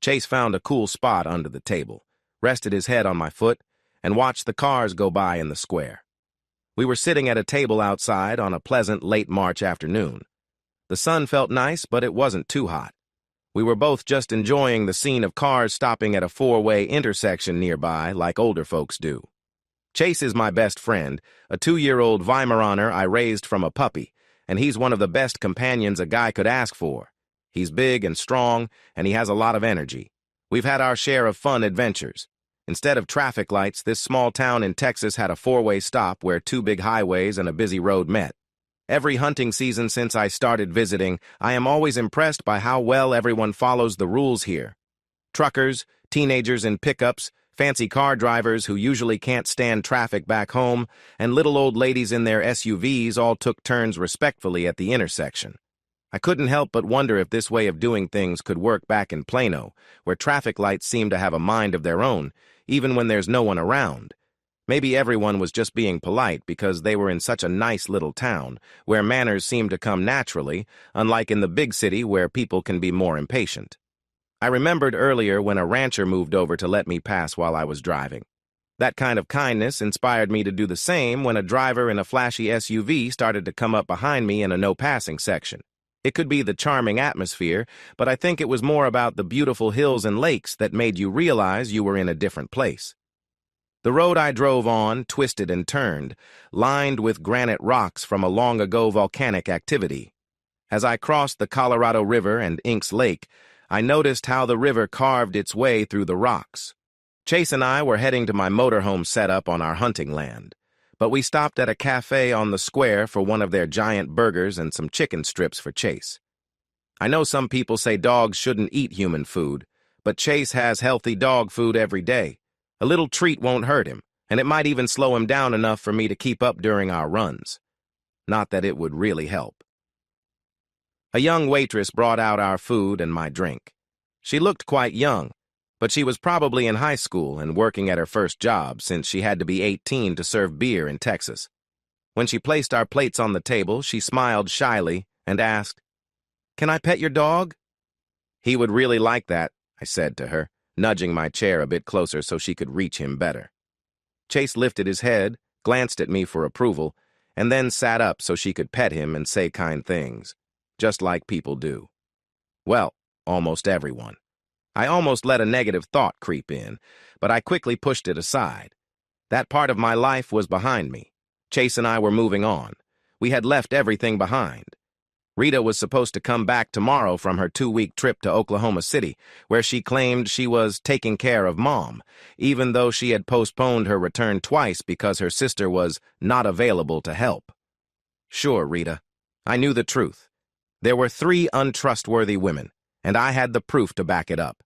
Chase found a cool spot under the table, rested his head on my foot, and watched the cars go by in the square. We were sitting at a table outside on a pleasant late March afternoon. The sun felt nice, but it wasn't too hot. We were both just enjoying the scene of cars stopping at a four-way intersection nearby like older folks do. Chase is my best friend, a 2-year-old Weimaraner I raised from a puppy, and he's one of the best companions a guy could ask for. He's big and strong, and he has a lot of energy. We've had our share of fun adventures. Instead of traffic lights, this small town in Texas had a four-way stop where 2 big highways and a busy road met. Every hunting season since I started visiting, I am always impressed by how well everyone follows the rules here. Truckers, teenagers in pickups, fancy car drivers who usually can't stand traffic back home, and little old ladies in their SUVs all took turns respectfully at the intersection. I couldn't help but wonder if this way of doing things could work back in Plano, where traffic lights seem to have a mind of their own, even when there's no one around. Maybe everyone was just being polite because they were in such a nice little town, where manners seem to come naturally, unlike in the big city where people can be more impatient. I remembered earlier when a rancher moved over to let me pass while I was driving. That kind of kindness inspired me to do the same when a driver in a flashy SUV started to come up behind me in a no-passing section. It could be the charming atmosphere, but I think it was more about the beautiful hills and lakes that made you realize you were in a different place. The road I drove on twisted and turned, lined with granite rocks from a long-ago volcanic activity. As I crossed the Colorado River and Inks Lake, I noticed how the river carved its way through the rocks. Chase and I were heading to my motorhome setup on our hunting land, but we stopped at a cafe on the square for one of their giant burgers and some chicken strips for Chase. I know some people say dogs shouldn't eat human food, but Chase has healthy dog food every day. A little treat won't hurt him, and it might even slow him down enough for me to keep up during our runs. Not that it would really help. A young waitress brought out our food and my drink. She looked quite young, but she was probably in high school and working at her first job since she had to be 18 to serve beer in Texas. When she placed our plates on the table, she smiled shyly and asked, "Can I pet your dog?" "He would really like that," I said to her, nudging my chair a bit closer so she could reach him better. Chase lifted his head, glanced at me for approval, and then sat up so she could pet him and say kind things, just like people do. Well, almost everyone. I almost let a negative thought creep in, but I quickly pushed it aside. That part of my life was behind me. Chase and I were moving on. We had left everything behind. Rita was supposed to come back tomorrow from her 2-week trip to Oklahoma City, where she claimed she was taking care of Mom, even though she had postponed her return twice because her sister was not available to help. Sure, Rita. I knew the truth. There were 3 untrustworthy women, and I had the proof to back it up.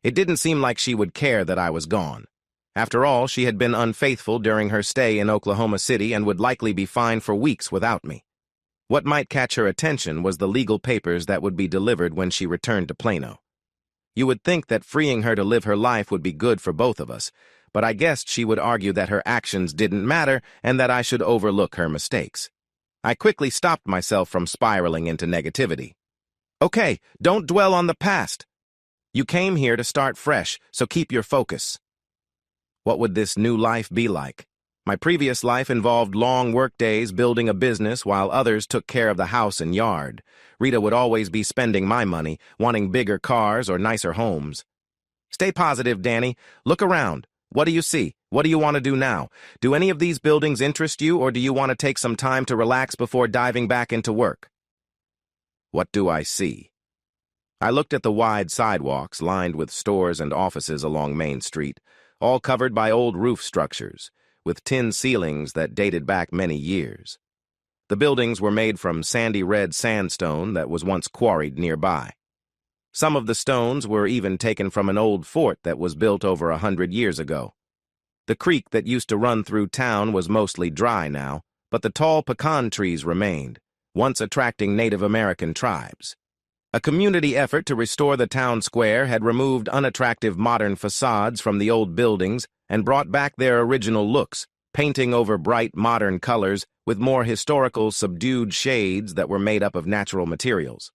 It didn't seem like she would care that I was gone. After all, she had been unfaithful during her stay in Oklahoma City and would likely be fine for weeks without me. What might catch her attention was the legal papers that would be delivered when she returned to Plano. You would think that freeing her to live her life would be good for both of us, but I guessed she would argue that her actions didn't matter and that I should overlook her mistakes. I quickly stopped myself from spiraling into negativity. "Okay, don't dwell on the past. You came here to start fresh, so keep your focus." What would this new life be like? My previous life involved long work days building a business while others took care of the house and yard. Rita would always be spending my money, wanting bigger cars or nicer homes. "Stay positive, Danny. Look around. What do you see? What do you want to do now? Do any of these buildings interest you, or do you want to take some time to relax before diving back into work?" What do I see? I looked at the wide sidewalks lined with stores and offices along Main Street, all covered by old roof structures, with tin ceilings that dated back many years. The buildings were made from sandy red sandstone that was once quarried nearby. Some of the stones were even taken from an old fort that was built over 100 years ago. The creek that used to run through town was mostly dry now, but the tall pecan trees remained, once attracting Native American tribes. A community effort to restore the town square had removed unattractive modern facades from the old buildings and brought back their original looks, painting over bright modern colors with more historical subdued shades that were made up of natural materials.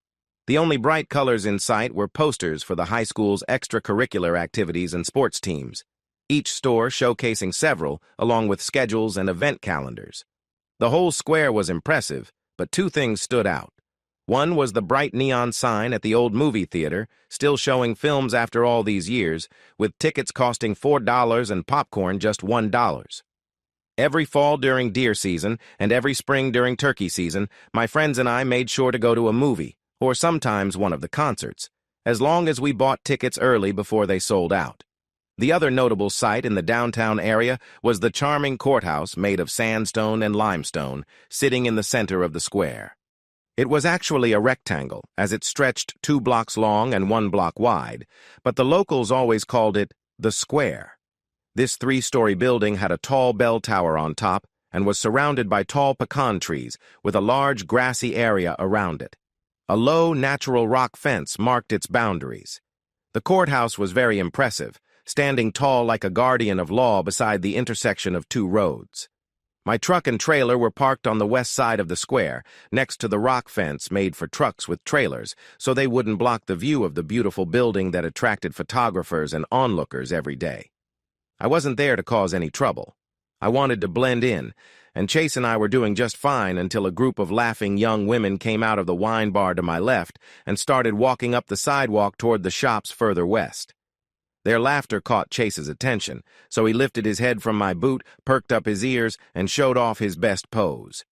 The only bright colors in sight were posters for the high school's extracurricular activities and sports teams, each store showcasing several, along with schedules and event calendars. The whole square was impressive, but two things stood out. One was the bright neon sign at the old movie theater, still showing films after all these years, with tickets costing $4 and popcorn just $1. Every fall during deer season and every spring during turkey season, my friends and I made sure to go to a movie, or sometimes one of the concerts, as long as we bought tickets early before they sold out. The other notable sight in the downtown area was the charming courthouse made of sandstone and limestone, sitting in the center of the square. It was actually a rectangle, as it stretched 2 blocks long and 1 block wide, but the locals always called it the Square. This 3-story building had a tall bell tower on top and was surrounded by tall pecan trees with a large grassy area around it. A low, natural rock fence marked its boundaries. The courthouse was very impressive, standing tall like a guardian of law beside the intersection of 2 roads. My truck and trailer were parked on the west side of the square, next to the rock fence made for trucks with trailers, so they wouldn't block the view of the beautiful building that attracted photographers and onlookers every day. I wasn't there to cause any trouble. I wanted to blend in, and Chase and I were doing just fine until a group of laughing young women came out of the wine bar to my left and started walking up the sidewalk toward the shops further west. Their laughter caught Chase's attention, so he lifted his head from my boot, perked up his ears, and showed off his best pose.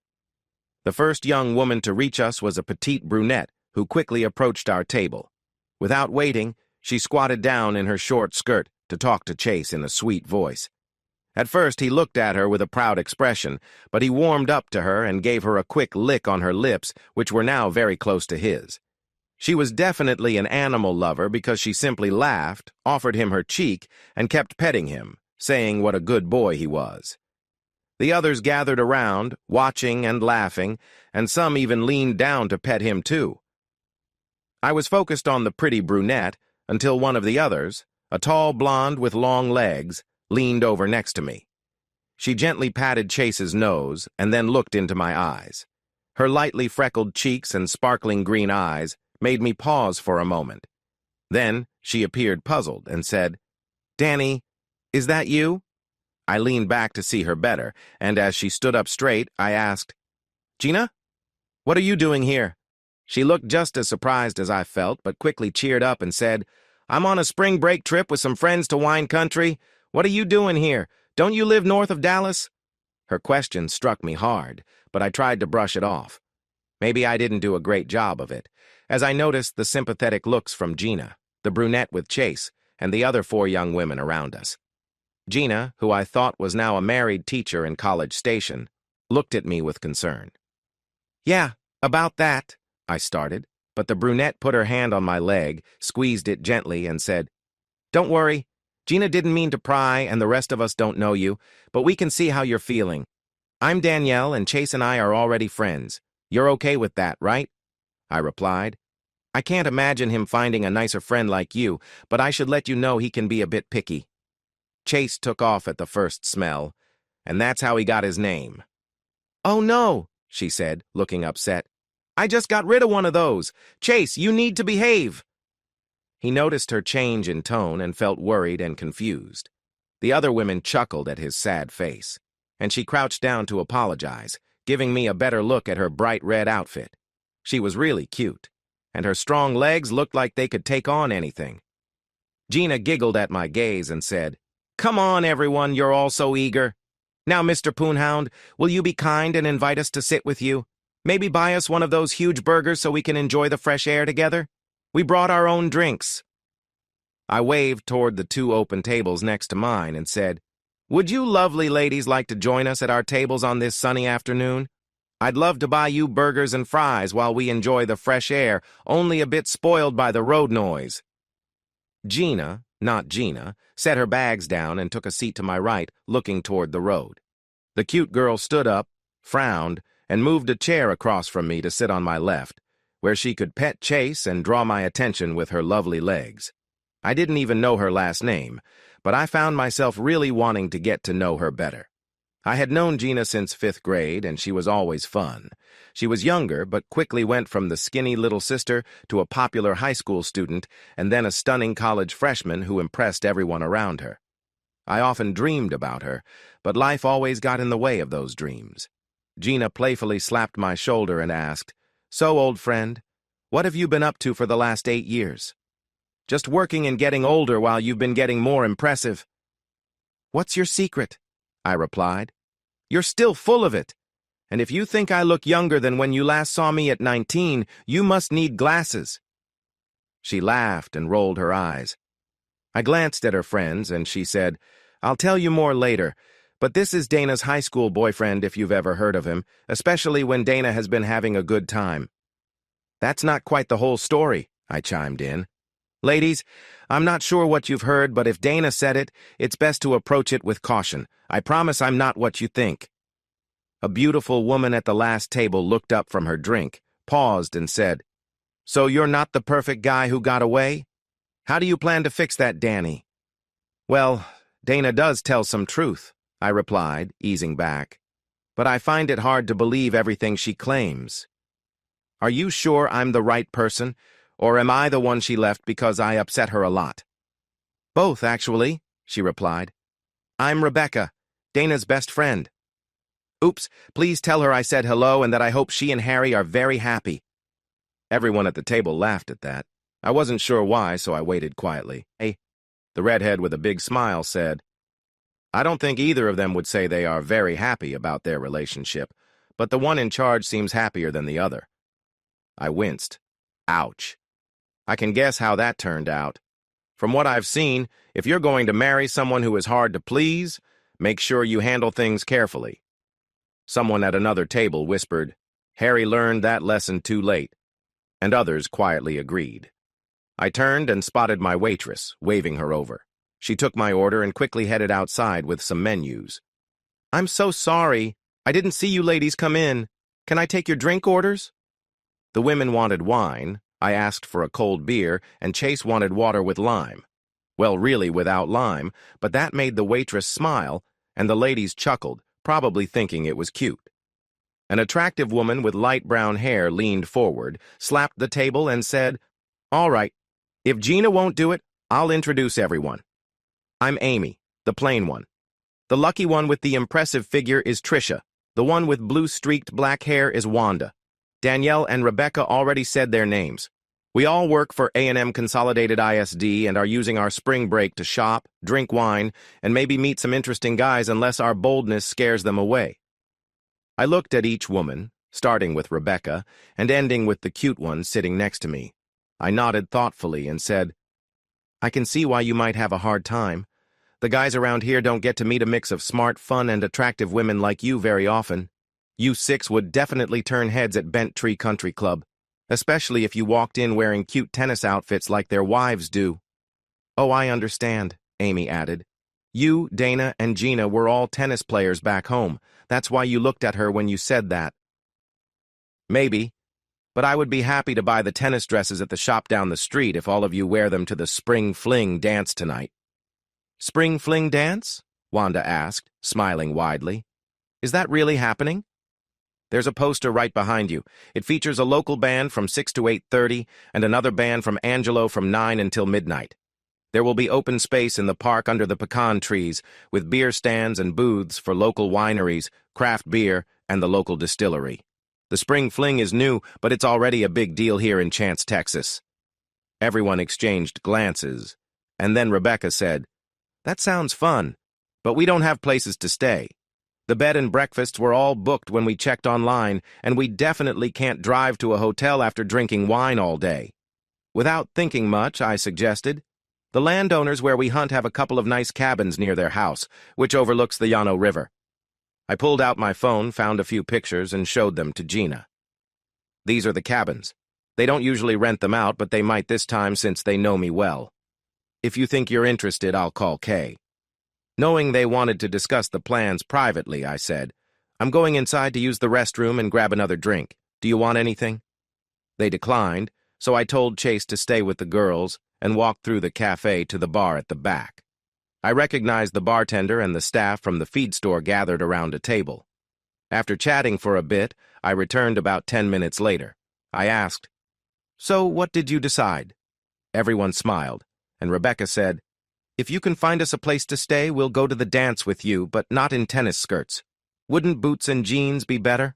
The first young woman to reach us was a petite brunette who quickly approached our table. Without waiting, she squatted down in her short skirt to talk to Chase in a sweet voice. At first, he looked at her with a proud expression, but he warmed up to her and gave her a quick lick on her lips, which were now very close to his. She was definitely an animal lover because she simply laughed, offered him her cheek, and kept petting him, saying what a good boy he was. The others gathered around, watching and laughing, and some even leaned down to pet him too. I was focused on the pretty brunette until one of the others, a tall blonde with long legs, leaned over next to me. She gently patted Chase's nose and then looked into my eyes. Her lightly freckled cheeks and sparkling green eyes made me pause for a moment. Then she appeared puzzled and said, "Danny, is that you?" I leaned back to see her better, and as she stood up straight, I asked, "Gina, what are you doing here?" She looked just as surprised as I felt, but quickly cheered up and said, "I'm on a spring break trip with some friends to wine country. What are you doing here? Don't you live north of Dallas?" Her question struck me hard, but I tried to brush it off. Maybe I didn't do a great job of it, as I noticed the sympathetic looks from Gina, the brunette with Chase, and the other 4 young women around us. Gina, who I thought was now a married teacher in College Station, looked at me with concern. "Yeah, about that," I started, but the brunette put her hand on my leg, squeezed it gently, and said, "Don't worry. Gina didn't mean to pry, and the rest of us don't know you, but we can see how you're feeling. I'm Danielle, and Chase and I are already friends. You're okay with that, right?" I replied. "I can't imagine him finding a nicer friend like you, but I should let you know he can be a bit picky." Chase took off at the first smell, and that's how he got his name. "Oh no," she said, looking upset. "I just got rid of one of those. Chase, you need to behave." He noticed her change in tone and felt worried and confused. The other women chuckled at his sad face, and she crouched down to apologize, giving me a better look at her bright red outfit. She was really cute, and her strong legs looked like they could take on anything. Gina giggled at my gaze and said, "Come on, everyone, you're all so eager. Now, Mr. Poonhound, will you be kind and invite us to sit with you? Maybe buy us one of those huge burgers so we can enjoy the fresh air together? We brought our own drinks." I waved toward the 2 open tables next to mine and said, "Would you lovely ladies like to join us at our tables on this sunny afternoon? I'd love to buy you burgers and fries while we enjoy the fresh air, only a bit spoiled by the road noise." Gina, not Gina, set her bags down and took a seat to my right, looking toward the road. The cute girl stood up, frowned, and moved a chair across from me to sit on my left, where she could pet Chase and draw my attention with her lovely legs. I didn't even know her last name, but I found myself really wanting to get to know her better. I had known Gina since 5th grade, and she was always fun. She was younger, but quickly went from the skinny little sister to a popular high school student, and then a stunning college freshman who impressed everyone around her. I often dreamed about her, but life always got in the way of those dreams. Gina playfully slapped my shoulder and asked, "So, old friend, what have you been up to for the last 8 years?" "Just working and getting older while you've been getting more impressive." "What's your secret?" I replied. "You're still full of it. And if you think I look younger than when you last saw me at 19, you must need glasses." She laughed and rolled her eyes. I glanced at her friends, and she said, "I'll tell you more later, but this is Dana's high school boyfriend if you've ever heard of him, especially when Dana has been having a good time." "That's not quite the whole story," I chimed in. "Ladies, I'm not sure what you've heard, but if Dana said it, it's best to approach it with caution. I promise I'm not what you think." A beautiful woman at the last table looked up from her drink, paused, and said, "So you're not the perfect guy who got away? How do you plan to fix that, Danny?" "Well, Dana does tell some truth," I replied, easing back. "But I find it hard to believe everything she claims." "Are you sure I'm the right person, or am I the one she left because I upset her a lot?" "Both, actually," she replied. "I'm Rebecca, Dana's best friend." "Oops, please tell her I said hello and that I hope she and Harry are very happy." Everyone at the table laughed at that. I wasn't sure why, so I waited quietly. "Hey." The redhead with a big smile said, "I don't think either of them would say they are very happy about their relationship, but the one in charge seems happier than the other." I winced. Ouch. I can guess how that turned out. From what I've seen, if you're going to marry someone who is hard to please, make sure you handle things carefully. Someone at another table whispered, "Harry learned that lesson too late," and others quietly agreed. I turned and spotted my waitress, waving her over. She took my order and quickly headed outside with some menus. "I'm so sorry. I didn't see you ladies come in. Can I take your drink orders?" The women wanted wine, I asked for a cold beer, and Chase wanted water with lime. Well, really without lime, but that made the waitress smile, and the ladies chuckled, probably thinking it was cute. An attractive woman with light brown hair leaned forward, slapped the table, and said, "All right, if Gina won't do it, I'll introduce everyone. I'm Amy, the plain one. The lucky one with the impressive figure is Trisha. The one with blue-streaked black hair is Wanda. Danielle and Rebecca already said their names. We all work for A&M Consolidated ISD and are using our spring break to shop, drink wine, and maybe meet some interesting guys unless our boldness scares them away." I looked at each woman, starting with Rebecca and ending with the cute one sitting next to me. I nodded thoughtfully and said, "I can see why you might have a hard time. The guys around here don't get to meet a mix of smart, fun, and attractive women like you very often. You six would definitely turn heads at Bent Tree Country Club, especially if you walked in wearing cute tennis outfits like their wives do." "Oh, I understand," Amy added. "You, Dana, and Gina were all tennis players back home. That's why you looked at her when you said that." "Maybe, but I would be happy to buy the tennis dresses at the shop down the street if all of you wear them to the Spring Fling dance tonight." "Spring Fling dance?" Wanda asked, smiling widely. "Is that really happening?" "There's a poster right behind you. It features a local band from 6 to 8:30 and another band from Angelo from 9 until midnight. There will be open space in the park under the pecan trees, with beer stands and booths for local wineries, craft beer, and the local distillery. The Spring Fling is new, but it's already a big deal here in Chance, Texas." Everyone exchanged glances, and then Rebecca said, "That sounds fun, but we don't have places to stay. The bed and breakfasts were all booked when we checked online, and we definitely can't drive to a hotel after drinking wine all day." Without thinking much, I suggested, "The landowners where we hunt have a couple of nice cabins near their house, which overlooks the Llano River." I pulled out my phone, found a few pictures, and showed them to Gina. "These are the cabins. They don't usually rent them out, but they might this time since they know me well. If you think you're interested, I'll call Kay." Knowing they wanted to discuss the plans privately, I said, "I'm going inside to use the restroom and grab another drink. Do you want anything?" They declined, so I told Chase to stay with the girls and walked through the cafe to the bar at the back. I recognized the bartender and the staff from the feed store gathered around a table. After chatting for a bit, I returned about 10 minutes later. I asked, "So what did you decide?" Everyone smiled, and Rebecca said, "If you can find us a place to stay, we'll go to the dance with you, but not in tennis skirts. Wouldn't boots and jeans be better?"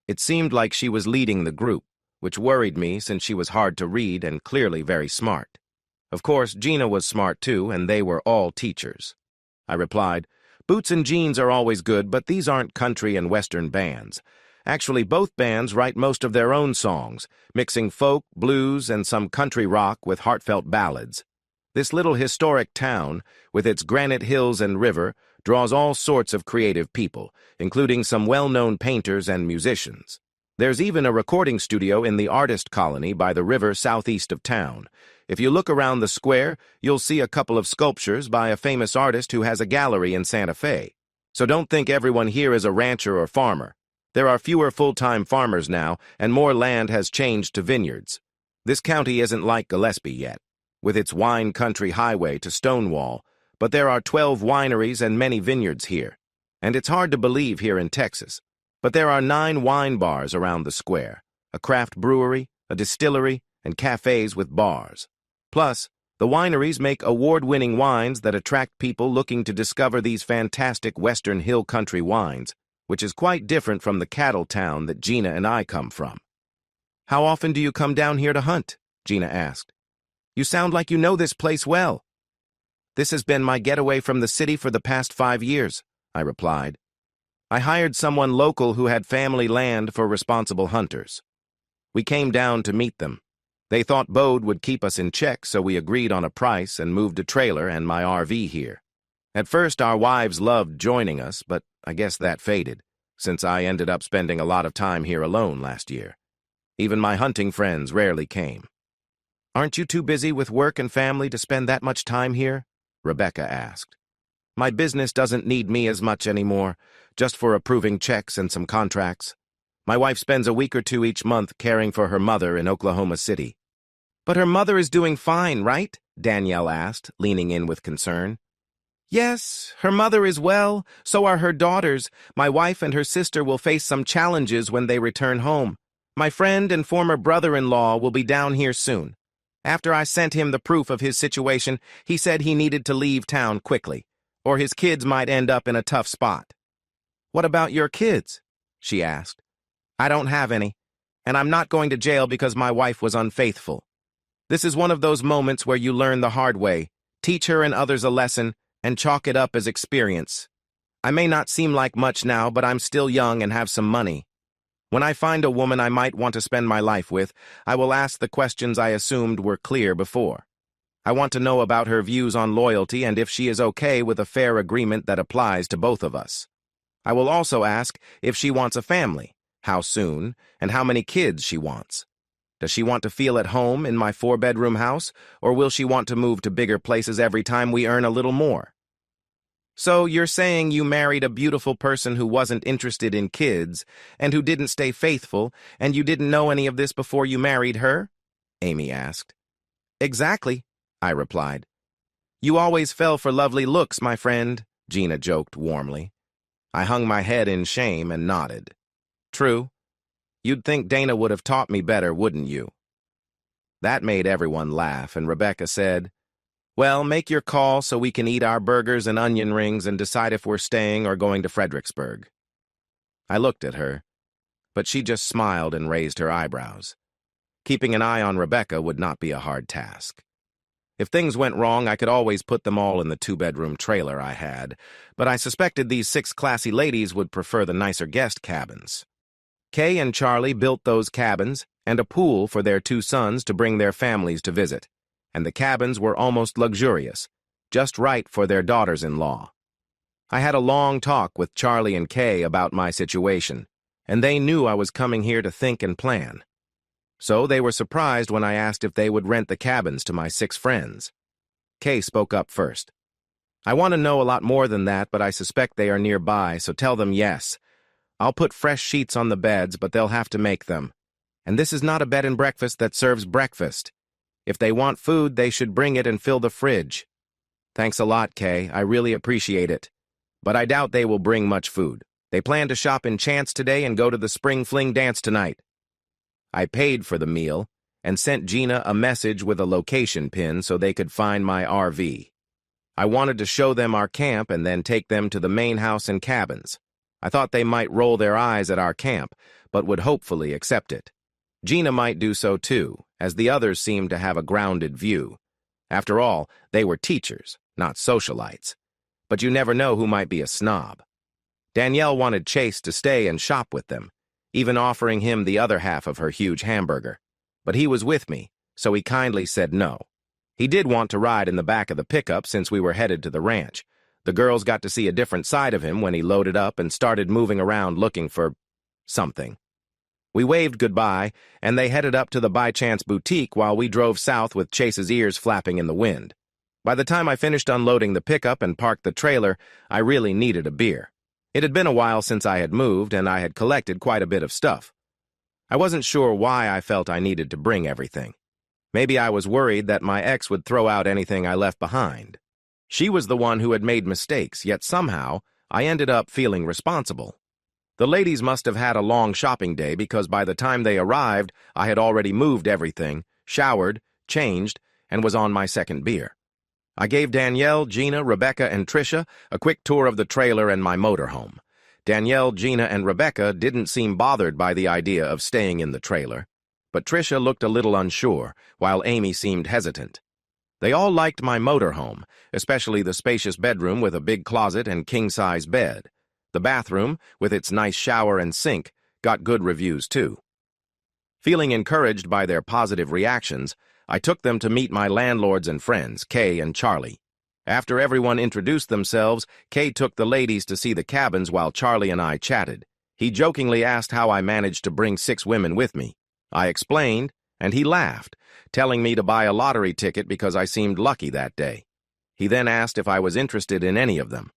It seemed like she was leading the group, which worried me since she was hard to read and clearly very smart. Of course, Gina was smart too, and they were all teachers. I replied, "Boots and jeans are always good, but these aren't country and western bands. Actually, both bands write most of their own songs, mixing folk, blues, and some country rock with heartfelt ballads. This little historic town, with its granite hills and river, draws all sorts of creative people, including some well-known painters and musicians. There's even a recording studio in the artist colony by the river southeast of town. If you look around the square, you'll see a couple of sculptures by a famous artist who has a gallery in Santa Fe. So don't think everyone here is a rancher or farmer. There are fewer full-time farmers now, and more land has changed to vineyards. This county isn't like Gillespie yet, with its wine country highway to Stonewall, but there are 12 wineries and many vineyards here. And it's hard to believe here in Texas, but there are 9 wine bars around the square, a craft brewery, a distillery, and cafes with bars. Plus, the wineries make award-winning wines that attract people looking to discover these fantastic Western Hill Country wines, which is quite different from the cattle town that Gina and I come from. "How often do you come down here to hunt?" Gina asked. "You sound like you know this place well." "This has been my getaway from the city for the past 5 years," I replied. "I hired someone local who had family land for responsible hunters. We came down to meet them. They thought Bode would keep us in check, so we agreed on a price and moved a trailer and my RV here. At first, our wives loved joining us, but I guess that faded, since I ended up spending a lot of time here alone last year. Even my hunting friends rarely came." "Aren't you too busy with work and family to spend that much time here?" Rebecca asked. "My business doesn't need me as much anymore, just for approving checks and some contracts. My wife spends a week or 2 each month caring for her mother in Oklahoma City." "But her mother is doing fine, right?" Danielle asked, leaning in with concern. "Yes, her mother is well, so are her daughters. My wife and her sister will face some challenges when they return home. My friend and former brother-in-law will be down here soon. After I sent him the proof of his situation, he said he needed to leave town quickly, or his kids might end up in a tough spot." "What about your kids?" she asked. "I don't have any, and I'm not going to jail because my wife was unfaithful. This is one of those moments where you learn the hard way, teach her and others a lesson, and chalk it up as experience. I may not seem like much now, but I'm still young and have some money. When I find a woman I might want to spend my life with, I will ask the questions I assumed were clear before. I want to know about her views on loyalty and if she is okay with a fair agreement that applies to both of us. I will also ask if she wants a family, how soon, and how many kids she wants. Does she want to feel at home in my 4-bedroom house, or will she want to move to bigger places every time we earn a little more?" "So you're saying you married a beautiful person who wasn't interested in kids, and who didn't stay faithful, and you didn't know any of this before you married her?" Amy asked. "Exactly," I replied. "You always fell for lovely looks, my friend," Gina joked warmly. I hung my head in shame and nodded. "True. You'd think Dana would have taught me better, wouldn't you?" That made everyone laugh, and Rebecca said, "Well, make your call so we can eat our burgers and onion rings and decide if we're staying or going to Fredericksburg." I looked at her, but she just smiled and raised her eyebrows. Keeping an eye on Rebecca would not be a hard task. If things went wrong, I could always put them all in the 2-bedroom trailer I had, but I suspected these 6 classy ladies would prefer the nicer guest cabins. Kay and Charlie built those cabins and a pool for their 2 sons to bring their families to visit, and the cabins were almost luxurious, just right for their daughters-in-law. I had a long talk with Charlie and Kay about my situation, and they knew I was coming here to think and plan. So they were surprised when I asked if they would rent the cabins to my 6 friends. Kay spoke up first. "I want to know a lot more than that, but I suspect they are nearby, so tell them yes. I'll put fresh sheets on the beds, but they'll have to make them. And this is not a bed and breakfast that serves breakfast. If they want food, they should bring it and fill the fridge." Thanks a lot, Kay. I really appreciate it. But I doubt they will bring much food. They plan to shop in Chance today and go to the Spring Fling dance tonight. I paid for the meal and sent Gina a message with a location pin so they could find my RV. I wanted to show them our camp and then take them to the main house and cabins. I thought they might roll their eyes at our camp, but would hopefully accept it. Gina might do so too, as the others seemed to have a grounded view. After all, they were teachers, not socialites. But you never know who might be a snob. Danielle wanted Chase to stay and shop with them, even offering him the other half of her huge hamburger. But he was with me, so he kindly said no. He did want to ride in the back of the pickup since we were headed to the ranch. The girls got to see a different side of him when he loaded up and started moving around looking for something. We waved goodbye, and they headed up to the By Chance boutique while we drove south with Chase's ears flapping in the wind. By the time I finished unloading the pickup and parked the trailer, I really needed a beer. It had been a while since I had moved, and I had collected quite a bit of stuff. I wasn't sure why I felt I needed to bring everything. Maybe I was worried that my ex would throw out anything I left behind. She was the one who had made mistakes, yet somehow I ended up feeling responsible. The ladies must have had a long shopping day because by the time they arrived, I had already moved everything, showered, changed, and was on my second beer. I gave Danielle, Gina, Rebecca, and Tricia a quick tour of the trailer and my motorhome. Danielle, Gina, and Rebecca didn't seem bothered by the idea of staying in the trailer, but Tricia looked a little unsure, while Amy seemed hesitant. They all liked my motorhome, especially the spacious bedroom with a big closet and king-size bed. The bathroom, with its nice shower and sink, got good reviews too. Feeling encouraged by their positive reactions, I took them to meet my landlords and friends, Kay and Charlie. After everyone introduced themselves, Kay took the ladies to see the cabins while Charlie and I chatted. He jokingly asked how I managed to bring 6 women with me. I explained, and he laughed, telling me to buy a lottery ticket because I seemed lucky that day. He then asked if I was interested in any of them.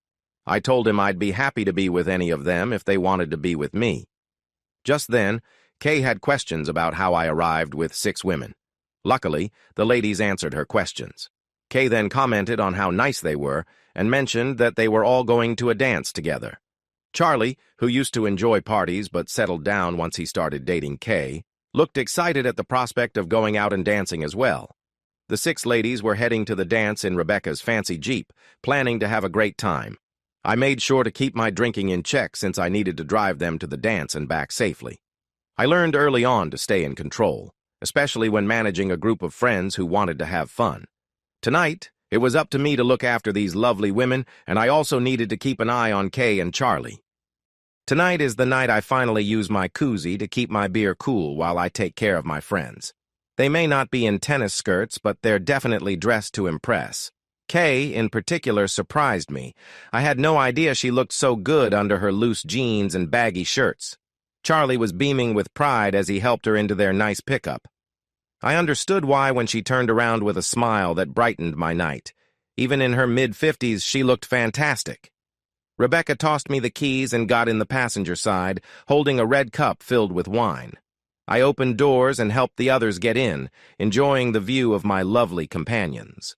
I told him I'd be happy to be with any of them if they wanted to be with me. Just then, Kay had questions about how I arrived with 6 women. Luckily, the ladies answered her questions. Kay then commented on how nice they were and mentioned that they were all going to a dance together. Charlie, who used to enjoy parties but settled down once he started dating Kay, looked excited at the prospect of going out and dancing as well. The 6 ladies were heading to the dance in Rebecca's fancy Jeep, planning to have a great time. I made sure to keep my drinking in check since I needed to drive them to the dance and back safely. I learned early on to stay in control, especially when managing a group of friends who wanted to have fun. Tonight, it was up to me to look after these lovely women, and I also needed to keep an eye on Kay and Charlie. Tonight is the night I finally use my koozie to keep my beer cool while I take care of my friends. They may not be in tennis skirts, but they're definitely dressed to impress. Kay, in particular, surprised me. I had no idea she looked so good under her loose jeans and baggy shirts. Charlie was beaming with pride as he helped her into their nice pickup. I understood why when she turned around with a smile that brightened my night. Even in her mid-50s, she looked fantastic. Rebecca tossed me the keys and got in the passenger side, holding a red cup filled with wine. I opened doors and helped the others get in, enjoying the view of my lovely companions.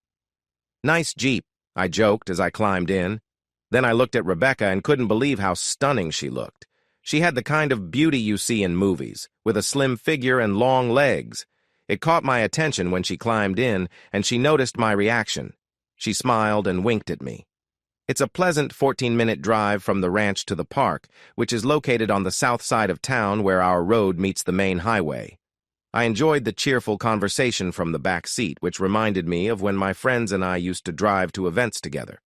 "Nice Jeep," I joked as I climbed in. Then I looked at Rebecca and couldn't believe how stunning she looked. She had the kind of beauty you see in movies, with a slim figure and long legs. It caught my attention when she climbed in, and she noticed my reaction. She smiled and winked at me. It's a pleasant 14-minute drive from the ranch to the park, which is located on the south side of town where our road meets the main highway. I enjoyed the cheerful conversation from the back seat, which reminded me of when my friends and I used to drive to events together.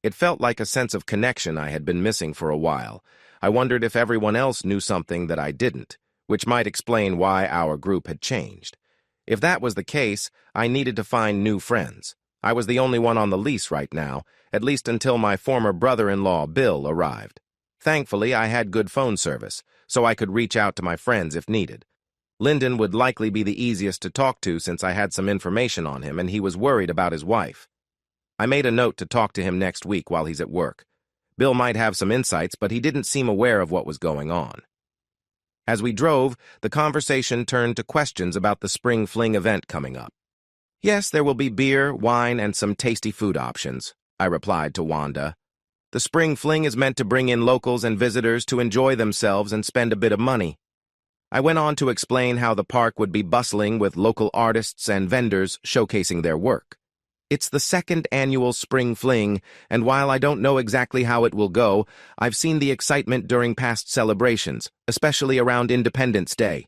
It felt like a sense of connection I had been missing for a while. I wondered if everyone else knew something that I didn't, which might explain why our group had changed. If that was the case, I needed to find new friends. I was the only one on the lease right now, at least until my former brother-in-law, Bill, arrived. Thankfully, I had good phone service, so I could reach out to my friends if needed. Lyndon would likely be the easiest to talk to since I had some information on him and he was worried about his wife. I made a note to talk to him next week while he's at work. Bill might have some insights, but he didn't seem aware of what was going on. As we drove, the conversation turned to questions about the Spring Fling event coming up. Yes, there will be beer, wine, and some tasty food options, I replied to Wanda. The spring fling is meant to bring in locals and visitors to enjoy themselves and spend a bit of money. I went on to explain how the park would be bustling with local artists and vendors showcasing their work. It's the second annual Spring Fling, and while I don't know exactly how it will go, I've seen the excitement during past celebrations, especially around Independence Day.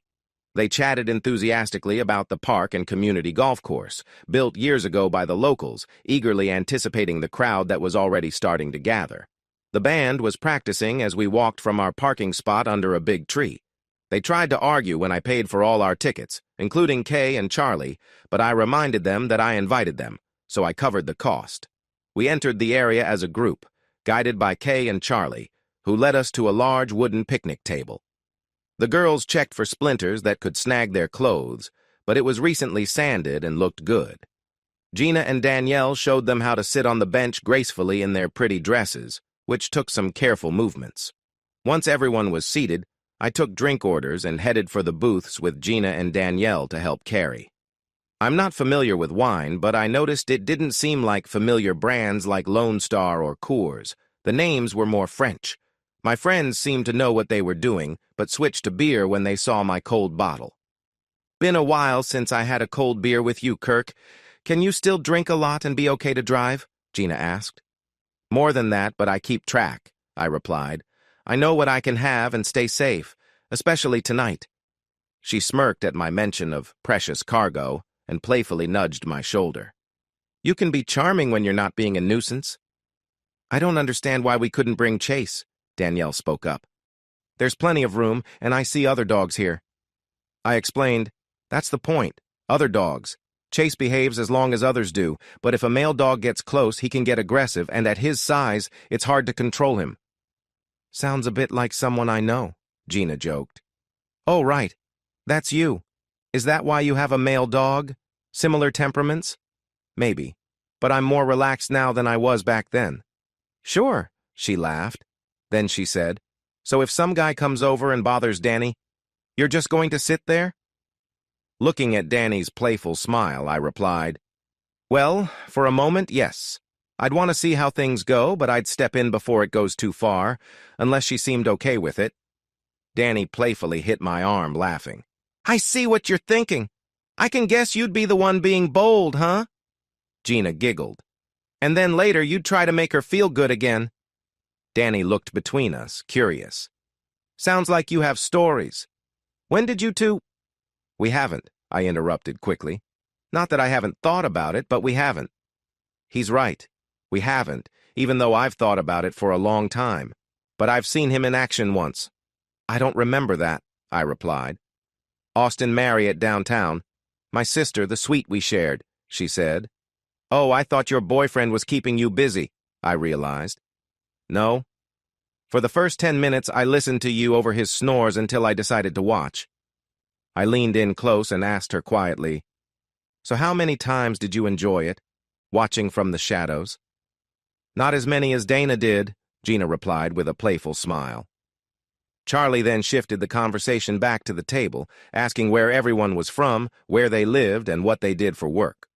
They chatted enthusiastically about the park and community golf course, built years ago by the locals, eagerly anticipating the crowd that was already starting to gather. The band was practicing as we walked from our parking spot under a big tree. They tried to argue when I paid for all our tickets, including Kay and Charlie, but I reminded them that I invited them, so I covered the cost. We entered the area as a group, guided by Kay and Charlie, who led us to a large wooden picnic table. The girls checked for splinters that could snag their clothes, but it was recently sanded and looked good. Gina and Danielle showed them how to sit on the bench gracefully in their pretty dresses, which took some careful movements. Once everyone was seated, I took drink orders and headed for the booths with Gina and Danielle to help carry. I'm not familiar with wine, but I noticed it didn't seem like familiar brands like Lone Star or Coors. The names were more French. My friends seemed to know what they were doing, but switched to beer when they saw my cold bottle. Been a while since I had a cold beer with you, Kirk. Can you still drink a lot and be okay to drive? Gina asked. More than that, but I keep track, I replied. I know what I can have and stay safe, especially tonight. She smirked at my mention of precious cargo and playfully nudged my shoulder. You can be charming when you're not being a nuisance. I don't understand why we couldn't bring Chase, Danielle spoke up. There's plenty of room, and I see other dogs here. I explained, that's the point, other dogs. Chase behaves as long as others do, but if a male dog gets close, he can get aggressive, and at his size, it's hard to control him. Sounds a bit like someone I know, Gina joked. Oh, right. That's you. Is that why you have a male dog? Similar temperaments? Maybe. But I'm more relaxed now than I was back then. Sure, she laughed. Then she said, so if some guy comes over and bothers Danny, you're just going to sit there? Looking at Danny's playful smile, I replied, well, for a moment, yes. I'd want to see how things go, but I'd step in before it goes too far, unless she seemed okay with it. Danny playfully hit my arm, laughing. I see what you're thinking. I can guess you'd be the one being bold, huh? Gina giggled. And then later you'd try to make her feel good again. Danny looked between us, curious. Sounds like you have stories. When did you two... We haven't, I interrupted quickly. Not that I haven't thought about it, but we haven't. He's right. We haven't, even though I've thought about it for a long time. But I've seen him in action once. I don't remember that, I replied. Austin Marriott downtown. My sister, the suite we shared, she said. Oh, I thought your boyfriend was keeping you busy, I realized. No. For the first 10 minutes, I listened to you over his snores until I decided to watch. I leaned in close and asked her quietly, so how many times did you enjoy it, watching from the shadows? Not as many as Dana did, Gina replied with a playful smile. Charlie then shifted the conversation back to the table, asking where everyone was from, where they lived, and what they did for work.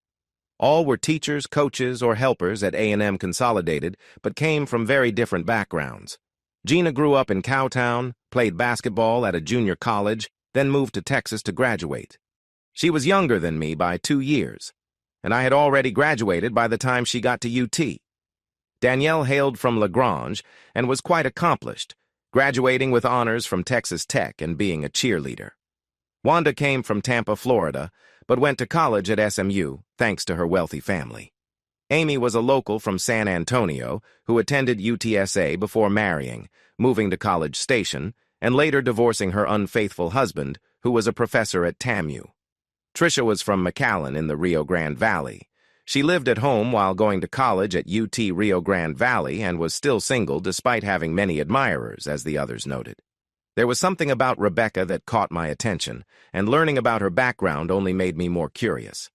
All were teachers, coaches, or helpers at A&M Consolidated, but came from very different backgrounds. Gina grew up in Cowtown, played basketball at a junior college, then moved to Texas to graduate. She was younger than me by 2 years, and I had already graduated by the time she got to UT. Danielle hailed from LaGrange and was quite accomplished, graduating with honors from Texas Tech and being a cheerleader. Wanda came from Tampa, Florida, but went to college at SMU, thanks to her wealthy family. Amy was a local from San Antonio who attended UTSA before marrying, moving to College Station, and later divorcing her unfaithful husband, who was a professor at TAMU. Trisha was from McAllen in the Rio Grande Valley. She lived at home while going to college at UT Rio Grande Valley and was still single despite having many admirers, as the others noted. There was something about Rebecca that caught my attention, and learning about her background only made me more curious.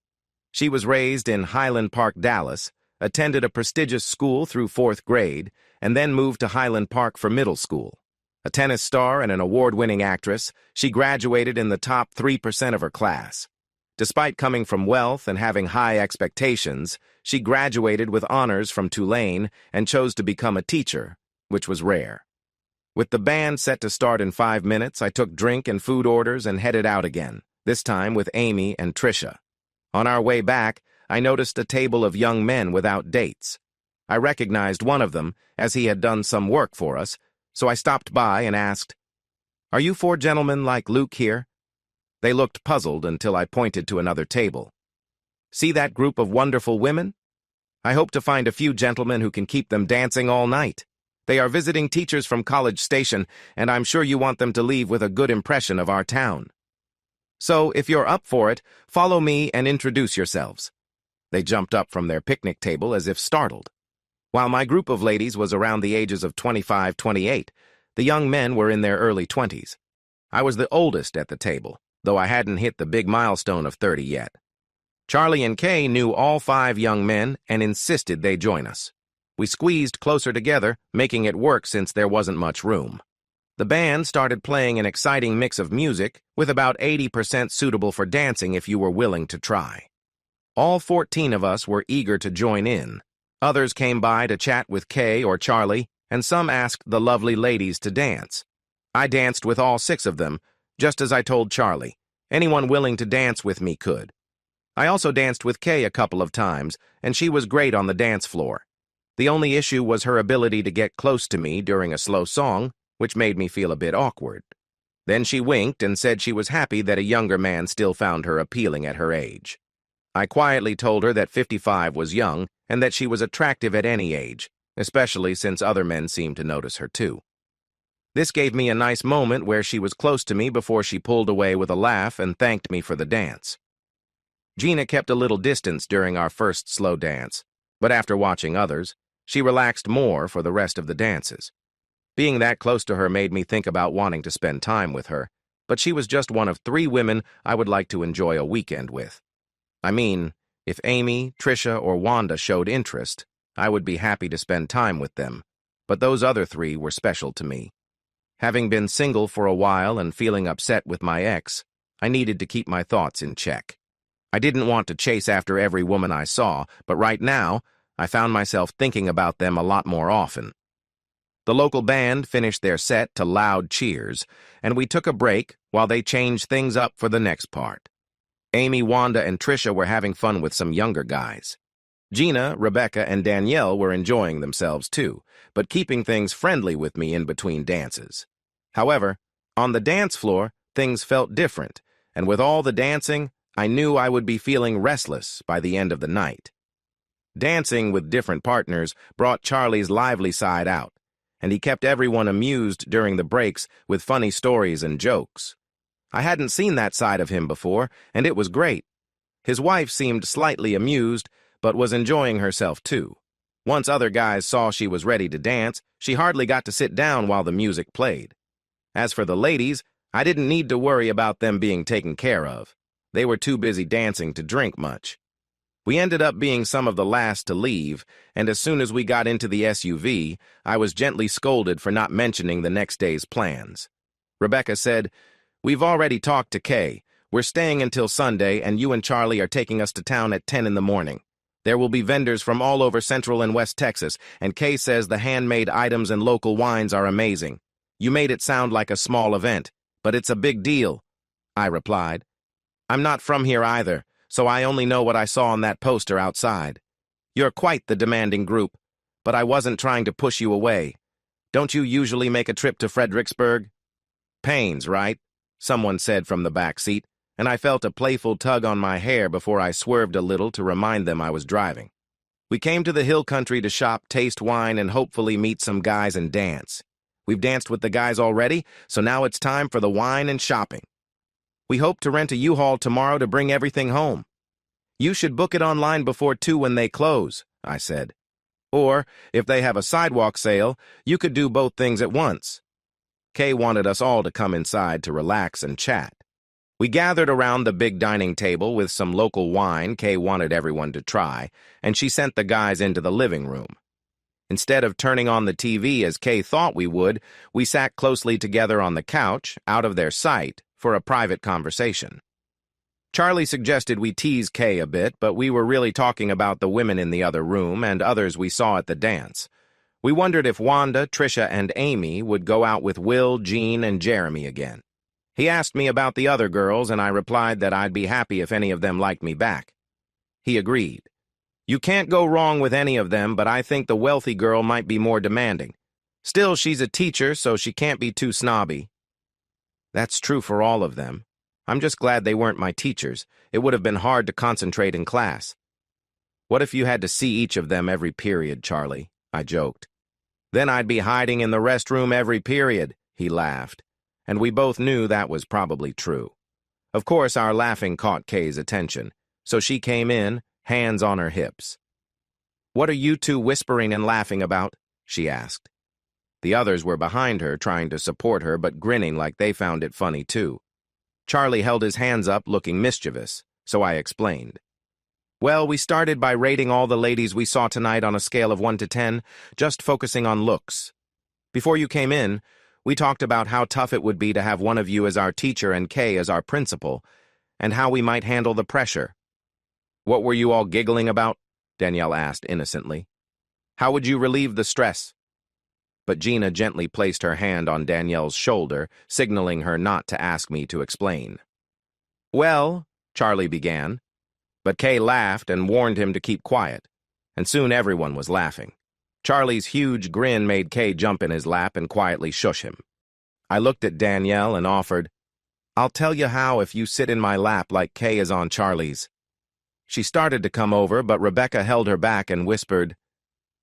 She was raised in Highland Park, Dallas, attended a prestigious school through 4th grade, and then moved to Highland Park for middle school. A tennis star and an award-winning actress, she graduated in the top 3% of her class. Despite coming from wealth and having high expectations, she graduated with honors from Tulane and chose to become a teacher, which was rare. With the band set to start in 5 minutes, I took drink and food orders and headed out again, this time with Amy and Trisha. On our way back, I noticed a table of young men without dates. I recognized one of them, as he had done some work for us, so I stopped by and asked, "Are you 4 gentlemen like Luke here?" They looked puzzled until I pointed to another table. "See that group of wonderful women? I hope to find a few gentlemen who can keep them dancing all night. They are visiting teachers from College Station, and I'm sure you want them to leave with a good impression of our town. So, if you're up for it, follow me and introduce yourselves." They jumped up from their picnic table as if startled. While my group of ladies was around the ages of 25-28, the young men were in their early 20s. I was the oldest at the table, though I hadn't hit the big milestone of 30 yet. Charlie and Kay knew all 5 young men and insisted they join us. We squeezed closer together, making it work since there wasn't much room. The band started playing an exciting mix of music, with about 80% suitable for dancing if you were willing to try. All 14 of us were eager to join in. Others came by to chat with Kay or Charlie, and some asked the lovely ladies to dance. I danced with all 6 of them, just as I told Charlie. Anyone willing to dance with me could. I also danced with Kay a couple of times, and she was great on the dance floor. The only issue was her ability to get close to me during a slow song, which made me feel a bit awkward. Then she winked and said she was happy that a younger man still found her appealing at her age. I quietly told her that 55 was young and that she was attractive at any age, especially since other men seemed to notice her too. This gave me a nice moment where she was close to me before she pulled away with a laugh and thanked me for the dance. Gina kept a little distance during our first slow dance, but after watching others, she relaxed more for the rest of the dances. Being that close to her made me think about wanting to spend time with her, but she was just one of 3 women I would like to enjoy a weekend with. I mean, if Amy, Trisha, or Wanda showed interest, I would be happy to spend time with them, but those other 3 were special to me. Having been single for a while and feeling upset with my ex, I needed to keep my thoughts in check. I didn't want to chase after every woman I saw, but right now, I found myself thinking about them a lot more often. The local band finished their set to loud cheers, and we took a break while they changed things up for the next part. Amy, Wanda, and Trisha were having fun with some younger guys. Gina, Rebecca, and Danielle were enjoying themselves too, but keeping things friendly with me in between dances. However, on the dance floor, things felt different, and with all the dancing, I knew I would be feeling restless by the end of the night. Dancing with different partners brought Charlie's lively side out, and he kept everyone amused during the breaks with funny stories and jokes. I hadn't seen that side of him before, and it was great. His wife seemed slightly amused, but was enjoying herself too. Once other guys saw she was ready to dance, she hardly got to sit down while the music played. As for the ladies, I didn't need to worry about them being taken care of. They were too busy dancing to drink much. We ended up being some of the last to leave, and as soon as we got into the SUV, I was gently scolded for not mentioning the next day's plans. Rebecca said, "We've already talked to Kay. We're staying until Sunday, and you and Charlie are taking us to town at 10 in the morning. There will be vendors from all over Central and West Texas, and Kay says the handmade items and local wines are amazing. You made it sound like a small event, but it's a big deal," I replied. "I'm not from here either, so I only know what I saw on that poster outside. You're quite the demanding group, but I wasn't trying to push you away. Don't you usually make a trip to Fredericksburg?" "Pains, right?" someone said from the back seat, and I felt a playful tug on my hair before I swerved a little to remind them I was driving. We came to the hill country to shop, taste wine, and hopefully meet some guys and dance. We've danced with the guys already, so now it's time for the wine and shopping. We hope to rent a U-Haul tomorrow to bring everything home. You should book it online before 2 when they close, I said. Or, if they have a sidewalk sale, you could do both things at once. Kay wanted us all to come inside to relax and chat. We gathered around the big dining table with some local wine Kay wanted everyone to try, and she sent the guys into the living room. Instead of turning on the TV as Kay thought we would, we sat closely together on the couch, out of their sight, for a private conversation. Charlie suggested we tease Kay a bit, but we were really talking about the women in the other room and others we saw at the dance. We wondered if Wanda, Trisha, and Amy would go out with Will, Jean, and Jeremy again. He asked me about the other girls, and I replied that I'd be happy if any of them liked me back. He agreed. You can't go wrong with any of them, but I think the wealthy girl might be more demanding. Still, she's a teacher, so she can't be too snobby. That's true for all of them. I'm just glad they weren't my teachers. It would have been hard to concentrate in class. What if you had to see each of them every period, Charlie? I joked. Then I'd be hiding in the restroom every period, he laughed. And we both knew that was probably true. Of course, our laughing caught Kay's attention, so she came in, hands on her hips. What are you two whispering and laughing about? She asked. The others were behind her, trying to support her, but grinning like they found it funny too. Charlie held his hands up, looking mischievous, so I explained. Well, we started by rating all the ladies we saw tonight on a scale of 1 to 10, just focusing on looks. Before you came in, we talked about how tough it would be to have one of you as our teacher and Kay as our principal, and how we might handle the pressure. What were you all giggling about? Danielle asked innocently. How would you relieve the stress? But Gina gently placed her hand on Danielle's shoulder, signaling her not to ask me to explain. Well, Charlie began, but Kay laughed and warned him to keep quiet, and soon everyone was laughing. Charlie's huge grin made Kay jump in his lap and quietly shush him. I looked at Danielle and offered, I'll tell you how if you sit in my lap like Kay is on Charlie's. She started to come over, but Rebecca held her back and whispered,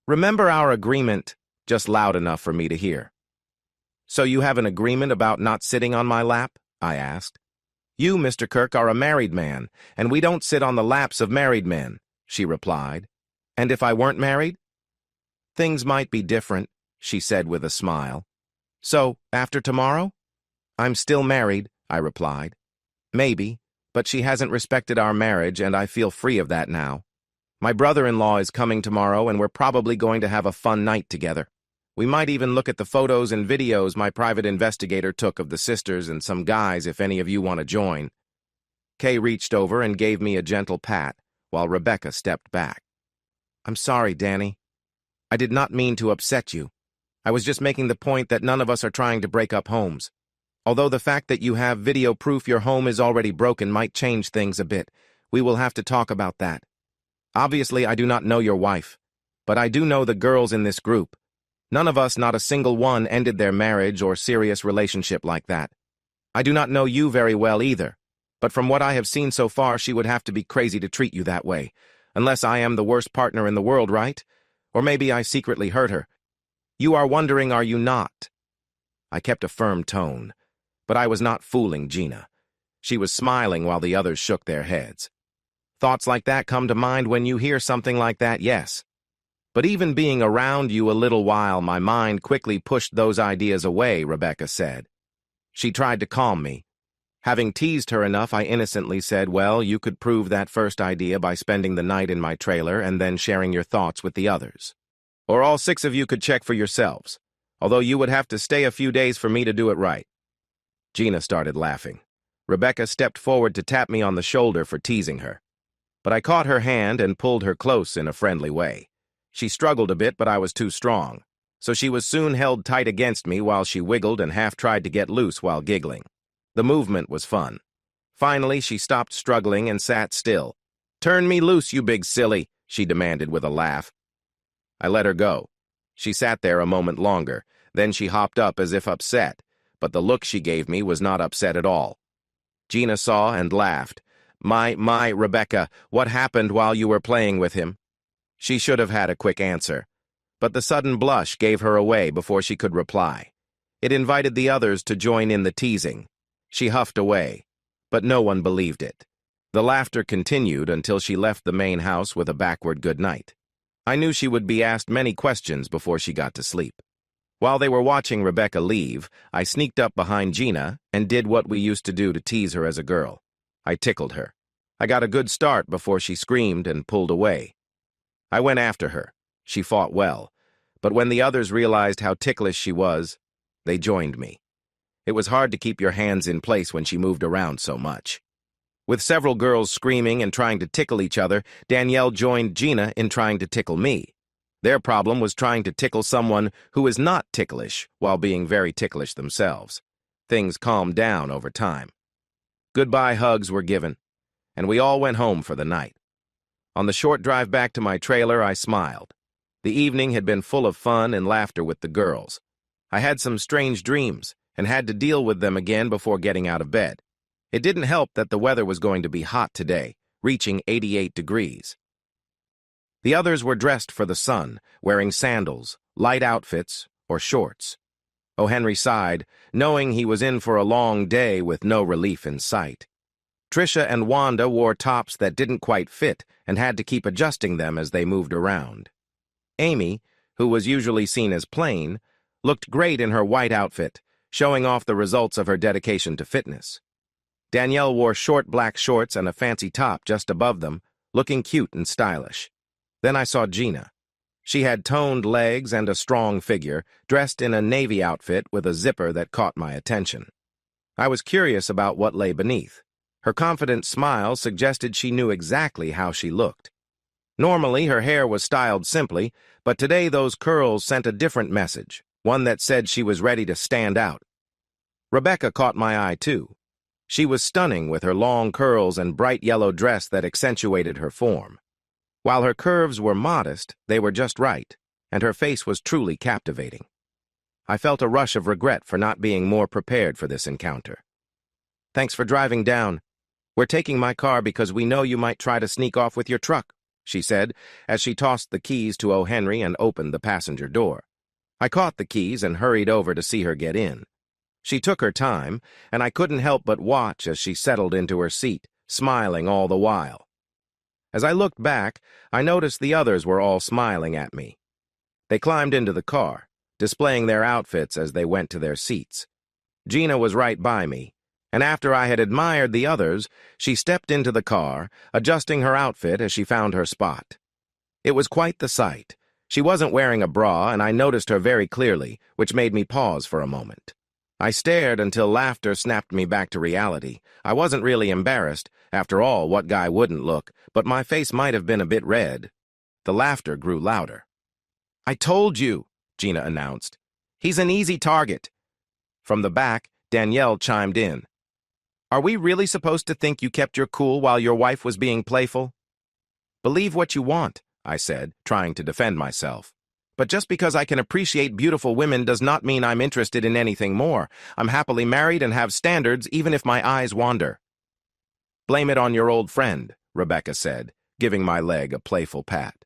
Remember our agreement, just loud enough for me to hear. So you have an agreement about not sitting on my lap? I asked. You, Mr. Kirk, are a married man, and we don't sit on the laps of married men, she replied. And if I weren't married? Things might be different, she said with a smile. So, after tomorrow? I'm still married, I replied. Maybe, but she hasn't respected our marriage, and I feel free of that now. My brother-in-law is coming tomorrow, and we're probably going to have a fun night together. We might even look at the photos and videos my private investigator took of the sisters and some guys if any of you want to join. Kay reached over and gave me a gentle pat, while Rebecca stepped back. I'm sorry, Danny. I did not mean to upset you. I was just making the point that none of us are trying to break up homes. Although the fact that you have video proof your home is already broken might change things a bit, we will have to talk about that. Obviously, I do not know your wife, but I do know the girls in this group. None of us, not a single one, ended their marriage or serious relationship like that. I do not know you very well either, but from what I have seen so far, she would have to be crazy to treat you that way, unless I am the worst partner in the world, right? Or maybe I secretly hurt her. You are wondering, are you not? I kept a firm tone, but I was not fooling Gina. She was smiling while the others shook their heads. Thoughts like that come to mind when you hear something like that, yes. But even being around you a little while, my mind quickly pushed those ideas away, Rebecca said. She tried to calm me. Having teased her enough, I innocently said, well, you could prove that first idea by spending the night in my trailer and then sharing your thoughts with the others. Or all 6 of you could check for yourselves, although you would have to stay a few days for me to do it right. Gina started laughing. Rebecca stepped forward to tap me on the shoulder for teasing her. But I caught her hand and pulled her close in a friendly way. She struggled a bit, but I was too strong, so she was soon held tight against me while she wiggled and half tried to get loose while giggling. The movement was fun. Finally, she stopped struggling and sat still. Turn me loose, you big silly, she demanded with a laugh. I let her go. She sat there a moment longer, then she hopped up as if upset, but the look she gave me was not upset at all. Gina saw and laughed. My, Rebecca, what happened while you were playing with him? She should have had a quick answer, but the sudden blush gave her away before she could reply. It invited the others to join in the teasing. She huffed away, but no one believed it. The laughter continued until she left the main house with a backward good night. I knew she would be asked many questions before she got to sleep. While they were watching Rebecca leave, I sneaked up behind Gina and did what we used to do to tease her as a girl. I tickled her. I got a good start before she screamed and pulled away. I went after her. She fought well, but when the others realized how ticklish she was, they joined me. It was hard to keep your hands in place when she moved around so much. With several girls screaming and trying to tickle each other, Danielle joined Gina in trying to tickle me. Their problem was trying to tickle someone who is not ticklish while being very ticklish themselves. Things calmed down over time. Goodbye hugs were given, and we all went home for the night. On the short drive back to my trailer, I smiled. The evening had been full of fun and laughter with the girls. I had some strange dreams and had to deal with them again before getting out of bed. It didn't help that the weather was going to be hot today, reaching 88 degrees. The others were dressed for the sun, wearing sandals, light outfits, or shorts. O. Henry sighed, knowing he was in for a long day with no relief in sight. Tricia and Wanda wore tops that didn't quite fit and had to keep adjusting them as they moved around. Amy, who was usually seen as plain, looked great in her white outfit, showing off the results of her dedication to fitness. Danielle wore short black shorts and a fancy top just above them, looking cute and stylish. Then I saw Gina. She had toned legs and a strong figure, dressed in a navy outfit with a zipper that caught my attention. I was curious about what lay beneath. Her confident smile suggested she knew exactly how she looked. Normally, her hair was styled simply, but today those curls sent a different message, one that said she was ready to stand out. Rebecca caught my eye, too. She was stunning with her long curls and bright yellow dress that accentuated her form. While her curves were modest, they were just right, and her face was truly captivating. I felt a rush of regret for not being more prepared for this encounter. "Thanks for driving down. We're taking my car because we know you might try to sneak off with your truck," she said, as she tossed the keys to O. Henry and opened the passenger door. I caught the keys and hurried over to see her get in. She took her time, and I couldn't help but watch as she settled into her seat, smiling all the while. As I looked back, I noticed the others were all smiling at me. They climbed into the car, displaying their outfits as they went to their seats. Gina was right by me, and after I had admired the others, she stepped into the car, adjusting her outfit as she found her spot. It was quite the sight. She wasn't wearing a bra, and I noticed her very clearly, which made me pause for a moment. I stared until laughter snapped me back to reality. I wasn't really embarrassed. After all, what guy wouldn't look? But my face might have been a bit red. The laughter grew louder. "I told you," Gina announced. "He's an easy target." From the back, Danielle chimed in. "Are we really supposed to think you kept your cool while your wife was being playful?" "Believe what you want," I said, trying to defend myself. "But just because I can appreciate beautiful women does not mean I'm interested in anything more. I'm happily married and have standards even if my eyes wander." "Blame it on your old friend," Rebecca said, giving my leg a playful pat.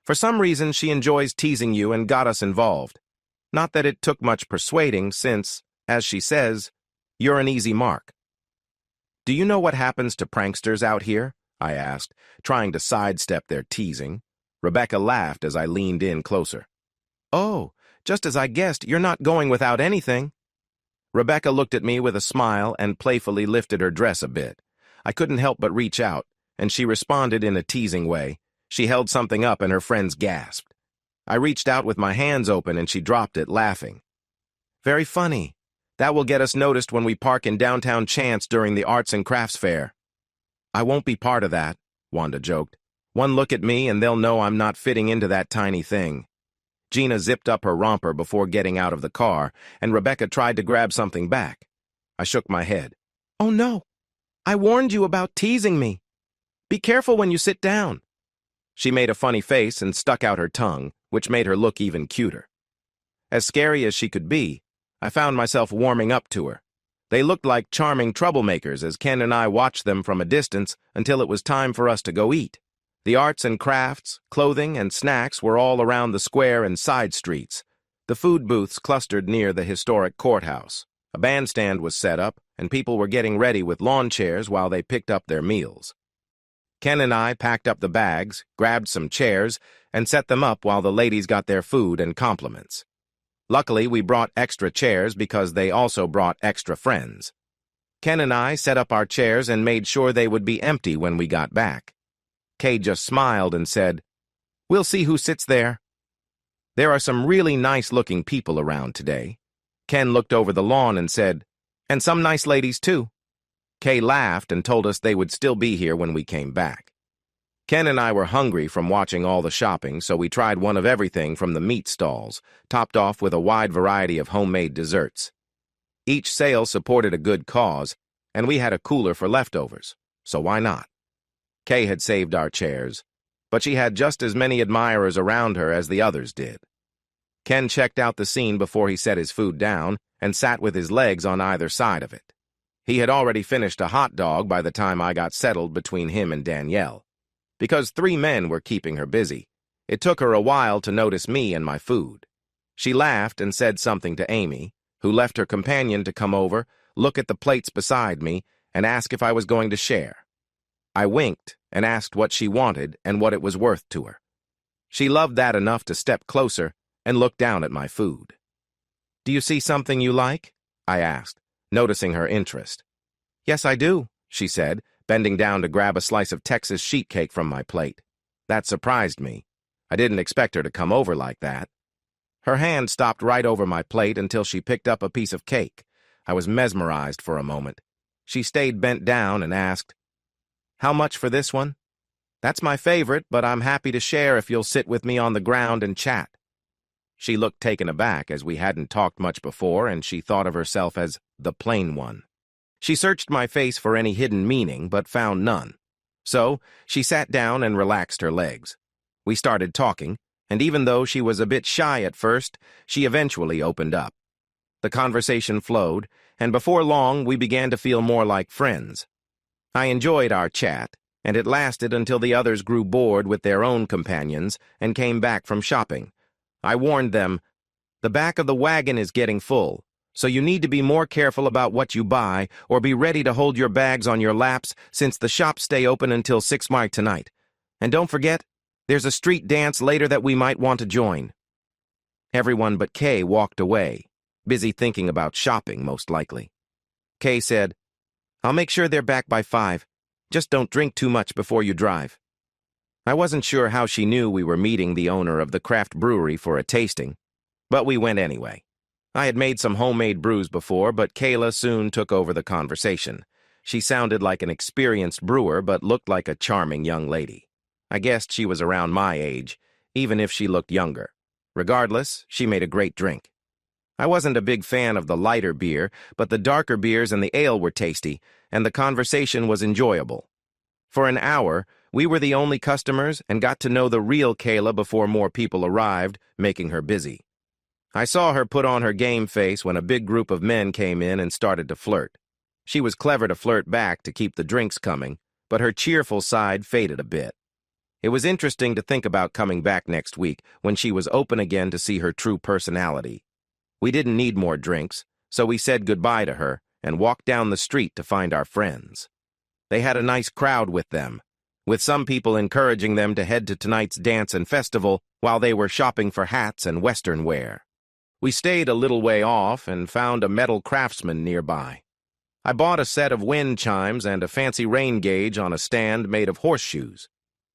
"For some reason, she enjoys teasing you and got us involved. Not that it took much persuading since, as she says, you're an easy mark." "Do you know what happens to pranksters out here?" I asked, trying to sidestep their teasing. Rebecca laughed as I leaned in closer. "Oh, just as I guessed, you're not going without anything." Rebecca looked at me with a smile and playfully lifted her dress a bit. I couldn't help but reach out, and she responded in a teasing way. She held something up and her friends gasped. I reached out with my hands open and she dropped it, laughing. "Very funny. That will get us noticed when we park in downtown Chance during the Arts and Crafts Fair." "I won't be part of that," Wanda joked. "One look at me and they'll know I'm not fitting into that tiny thing." Gina zipped up her romper before getting out of the car, and Rebecca tried to grab something back. I shook my head. "Oh no, I warned you about teasing me. Be careful when you sit down." She made a funny face and stuck out her tongue, which made her look even cuter. As scary as she could be, I found myself warming up to her. They looked like charming troublemakers as Ken and I watched them from a distance until it was time for us to go eat. The arts and crafts, clothing, and snacks were all around the square and side streets. The food booths clustered near the historic courthouse. A bandstand was set up, and people were getting ready with lawn chairs while they picked up their meals. Ken and I packed up the bags, grabbed some chairs, and set them up while the ladies got their food and compliments. Luckily, we brought extra chairs because they also brought extra friends. Ken and I set up our chairs and made sure they would be empty when we got back. Kay just smiled and said, "We'll see who sits there." There are some really nice-looking people around today. Ken looked over the lawn and said, "And some nice ladies, too." Kay laughed and told us they would still be here when we came back. Ken and I were hungry from watching all the shopping, so we tried one of everything from the meat stalls, topped off with a wide variety of homemade desserts. Each sale supported a good cause, and we had a cooler for leftovers, so why not? Kay had saved our chairs, but she had just as many admirers around her as the others did. Ken checked out the scene before he set his food down and sat with his legs on either side of it. He had already finished a hot dog by the time I got settled between him and Danielle. Because 3 men were keeping her busy, it took her a while to notice me and my food. She laughed and said something to Amy, who left her companion to come over, look at the plates beside me, and ask if I was going to share. I winked and asked what she wanted and what it was worth to her. She loved that enough to step closer and look down at my food. "Do you see something you like?" I asked, noticing her interest. "Yes, I do," she said, bending down to grab a slice of Texas sheet cake from my plate. That surprised me. I didn't expect her to come over like that. Her hand stopped right over my plate until she picked up a piece of cake. I was mesmerized for a moment. She stayed bent down and asked, "How much for this one?" "That's my favorite, but I'm happy to share if you'll sit with me on the ground and chat." She looked taken aback, as we hadn't talked much before, and she thought of herself as the plain one. She searched my face for any hidden meaning, but found none. So she sat down and relaxed her legs. We started talking, and even though she was a bit shy at first, she eventually opened up. The conversation flowed, and before long we began to feel more like friends. I enjoyed our chat, and it lasted until the others grew bored with their own companions and came back from shopping. I warned them, "The back of the wagon is getting full, so you need to be more careful about what you buy or be ready to hold your bags on your laps since the shops stay open until 6 tonight. And don't forget, there's a street dance later that we might want to join." Everyone but Kay walked away, busy thinking about shopping, most likely. Kay said, "I'll make sure they're back by 5. Just don't drink too much before you drive." I wasn't sure how she knew we were meeting the owner of the craft brewery for a tasting, but we went anyway. I had made some homemade brews before, but Kayla soon took over the conversation. She sounded like an experienced brewer, but looked like a charming young lady. I guessed she was around my age, even if she looked younger. Regardless, she made a great drink. I wasn't a big fan of the lighter beer, but the darker beers and the ale were tasty, and the conversation was enjoyable. For an hour, we were the only customers and got to know the real Kayla before more people arrived, making her busy. I saw her put on her game face when a big group of men came in and started to flirt. She was clever to flirt back to keep the drinks coming, but her cheerful side faded a bit. It was interesting to think about coming back next week when she was open again to see her true personality. We didn't need more drinks, so we said goodbye to her and walked down the street to find our friends. They had a nice crowd with them, with some people encouraging them to head to tonight's dance and festival while they were shopping for hats and Western wear. We stayed a little way off and found a metal craftsman nearby. I bought a set of wind chimes and a fancy rain gauge on a stand made of horseshoes.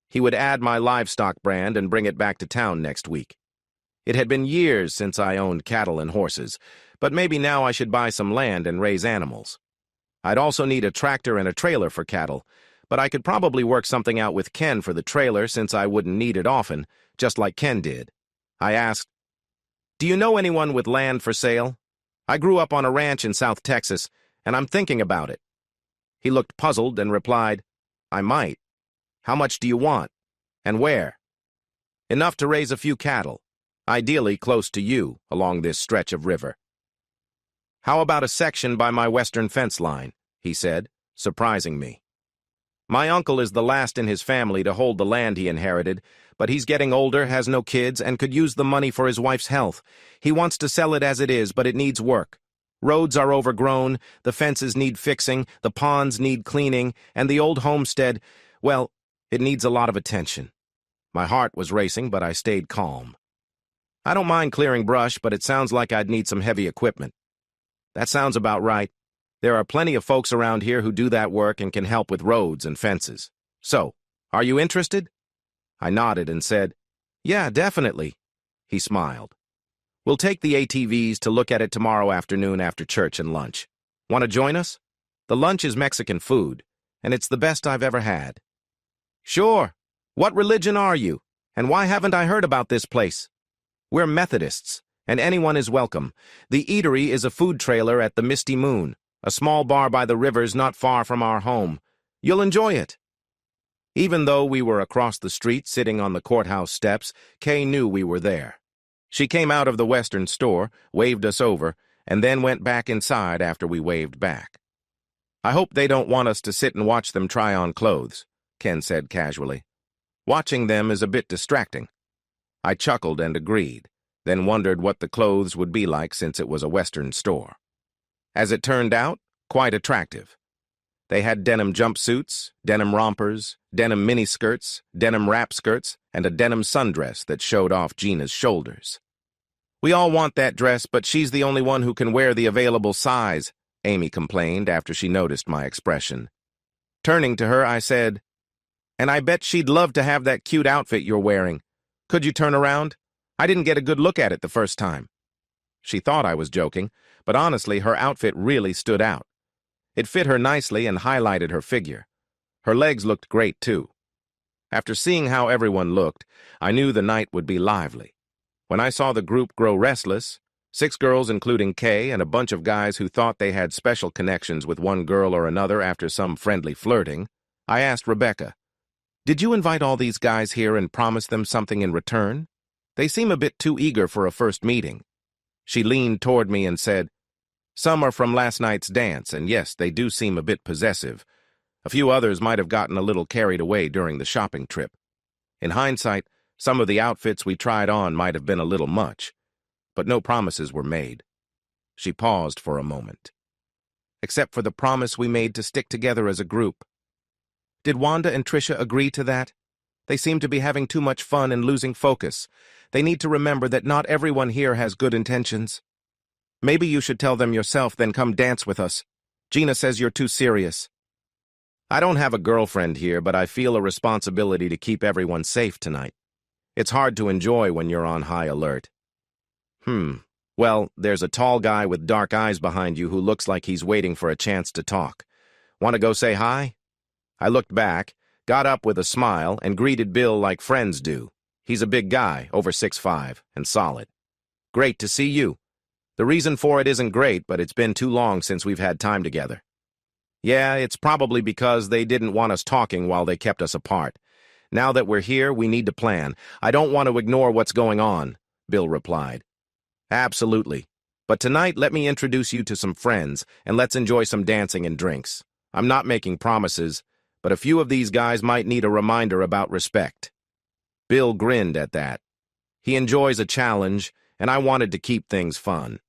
He would add my livestock brand and bring it back to town next week. It had been years since I owned cattle and horses, but maybe now I should buy some land and raise animals. I'd also need a tractor and a trailer for cattle, but I could probably work something out with Ken for the trailer since I wouldn't need it often, just like Ken did. I asked, "Do you know anyone with land for sale? I grew up on a ranch in South Texas, and I'm thinking about it." He looked puzzled and replied, "I might. How much do you want? And where?" "Enough to raise a few cattle, ideally close to you along this stretch of river." "How about a section by my western fence line?" he said, surprising me. "My uncle is the last in his family to hold the land he inherited, but he's getting older, has no kids, and could use the money for his wife's health. He wants to sell it as it is, but it needs work. Roads are overgrown, the fences need fixing, the ponds need cleaning, and the old homestead, well, it needs a lot of attention." My heart was racing, but I stayed calm. "I don't mind clearing brush, but it sounds like I'd need some heavy equipment." "That sounds about right. There are plenty of folks around here who do that work and can help with roads and fences. So, are you interested?" I nodded and said, "Yeah, definitely." He smiled. "We'll take the ATVs to look at it tomorrow afternoon after church and lunch. Want to join us?" The lunch is Mexican food, and it's the best I've ever had. Sure. What religion are you? And why haven't I heard about this place? We're Methodists, and anyone is welcome. The eatery is a food trailer at the Misty Moon, a small bar by the rivers not far from our home. You'll enjoy it. Even though we were across the street sitting on the courthouse steps, Kay knew we were there. She came out of the Western store, waved us over, and then went back inside after we waved back. I hope they don't want us to sit and watch them try on clothes, Ken said casually. Watching them is a bit distracting. I chuckled and agreed, then wondered what the clothes would be like since it was a Western store. As it turned out, quite attractive. They had denim jumpsuits, denim rompers, denim miniskirts, denim wrap skirts, and a denim sundress that showed off Gina's shoulders. We all want that dress, but she's the only one who can wear the available size, Amy complained after she noticed my expression. Turning to her, I said, "And I bet she'd love to have that cute outfit you're wearing. Could you turn around? I didn't get a good look at it the first time." She thought I was joking, but honestly, her outfit really stood out. It fit her nicely and highlighted her figure. Her legs looked great, too. After seeing how everyone looked, I knew the night would be lively. When I saw the group grow restless, 6 girls including Kay and a bunch of guys who thought they had special connections with one girl or another after some friendly flirting, I asked Rebecca, "Did you invite all these guys here and promise them something in return? They seem a bit too eager for a first meeting." She leaned toward me and said, "Some are from last night's dance, and yes, they do seem a bit possessive. A few others might have gotten a little carried away during the shopping trip. In hindsight, some of the outfits we tried on might have been a little much, but no promises were made." She paused for a moment. "Except for the promise we made to stick together as a group. Did Wanda and Trisha agree to that? They seem to be having too much fun and losing focus. They need to remember that not everyone here has good intentions. Maybe you should tell them yourself, then come dance with us. Gina says you're too serious." "I don't have a girlfriend here, but I feel a responsibility to keep everyone safe tonight. It's hard to enjoy when you're on high alert." Well, there's a tall guy with dark eyes behind you who looks like he's waiting for a chance to talk. Want to go say hi?" I looked back, got up with a smile, and greeted Bill like friends do. He's a big guy, over 6'5", and solid. "Great to see you. The reason for it isn't great, but it's been too long since we've had time together." "Yeah, it's probably because they didn't want us talking while they kept us apart. Now that we're here, we need to plan. I don't want to ignore what's going on," Bill replied. "Absolutely. But tonight, let me introduce you to some friends, and let's enjoy some dancing and drinks. I'm not making promises, but a few of these guys might need a reminder about respect." Bill grinned at that. He enjoys a challenge, and I wanted to keep things fun.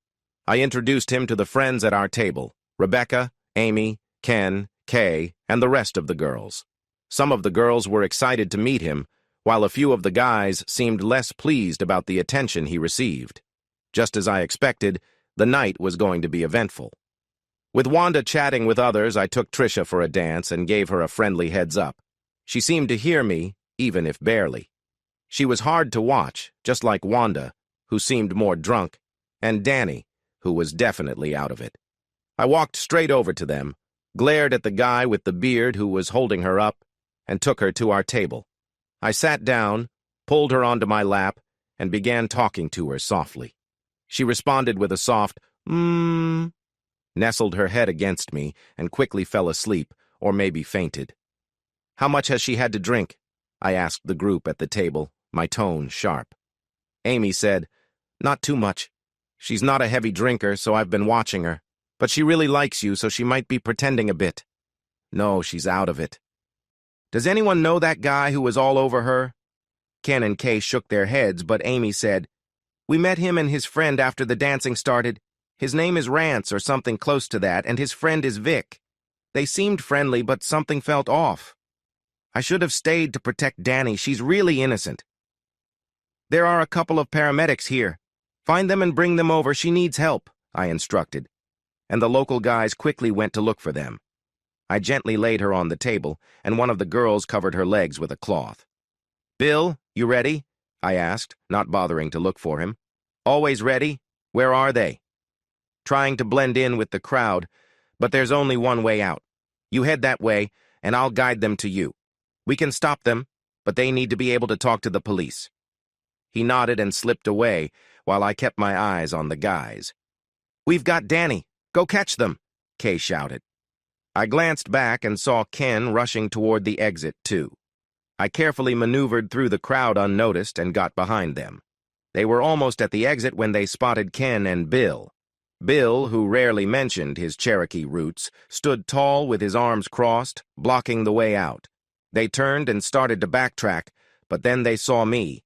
I introduced him to the friends at our table, Rebecca, Amy, Ken, Kay, and the rest of the girls. Some of the girls were excited to meet him, while a few of the guys seemed less pleased about the attention he received. Just as I expected, the night was going to be eventful. With Wanda chatting with others, I took Trisha for a dance and gave her a friendly heads up. She seemed to hear me, even if barely. She was hard to watch, just like Wanda, who seemed more drunk, and Danny, who was definitely out of it. I walked straight over to them, glared at the guy with the beard who was holding her up, and took her to our table. I sat down, pulled her onto my lap, and began talking to her softly. She responded with a soft, nestled her head against me, and quickly fell asleep, or maybe fainted. "How much has she had to drink?" I asked the group at the table, my tone sharp. Amy said, "Not too much. She's not a heavy drinker, so I've been watching her. But she really likes you, so she might be pretending a bit." "No, she's out of it." "Does anyone know that guy who was all over her?" Ken and Kay shook their heads, but Amy said, "We met him and his friend after the dancing started. His name is Rance or something close to that, and his friend is Vic. They seemed friendly, but something felt off. I should have stayed to protect Danny. She's really innocent." "There are a couple of paramedics here. Find them and bring them over. She needs help," I instructed. And the local guys quickly went to look for them. I gently laid her on the table, and one of the girls covered her legs with a cloth. "Bill, you ready?" I asked, not bothering to look for him. "Always ready? Where are they?" Trying to blend in with the crowd, But there's only one way out. You head that way, and I'll guide them to you. We can stop them, but they need to be able to talk to the police." He nodded and slipped away while I kept my eyes on the guys. "We've got Danny. Go catch them," Kay shouted. I glanced back and saw Ken rushing toward the exit, too. I carefully maneuvered through the crowd unnoticed and got behind them. They were almost at the exit when they spotted Ken and Bill. Bill, who rarely mentioned his Cherokee roots, stood tall with his arms crossed, blocking the way out. They turned and started to backtrack, but then they saw me.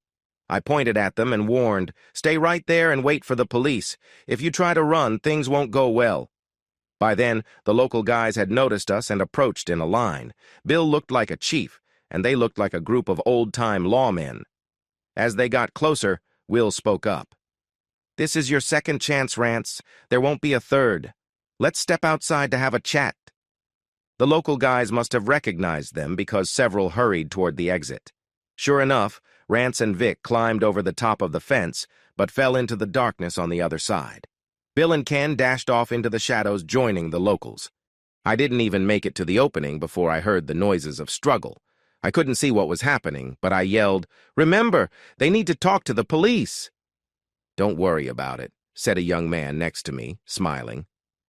I pointed at them and warned, "Stay right there and wait for the police. If you try to run, things won't go well." By then, the local guys had noticed us and approached in a line. Bill looked like a chief, and they looked like a group of old-time lawmen. As they got closer, Will spoke up. "This is your second chance, Rance. There won't be a third. Let's step outside to have a chat." The local guys must have recognized them because several hurried toward the exit. Sure enough, Rance and Vic climbed over the top of the fence, but fell into the darkness on the other side. Bill and Ken dashed off into the shadows, joining the locals. I didn't even make it to the opening before I heard the noises of struggle. I couldn't see what was happening, but I yelled, "Remember, they need to talk to the police." "Don't worry about it," said a young man next to me, smiling.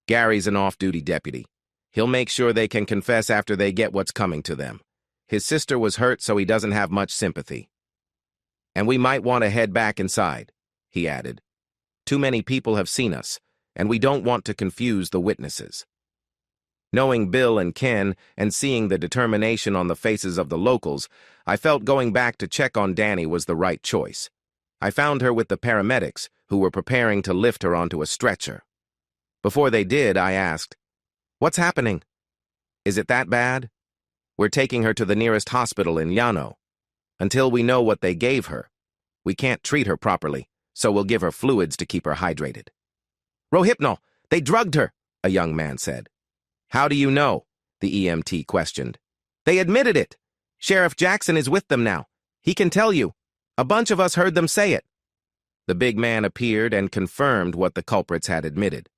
"Gary's an off-duty deputy. He'll make sure they can confess after they get what's coming to them. His sister was hurt, so he doesn't have much sympathy. And we might want to head back inside," he added. "Too many people have seen us, and we don't want to confuse the witnesses." Knowing Bill and Ken and seeing the determination on the faces of the locals, I felt going back to check on Danny was the right choice. I found her with the paramedics, who were preparing to lift her onto a stretcher. Before they did, I asked, "What's happening? Is it that bad?" "We're taking her to the nearest hospital in Llano. Until we know what they gave her, we can't treat her properly, so we'll give her fluids to keep her hydrated." "Rohypnol! They drugged her," a young man said. "How do you know?" the EMT questioned. "They admitted it. Sheriff Jackson is with them now. He can tell you. A bunch of us heard them say it." The big man appeared and confirmed what the culprits had admitted.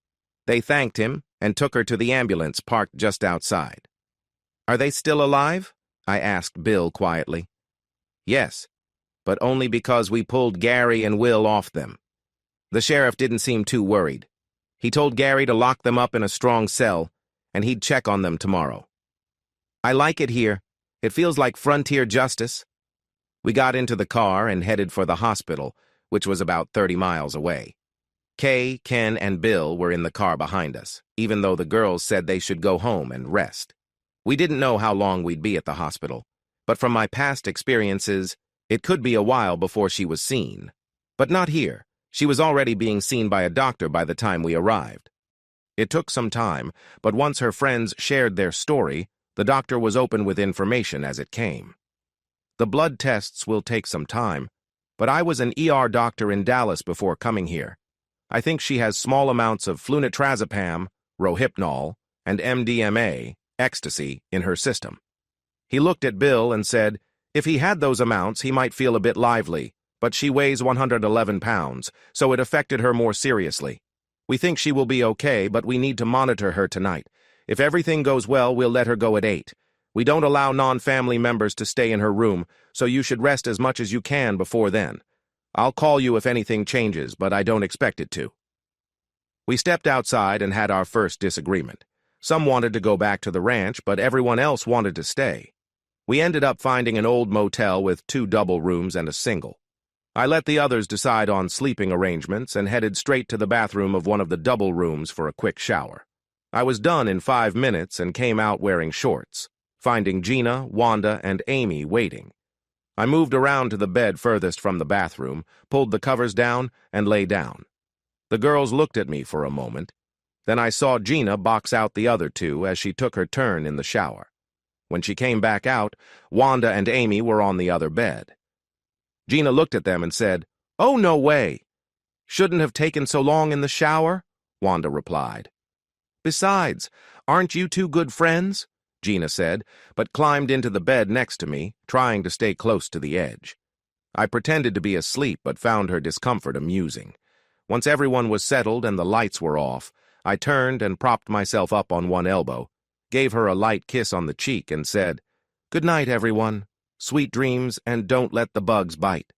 They thanked him and took her to the ambulance parked just outside. "Are they still alive?" I asked Bill quietly. "Yes, but only because we pulled Gary and Will off them." The sheriff didn't seem too worried. He told Gary to lock them up in a strong cell, and he'd check on them tomorrow. "I like it here. It feels like frontier justice." We got into the car and headed for the hospital, which was about 30 miles away. Kay, Ken, and Bill were in the car behind us, even though the girls said they should go home and rest. We didn't know how long we'd be at the hospital, but from my past experiences, it could be a while before she was seen. But not here. She was already being seen by a doctor by the time we arrived. It took some time, but once her friends shared their story, the doctor was open with information as it came. "The blood tests will take some time, but I was an ER doctor in Dallas before coming here. I think she has small amounts of flunitrazepam, Rohypnol, and MDMA, ecstasy, in her system." He looked at Bill and said, "If he had those amounts, he might feel a bit lively, but she weighs 111 pounds, so it affected her more seriously. We think she will be okay, but we need to monitor her tonight. If everything goes well, we'll let her go at 8. We don't allow non-family members to stay in her room, so you should rest as much as you can before then. I'll call you if anything changes, but I don't expect it to." We stepped outside and had our first disagreement. Some wanted to go back to the ranch, but everyone else wanted to stay. We ended up finding an old motel with 2 double rooms and a single. I let the others decide on sleeping arrangements and headed straight to the bathroom of one of the double rooms for a quick shower. I was done in 5 minutes and came out wearing shorts, finding Gina, Wanda, and Amy waiting. I moved around to the bed furthest from the bathroom, pulled the covers down, and lay down. The girls looked at me for a moment. Then I saw Gina box out the other 2 as she took her turn in the shower. When she came back out, Wanda and Amy were on the other bed. Gina looked at them and said, "Oh, no way. Shouldn't have taken so long in the shower," Wanda replied. "Besides, aren't you 2 good friends?" Gina said, but climbed into the bed next to me, trying to stay close to the edge. I pretended to be asleep, but found her discomfort amusing. Once everyone was settled and the lights were off, I turned and propped myself up on one elbow, gave her a light kiss on the cheek, and said, "Good night, everyone. Sweet dreams, and don't let the bugs bite."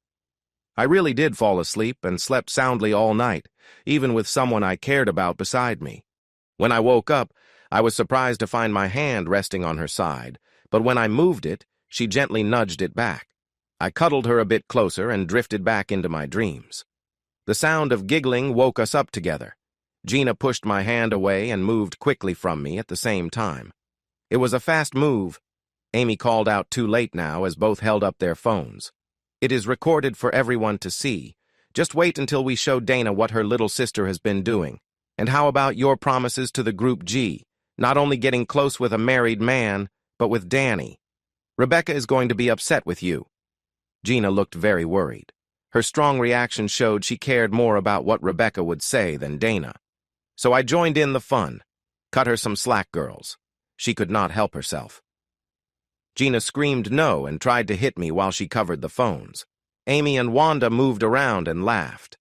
I really did fall asleep and slept soundly all night, even with someone I cared about beside me. When I woke up, I was surprised to find my hand resting on her side, but when I moved it, she gently nudged it back. I cuddled her a bit closer and drifted back into my dreams. The sound of giggling woke us up together. Gina pushed my hand away and moved quickly from me at the same time. It was a fast move. Amy called out too late now as both held up their phones. "It is recorded for everyone to see. Just wait until we show Dana what her little sister has been doing. And how about your promises to the Group G? Not only getting close with a married man, but with Danny. Rebecca is going to be upset with you." Gina looked very worried. Her strong reaction showed she cared more about what Rebecca would say than Dana. So I joined in the fun. Cut her some slack, girls. She could not help herself. Gina screamed no and tried to hit me while she covered the phones. Amy and Wanda moved around and laughed.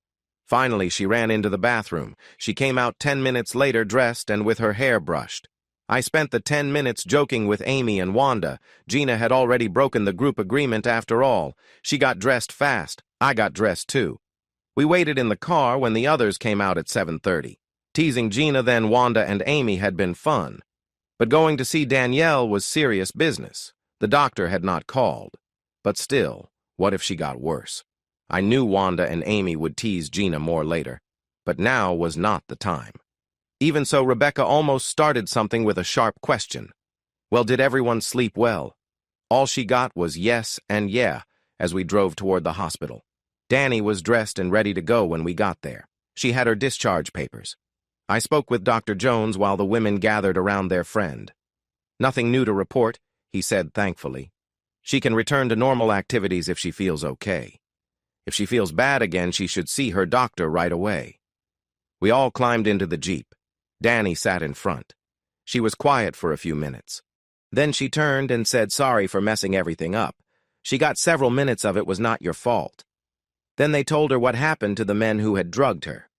Finally, she ran into the bathroom. She came out 10 minutes later dressed and with her hair brushed. I spent the 10 minutes joking with Amy and Wanda. Gina had already broken the group agreement after all. She got dressed fast. I got dressed too. We waited in the car when the others came out at 7:30. Teasing Gina, then Wanda and Amy had been fun. But going to see Danielle was serious business. The doctor had not called. But still, what if she got worse? I knew Wanda and Amy would tease Gina more later, but now was not the time. Even so, Rebecca almost started something with a sharp question. Well, did everyone sleep well? All she got was yes and yeah as we drove toward the hospital. Danny was dressed and ready to go when we got there. She had her discharge papers. I spoke with Dr. Jones while the women gathered around their friend. "Nothing new to report," he said thankfully. "She can return to normal activities if she feels okay. If she feels bad again, she should see her doctor right away." We all climbed into the Jeep. Danny sat in front. She was quiet for a few minutes. Then she turned and said sorry for messing everything up. She got several minutes of "it was not your fault." Then they told her what happened to the men who had drugged her.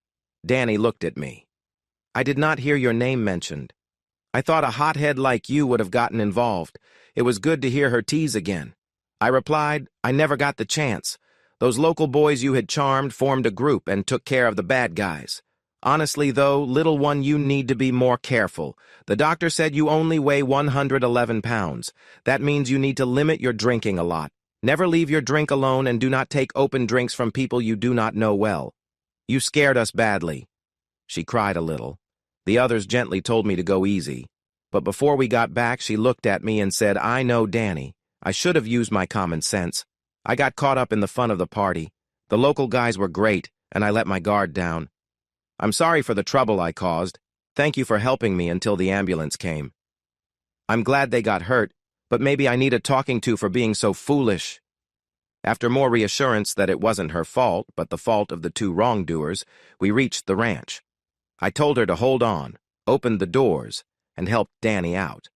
Danny looked at me. "I did not hear your name mentioned. I thought a hothead like you would have gotten involved. It was good to hear her tease again." I replied, "I never got the chance. Those local boys you had charmed formed a group and took care of the bad guys. Honestly, though, little one, you need to be more careful. The doctor said you only weigh 111 pounds. That means you need to limit your drinking a lot. Never leave your drink alone and do not take open drinks from people you do not know well. You scared us badly." She cried a little. The others gently told me to go easy. But before we got back, she looked at me and said, "I know Danny. I should have used my common sense. I got caught up in the fun of the party. The local guys were great, and I let my guard down. I'm sorry for the trouble I caused. Thank you for helping me until the ambulance came. I'm glad they got hurt, but maybe I need a talking to for being so foolish." After more reassurance that it wasn't her fault, but the fault of the two wrongdoers, we reached the ranch. I told her to hold on, opened the doors, and helped Danny out.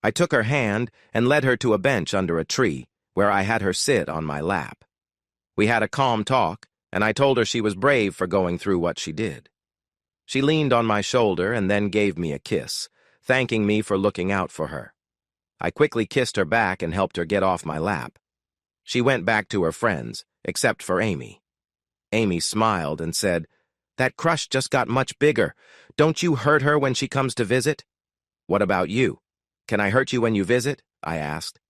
I took her hand and led her to a bench under a tree, where I had her sit on my lap. We had a calm talk, and I told her she was brave for going through what she did. She leaned on my shoulder and then gave me a kiss, thanking me for looking out for her. I quickly kissed her back and helped her get off my lap. She went back to her friends, except for Amy. Amy smiled and said, "That crush just got much bigger. Don't you hurt her when she comes to visit?" "What about you? Can I hurt you when you visit?" I asked.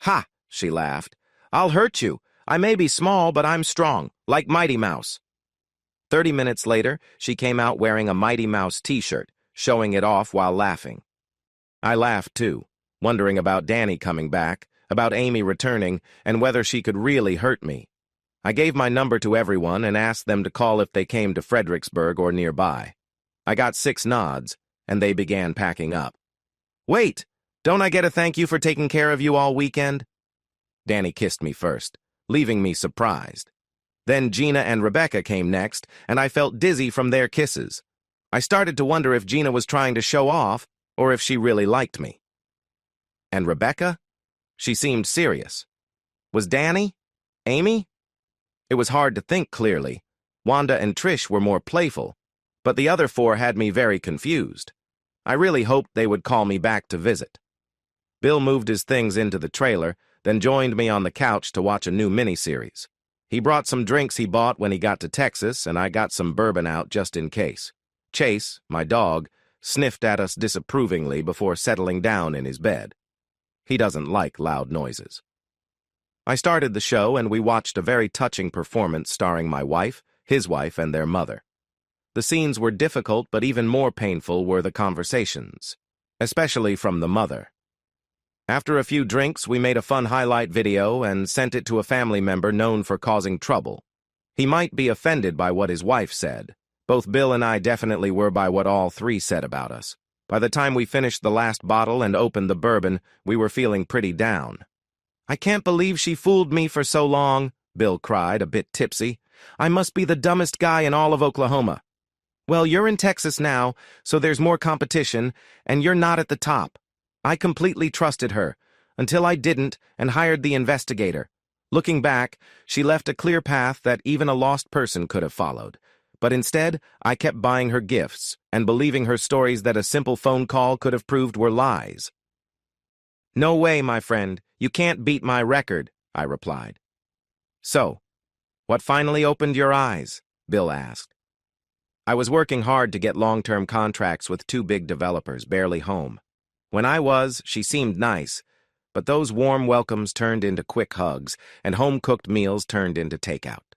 "Ha!" she laughed. "I'll hurt you. I may be small, but I'm strong, like Mighty Mouse." 30 minutes later, she came out wearing a Mighty Mouse t-shirt, showing it off while laughing. I laughed too, wondering about Danny coming back, about Amy returning, and whether she could really hurt me. I gave my number to everyone and asked them to call if they came to Fredericksburg or nearby. I got 6 nods, and they began packing up. "Wait! Don't I get a thank you for taking care of you all weekend?" Danny kissed me first, leaving me surprised. Then Gina and Rebecca came next, and I felt dizzy from their kisses. I started to wonder if Gina was trying to show off, or if she really liked me. And Rebecca? She seemed serious. Was Danny? Amy? It was hard to think clearly. Wanda and Trish were more playful. But the other 4 had me very confused. I really hoped they would call me back to visit. Bill moved his things into the trailer, then joined me on the couch to watch a new miniseries. He brought some drinks he bought when he got to Texas, and I got some bourbon out just in case. Chase, my dog, sniffed at us disapprovingly before settling down in his bed. He doesn't like loud noises. I started the show, and we watched a very touching performance starring my wife, his wife, and their mother. The scenes were difficult, but even more painful were the conversations, especially from the mother. After a few drinks, we made a fun highlight video and sent it to a family member known for causing trouble. He might be offended by what his wife said. Both Bill and I definitely were by what all 3 said about us. By the time we finished the last bottle and opened the bourbon, we were feeling pretty down. "I can't believe she fooled me for so long," Bill cried, a bit tipsy. "I must be the dumbest guy in all of Oklahoma." "Well, you're in Texas now, so there's more competition, and you're not at the top. I completely trusted her, until I didn't and hired the investigator. Looking back, she left a clear path that even a lost person could have followed. But instead, I kept buying her gifts and believing her stories that a simple phone call could have proved were lies." "No way, my friend. You can't beat my record," I replied. "So, what finally opened your eyes?" Bill asked. "I was working hard to get long-term contracts with 2 big developers, barely home. When I was, she seemed nice, but those warm welcomes turned into quick hugs, and home-cooked meals turned into takeout.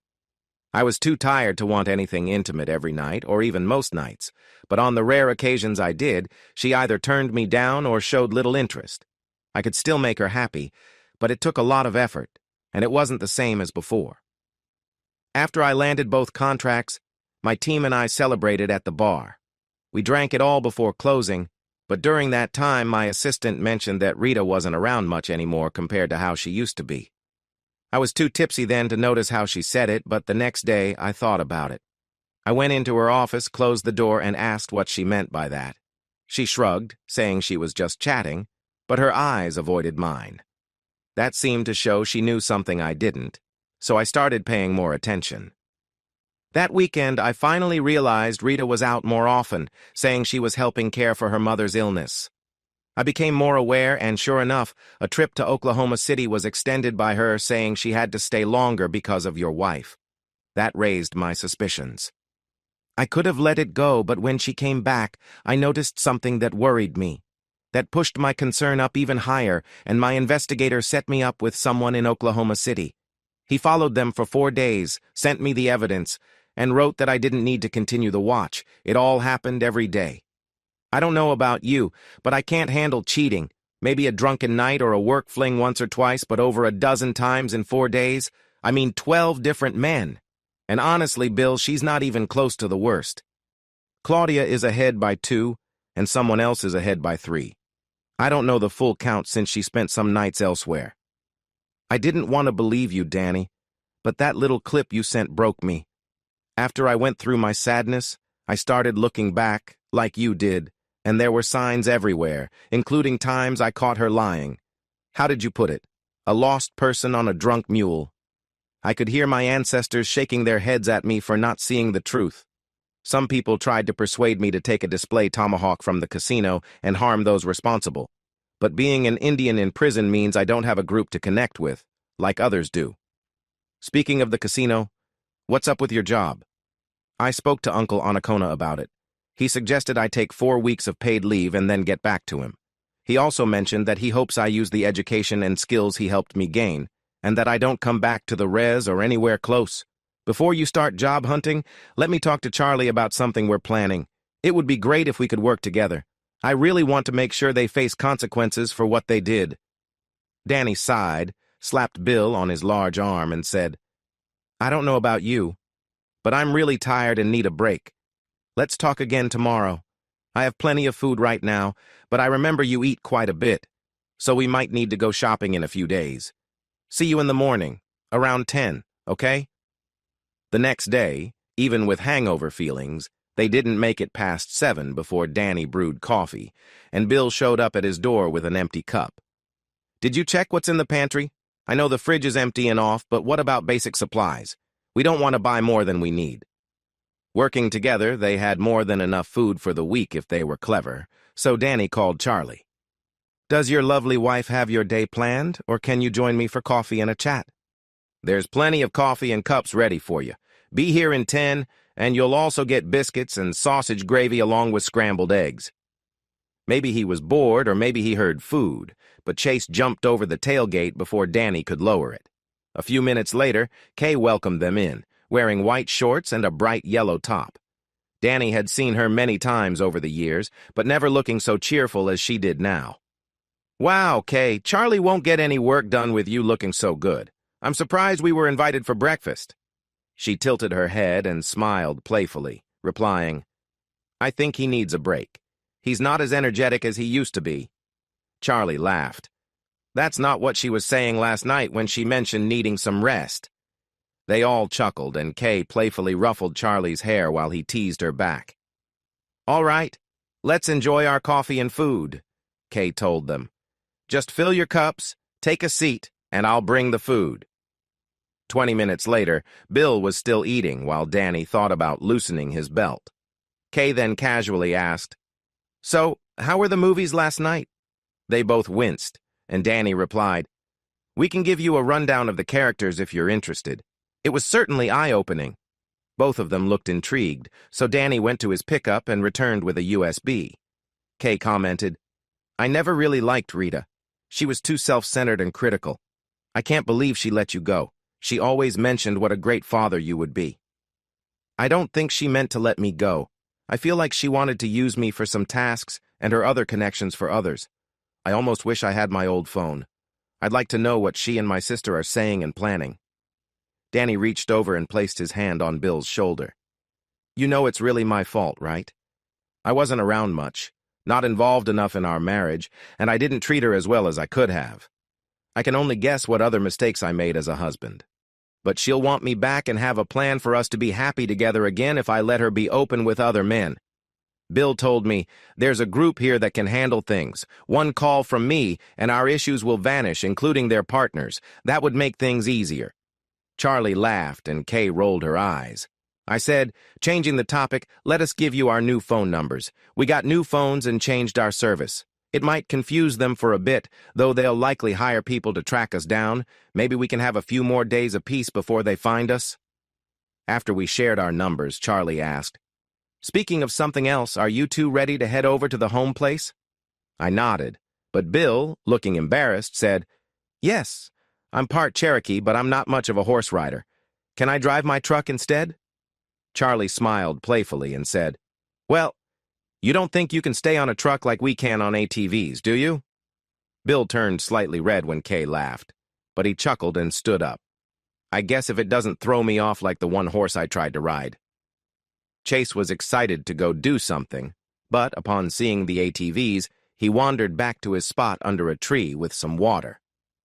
I was too tired to want anything intimate every night, or even most nights, but on the rare occasions I did, she either turned me down or showed little interest. I could still make her happy, but it took a lot of effort, and it wasn't the same as before. After I landed both contracts, my team and I celebrated at the bar. We drank it all before closing, but during that time my assistant mentioned that Rita wasn't around much anymore compared to how she used to be. I was too tipsy then to notice how she said it, but the next day I thought about it. I went into her office, closed the door, and asked what she meant by that. She shrugged, saying she was just chatting, but her eyes avoided mine. That seemed to show she knew something I didn't, so I started paying more attention. That weekend, I finally realized Rita was out more often, saying she was helping care for her mother's illness. I became more aware, and sure enough, a trip to Oklahoma City was extended by her, saying she had to stay longer because of your wife. That raised my suspicions. I could have let it go, but when she came back, I noticed something that worried me. That pushed my concern up even higher, and my investigator set me up with someone in Oklahoma City. He followed them for 4 days, sent me the evidence, and wrote that I didn't need to continue the watch. It all happened every day. I don't know about you, but I can't handle cheating. Maybe a drunken night or a work fling once or twice, but over a dozen times in 4 days? I mean 12 different men. And honestly, Bill, she's not even close to the worst. Claudia is ahead by 2, and someone else is ahead by 3. I don't know the full count since she spent some nights elsewhere. I didn't want to believe you, Danny, but that little clip you sent broke me. After I went through my sadness, I started looking back, like you did, and there were signs everywhere, including times I caught her lying. How did you put it? A lost person on a drunk mule. I could hear my ancestors shaking their heads at me for not seeing the truth. Some people tried to persuade me to take a display tomahawk from the casino and harm those responsible. But being an Indian in prison means I don't have a group to connect with, like others do. Speaking of the casino, what's up with your job? I spoke to Uncle Anacona about it. He suggested I take 4 weeks of paid leave and then get back to him. He also mentioned that he hopes I use the education and skills he helped me gain, and that I don't come back to the res or anywhere close. Before you start job hunting, let me talk to Charlie about something we're planning. It would be great if we could work together. I really want to make sure they face consequences for what they did. Danny sighed, slapped Bill on his large arm, and said, I don't know about you, but I'm really tired and need a break. Let's talk again tomorrow. I have plenty of food right now, but I remember you eat quite a bit, so we might need to go shopping in a few days. See you in the morning, around 10, okay? The next day, even with hangover feelings, they didn't make it past 7 before Danny brewed coffee, and Bill showed up at his door with an empty cup. Did you check what's in the pantry? I know the fridge is empty and off, but what about basic supplies? We don't want to buy more than we need. Working together, they had more than enough food for the week if they were clever, so Danny called Charlie. "Does your lovely wife have your day planned, or can you join me for coffee and a chat?" "There's plenty of coffee and cups ready for you. Be here in 10, and you'll also get biscuits and sausage gravy along with scrambled eggs." Maybe he was bored, or maybe he heard food, but Chase jumped over the tailgate before Danny could lower it. A few minutes later, Kay welcomed them in, wearing white shorts and a bright yellow top. Danny had seen her many times over the years, but never looking so cheerful as she did now. "Wow, Kay, Charlie won't get any work done with you looking so good. I'm surprised we were invited for breakfast." She tilted her head and smiled playfully, replying, "I think he needs a break. He's not as energetic as he used to be." Charlie laughed. That's not what she was saying last night when she mentioned needing some rest. They all chuckled, and Kay playfully ruffled Charlie's hair while he teased her back. "All right, let's enjoy our coffee and food," Kay told them. "Just fill your cups, take a seat, and I'll bring the food." 20 minutes later, Bill was still eating while Danny thought about loosening his belt. Kay then casually asked, "So, how were the movies last night?" They both winced, and Danny replied, "We can give you a rundown of the characters if you're interested. It was certainly eye-opening." Both of them looked intrigued, so Danny went to his pickup and returned with a USB. Kay commented, "I never really liked Rita. She was too self-centered and critical. I can't believe she let you go. She always mentioned what a great father you would be." "I don't think she meant to let me go. I feel like she wanted to use me for some tasks and her other connections for others. I almost wish I had my old phone. I'd like to know what she and my sister are saying and planning." Danny reached over and placed his hand on Bill's shoulder. "You know it's really my fault, right? I wasn't around much, not involved enough in our marriage, and I didn't treat her as well as I could have. I can only guess what other mistakes I made as a husband. But she'll want me back and have a plan for us to be happy together again if I let her be open with other men. Bill told me, there's a group here that can handle things. One call from me, and our issues will vanish, including their partners. That would make things easier." Charlie laughed, and Kay rolled her eyes. I said, "Changing the topic, let us give you our new phone numbers. We got new phones and changed our service. It might confuse them for a bit, though they'll likely hire people to track us down. Maybe we can have a few more days of peace before they find us." After we shared our numbers, Charlie asked, "Speaking of something else, are you two ready to head over to the home place?" I nodded, but Bill, looking embarrassed, said, "Yes, I'm part Cherokee, but I'm not much of a horse rider. Can I drive my truck instead?" Charlie smiled playfully and said, "Well, you don't think you can stay on a truck like we can on ATVs, do you?" Bill turned slightly red when Kay laughed, but he chuckled and stood up. "I guess if it doesn't throw me off like the one horse I tried to ride." Chase was excited to go do something, but upon seeing the ATVs, he wandered back to his spot under a tree with some water.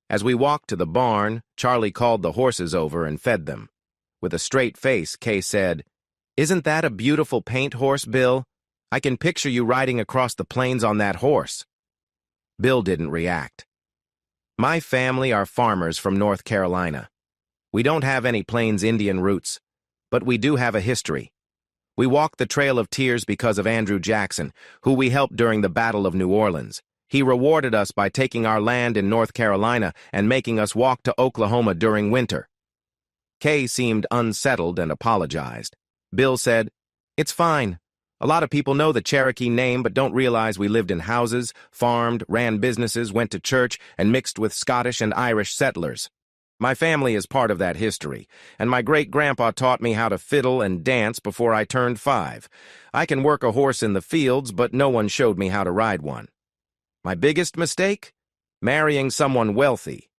As we walked to the barn, Charlie called the horses over and fed them. With a straight face, Kay said, "Isn't that a beautiful paint horse, Bill? I can picture you riding across the plains on that horse." Bill didn't react. "My family are farmers from North Carolina. We don't have any Plains Indian roots, but we do have a history. We walked the Trail of Tears because of Andrew Jackson, who we helped during the Battle of New Orleans. He rewarded us by taking our land in North Carolina and making us walk to Oklahoma during winter." Kay seemed unsettled and apologized. Bill said, "It's fine. A lot of people know the Cherokee name but don't realize we lived in houses, farmed, ran businesses, went to church, and mixed with Scottish and Irish settlers. My family is part of that history, and my great-grandpa taught me how to fiddle and dance before I turned 5. I can work a horse in the fields, but no one showed me how to ride one. My biggest mistake? Marrying someone wealthy.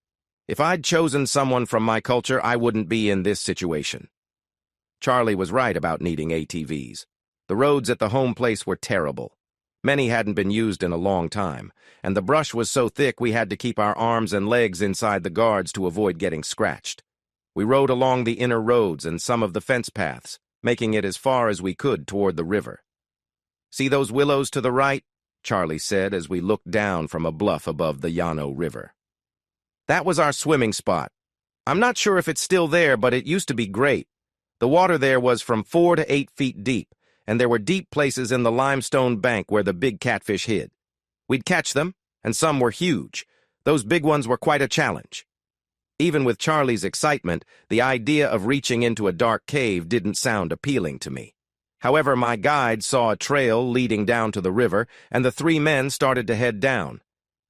If I'd chosen someone from my culture, I wouldn't be in this situation." Charlie was right about needing ATVs. The roads at the home place were terrible. Many hadn't been used in a long time, and the brush was so thick we had to keep our arms and legs inside the guards to avoid getting scratched. We rode along the inner roads and some of the fence paths, making it as far as we could toward the river. "See those willows to the right?" Charlie said as we looked down from a bluff above the Llano River. "That was our swimming spot. I'm not sure if it's still there, but it used to be great. The water there was from 4 to 8 feet deep, and there were deep places in the limestone bank where the big catfish hid. We'd catch them, and some were huge. Those big ones were quite a challenge. Even with Charlie's excitement, the idea of reaching into a dark cave didn't sound appealing to me. However, my guide saw a trail leading down to the river, and the three men started to head down.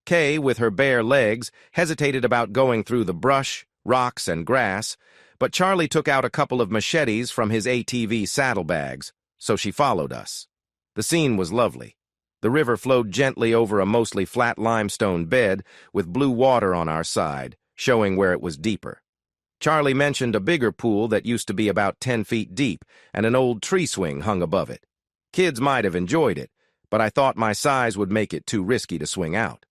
Kay, with her bare legs, hesitated about going through the brush, rocks, and grass, but Charlie took out a couple of machetes from his ATV saddlebags, so she followed us. The scene was lovely. The river flowed gently over a mostly flat limestone bed with blue water on our side, showing where it was deeper. Charlie mentioned a bigger pool that used to be about 10 feet deep, and an old tree swing hung above it. Kids might have enjoyed it, but I thought my size would make it too risky to swing out.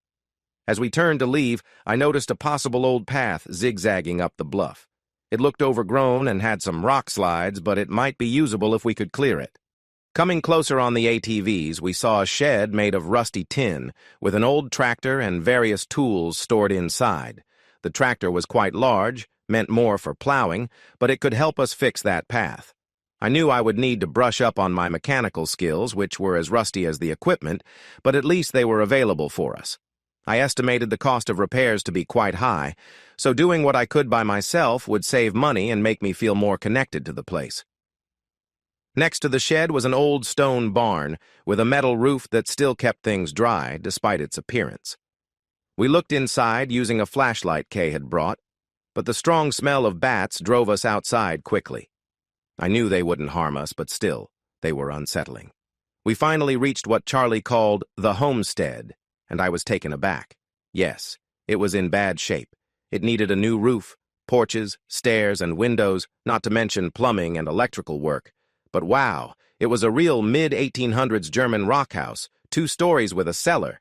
As we turned to leave, I noticed a possible old path zigzagging up the bluff. It looked overgrown and had some rock slides, but it might be usable if we could clear it. Coming closer on the ATVs, we saw a shed made of rusty tin, with an old tractor and various tools stored inside. The tractor was quite large, meant more for plowing, but it could help us fix that path. I knew I would need to brush up on my mechanical skills, which were as rusty as the equipment, but at least they were available for us. I estimated the cost of repairs to be quite high, so doing what I could by myself would save money and make me feel more connected to the place. Next to the shed was an old stone barn with a metal roof that still kept things dry, despite its appearance. We looked inside using a flashlight Kay had brought, but the strong smell of bats drove us outside quickly. I knew they wouldn't harm us, but still, they were unsettling. We finally reached what Charlie called the homestead, and I was taken aback. Yes, it was in bad shape. It needed a new roof, porches, stairs, and windows, not to mention plumbing and electrical work. But wow, it was a real mid-1800s German rock house, 2 stories with a cellar.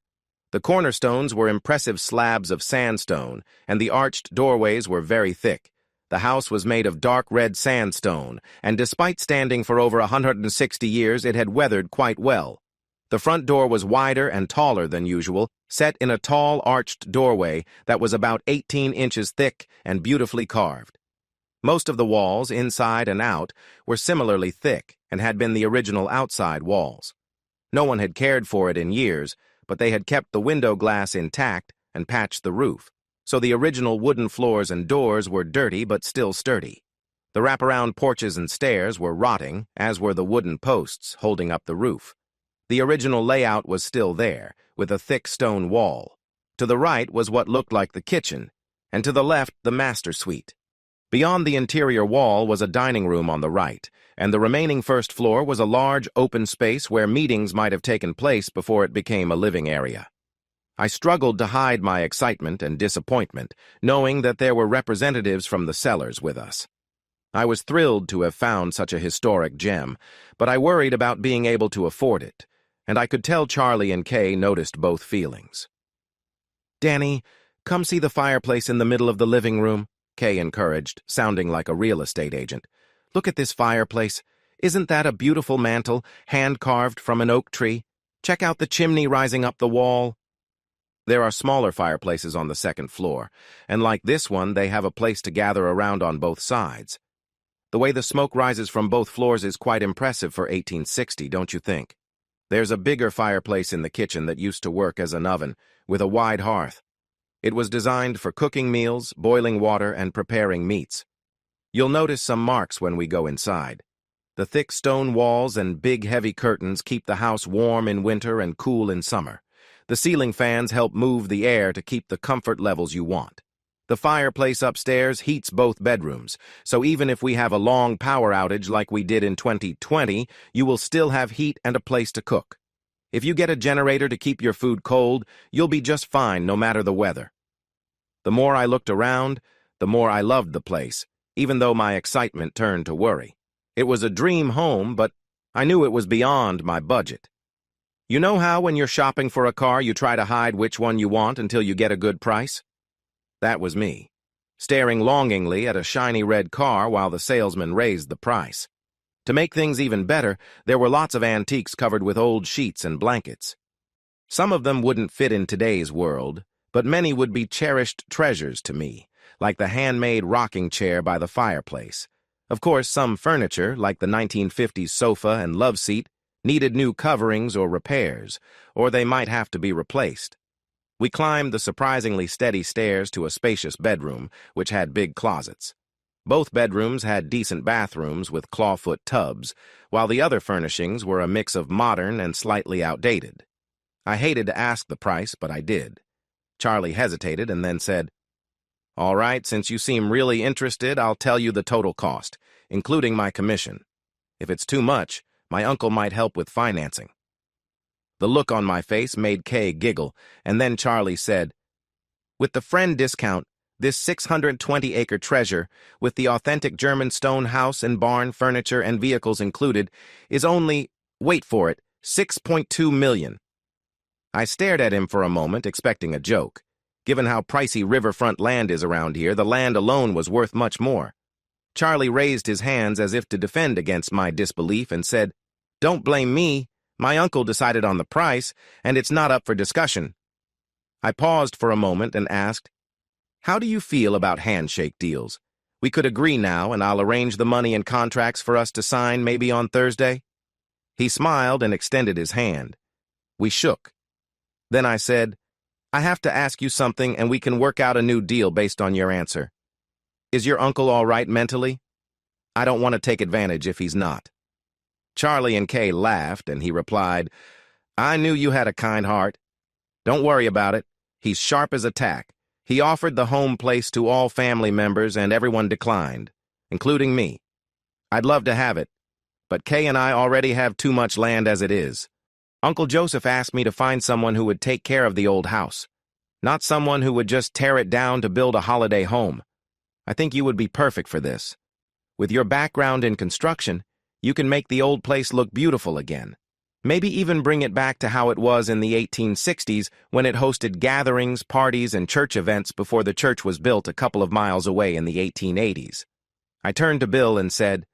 The cornerstones were impressive slabs of sandstone, and the arched doorways were very thick. The house was made of dark red sandstone, and despite standing for over 160 years, it had weathered quite well. The front door was wider and taller than usual, set in a tall arched doorway that was about 18 inches thick and beautifully carved. Most of the walls, inside and out, were similarly thick and had been the original outside walls. No one had cared for it in years, but they had kept the window glass intact and patched the roof, so the original wooden floors and doors were dirty but still sturdy. The wraparound porches and stairs were rotting, as were the wooden posts holding up the roof. The original layout was still there, with a thick stone wall. To the right was what looked like the kitchen, and to the left the master suite. Beyond the interior wall was a dining room on the right, and the remaining first floor was a large open space where meetings might have taken place before it became a living area. I struggled to hide my excitement and disappointment, knowing that there were representatives from the cellars with us. I was thrilled to have found such a historic gem, but I worried about being able to afford it, and I could tell Charlie and Kay noticed both feelings. "Danny, come see the fireplace in the middle of the living room," Kay encouraged, sounding like a real estate agent. "Look at this fireplace. Isn't that a beautiful mantel, hand-carved from an oak tree? Check out the chimney rising up the wall." There are smaller fireplaces on the second floor, and like this one, they have a place to gather around on both sides. The way the smoke rises from both floors is quite impressive for 1860, don't you think? There's a bigger fireplace in the kitchen that used to work as an oven, with a wide hearth. It was designed for cooking meals, boiling water, and preparing meats. You'll notice some marks when we go inside. The thick stone walls and big heavy curtains keep the house warm in winter and cool in summer. The ceiling fans help move the air to keep the comfort levels you want. The fireplace upstairs heats both bedrooms, so even if we have a long power outage like we did in 2020, you will still have heat and a place to cook. If you get a generator to keep your food cold, you'll be just fine no matter the weather. The more I looked around, the more I loved the place, even though my excitement turned to worry. It was a dream home, but I knew it was beyond my budget. You know how when you're shopping for a car, you try to hide which one you want until you get a good price? That was me, staring longingly at a shiny red car while the salesman raised the price. To make things even better, there were lots of antiques covered with old sheets and blankets. Some of them wouldn't fit in today's world, but many would be cherished treasures to me, like the handmade rocking chair by the fireplace. Of course, some furniture, like the 1950s sofa and love seat, needed new coverings or repairs, or they might have to be replaced. We climbed the surprisingly steady stairs to a spacious bedroom, which had big closets. Both bedrooms had decent bathrooms with clawfoot tubs, while the other furnishings were a mix of modern and slightly outdated. I hated to ask the price, but I did. Charlie hesitated and then said, "All right, since you seem really interested, I'll tell you the total cost, including my commission. If it's too much, my uncle might help with financing." The look on my face made Kay giggle, and then Charlie said, "With the friend discount, this 620-acre treasure, with the authentic German stone house and barn, furniture, and vehicles included, is only, wait for it, $6.2 million. I stared at him for a moment, expecting a joke. Given how pricey riverfront land is around here, the land alone was worth much more. Charlie raised his hands as if to defend against my disbelief and said, "Don't blame me. My uncle decided on the price, and it's not up for discussion." I paused for a moment and asked, "How do you feel about handshake deals? We could agree now, and I'll arrange the money and contracts for us to sign maybe on Thursday." He smiled and extended his hand. We shook. Then I said, "I have to ask you something, and we can work out a new deal based on your answer. Is your uncle all right mentally? I don't want to take advantage if he's not." Charlie and Kay laughed, and he replied, "I knew you had a kind heart. Don't worry about it. He's sharp as a tack. He offered the home place to all family members, and everyone declined, including me. I'd love to have it, but Kay and I already have too much land as it is. Uncle Joseph asked me to find someone who would take care of the old house, not someone who would just tear it down to build a holiday home. I think you would be perfect for this. With your background in construction, you can make the old place look beautiful again. Maybe even bring it back to how it was in the 1860s when it hosted gatherings, parties, and church events before the church was built a couple of miles away in the 1880s. I turned to Bill and said,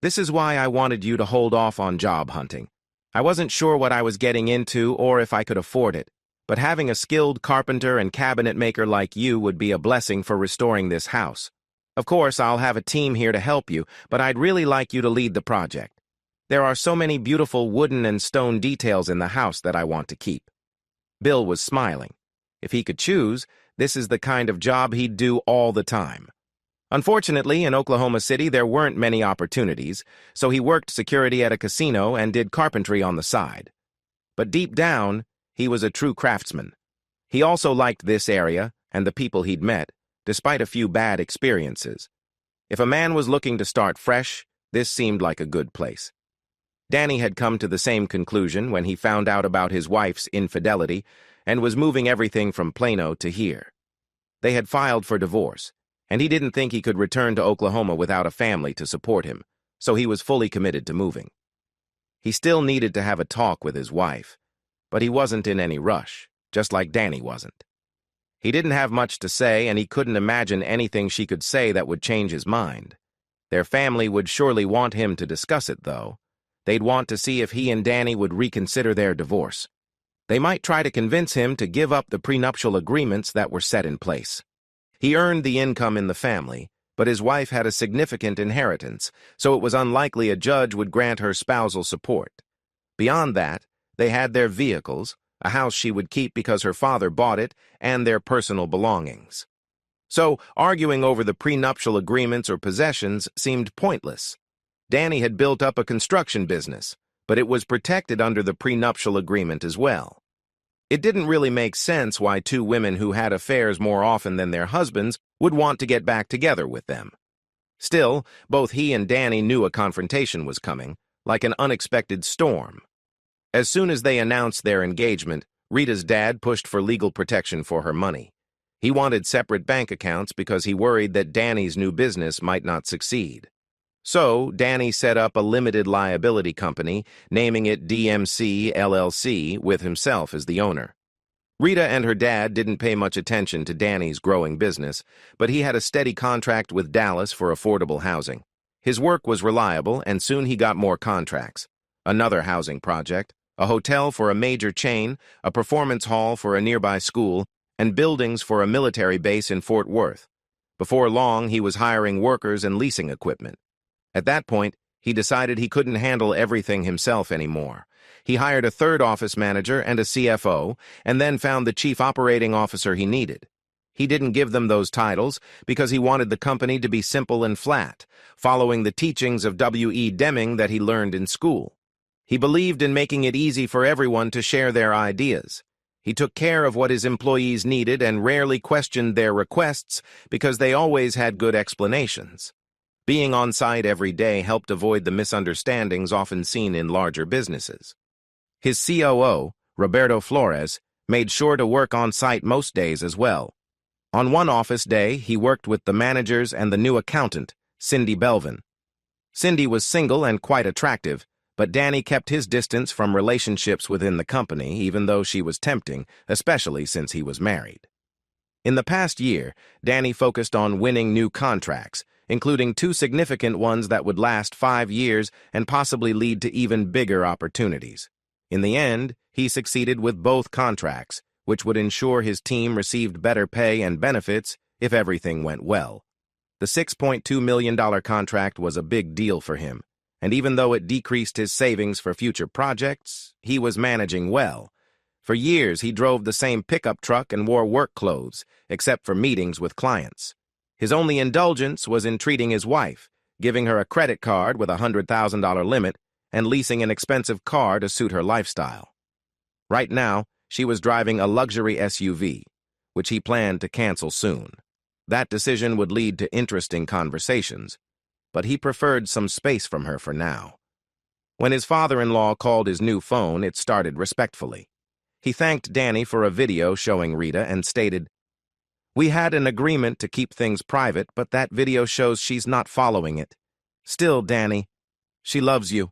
"This is why I wanted you to hold off on job hunting. I wasn't sure what I was getting into or if I could afford it, but having a skilled carpenter and cabinet maker like you would be a blessing for restoring this house. Of course, I'll have a team here to help you, but I'd really like you to lead the project. There are so many beautiful wooden and stone details in the house that I want to keep." Bill was smiling. If he could choose, this is the kind of job he'd do all the time. Unfortunately, in Oklahoma City, there weren't many opportunities, so he worked security at a casino and did carpentry on the side. But deep down, he was a true craftsman. He also liked this area and the people he'd met, despite a few bad experiences. If a man was looking to start fresh, this seemed like a good place. Danny had come to the same conclusion when he found out about his wife's infidelity and was moving everything from Plano to here. They had filed for divorce, and he didn't think he could return to Oklahoma without a family to support him, so he was fully committed to moving. He still needed to have a talk with his wife, but he wasn't in any rush, just like Danny wasn't. He didn't have much to say, and he couldn't imagine anything she could say that would change his mind. Their family would surely want him to discuss it, though. They'd want to see if he and Danny would reconsider their divorce. They might try to convince him to give up the prenuptial agreements that were set in place. He earned the income in the family, but his wife had a significant inheritance, so it was unlikely a judge would grant her spousal support. Beyond that, they had their vehicles, a house she would keep because her father bought it, and their personal belongings. So, arguing over the prenuptial agreements or possessions seemed pointless. Danny had built up a construction business, but it was protected under the prenuptial agreement as well. It didn't really make sense why two women who had affairs more often than their husbands would want to get back together with them. Still, both he and Danny knew a confrontation was coming, like an unexpected storm. As soon as they announced their engagement, Rita's dad pushed for legal protection for her money. He wanted separate bank accounts because he worried that Danny's new business might not succeed. So, Danny set up a limited liability company, naming it DMC LLC, with himself as the owner. Rita and her dad didn't pay much attention to Danny's growing business, but he had a steady contract with Dallas for affordable housing. His work was reliable, and soon he got more contracts. Another housing project, a hotel for a major chain, a performance hall for a nearby school, and buildings for a military base in Fort Worth. Before long, he was hiring workers and leasing equipment. At that point, he decided he couldn't handle everything himself anymore. He hired a third office manager and a CFO, and then found the chief operating officer he needed. He didn't give them those titles because he wanted the company to be simple and flat, following the teachings of W.E. Deming that he learned in school. He believed in making it easy for everyone to share their ideas. He took care of what his employees needed and rarely questioned their requests because they always had good explanations. Being on site every day helped avoid the misunderstandings often seen in larger businesses. His COO, Roberto Flores, made sure to work on site most days as well. On one office day, he worked with the managers and the new accountant, Cindy Belvin. Cindy was single and quite attractive, but Danny kept his distance from relationships within the company, even though she was tempting, especially since he was married. In the past year, Danny focused on winning new contracts, including 2 significant ones that would last 5 years and possibly lead to even bigger opportunities. In the end, he succeeded with both contracts, which would ensure his team received better pay and benefits if everything went well. The $6.2 million contract was a big deal for him, and even though it decreased his savings for future projects, he was managing well. For years, he drove the same pickup truck and wore work clothes, except for meetings with clients. His only indulgence was in treating his wife, giving her a credit card with a $100,000 limit and leasing an expensive car to suit her lifestyle. Right now, she was driving a luxury SUV, which he planned to cancel soon. That decision would lead to interesting conversations, but he preferred some space from her for now. When his father-in-law called his new phone, it started respectfully. He thanked Danny for a video showing Rita and stated, "We had an agreement to keep things private, but that video shows she's not following it. Still, Danny, she loves you.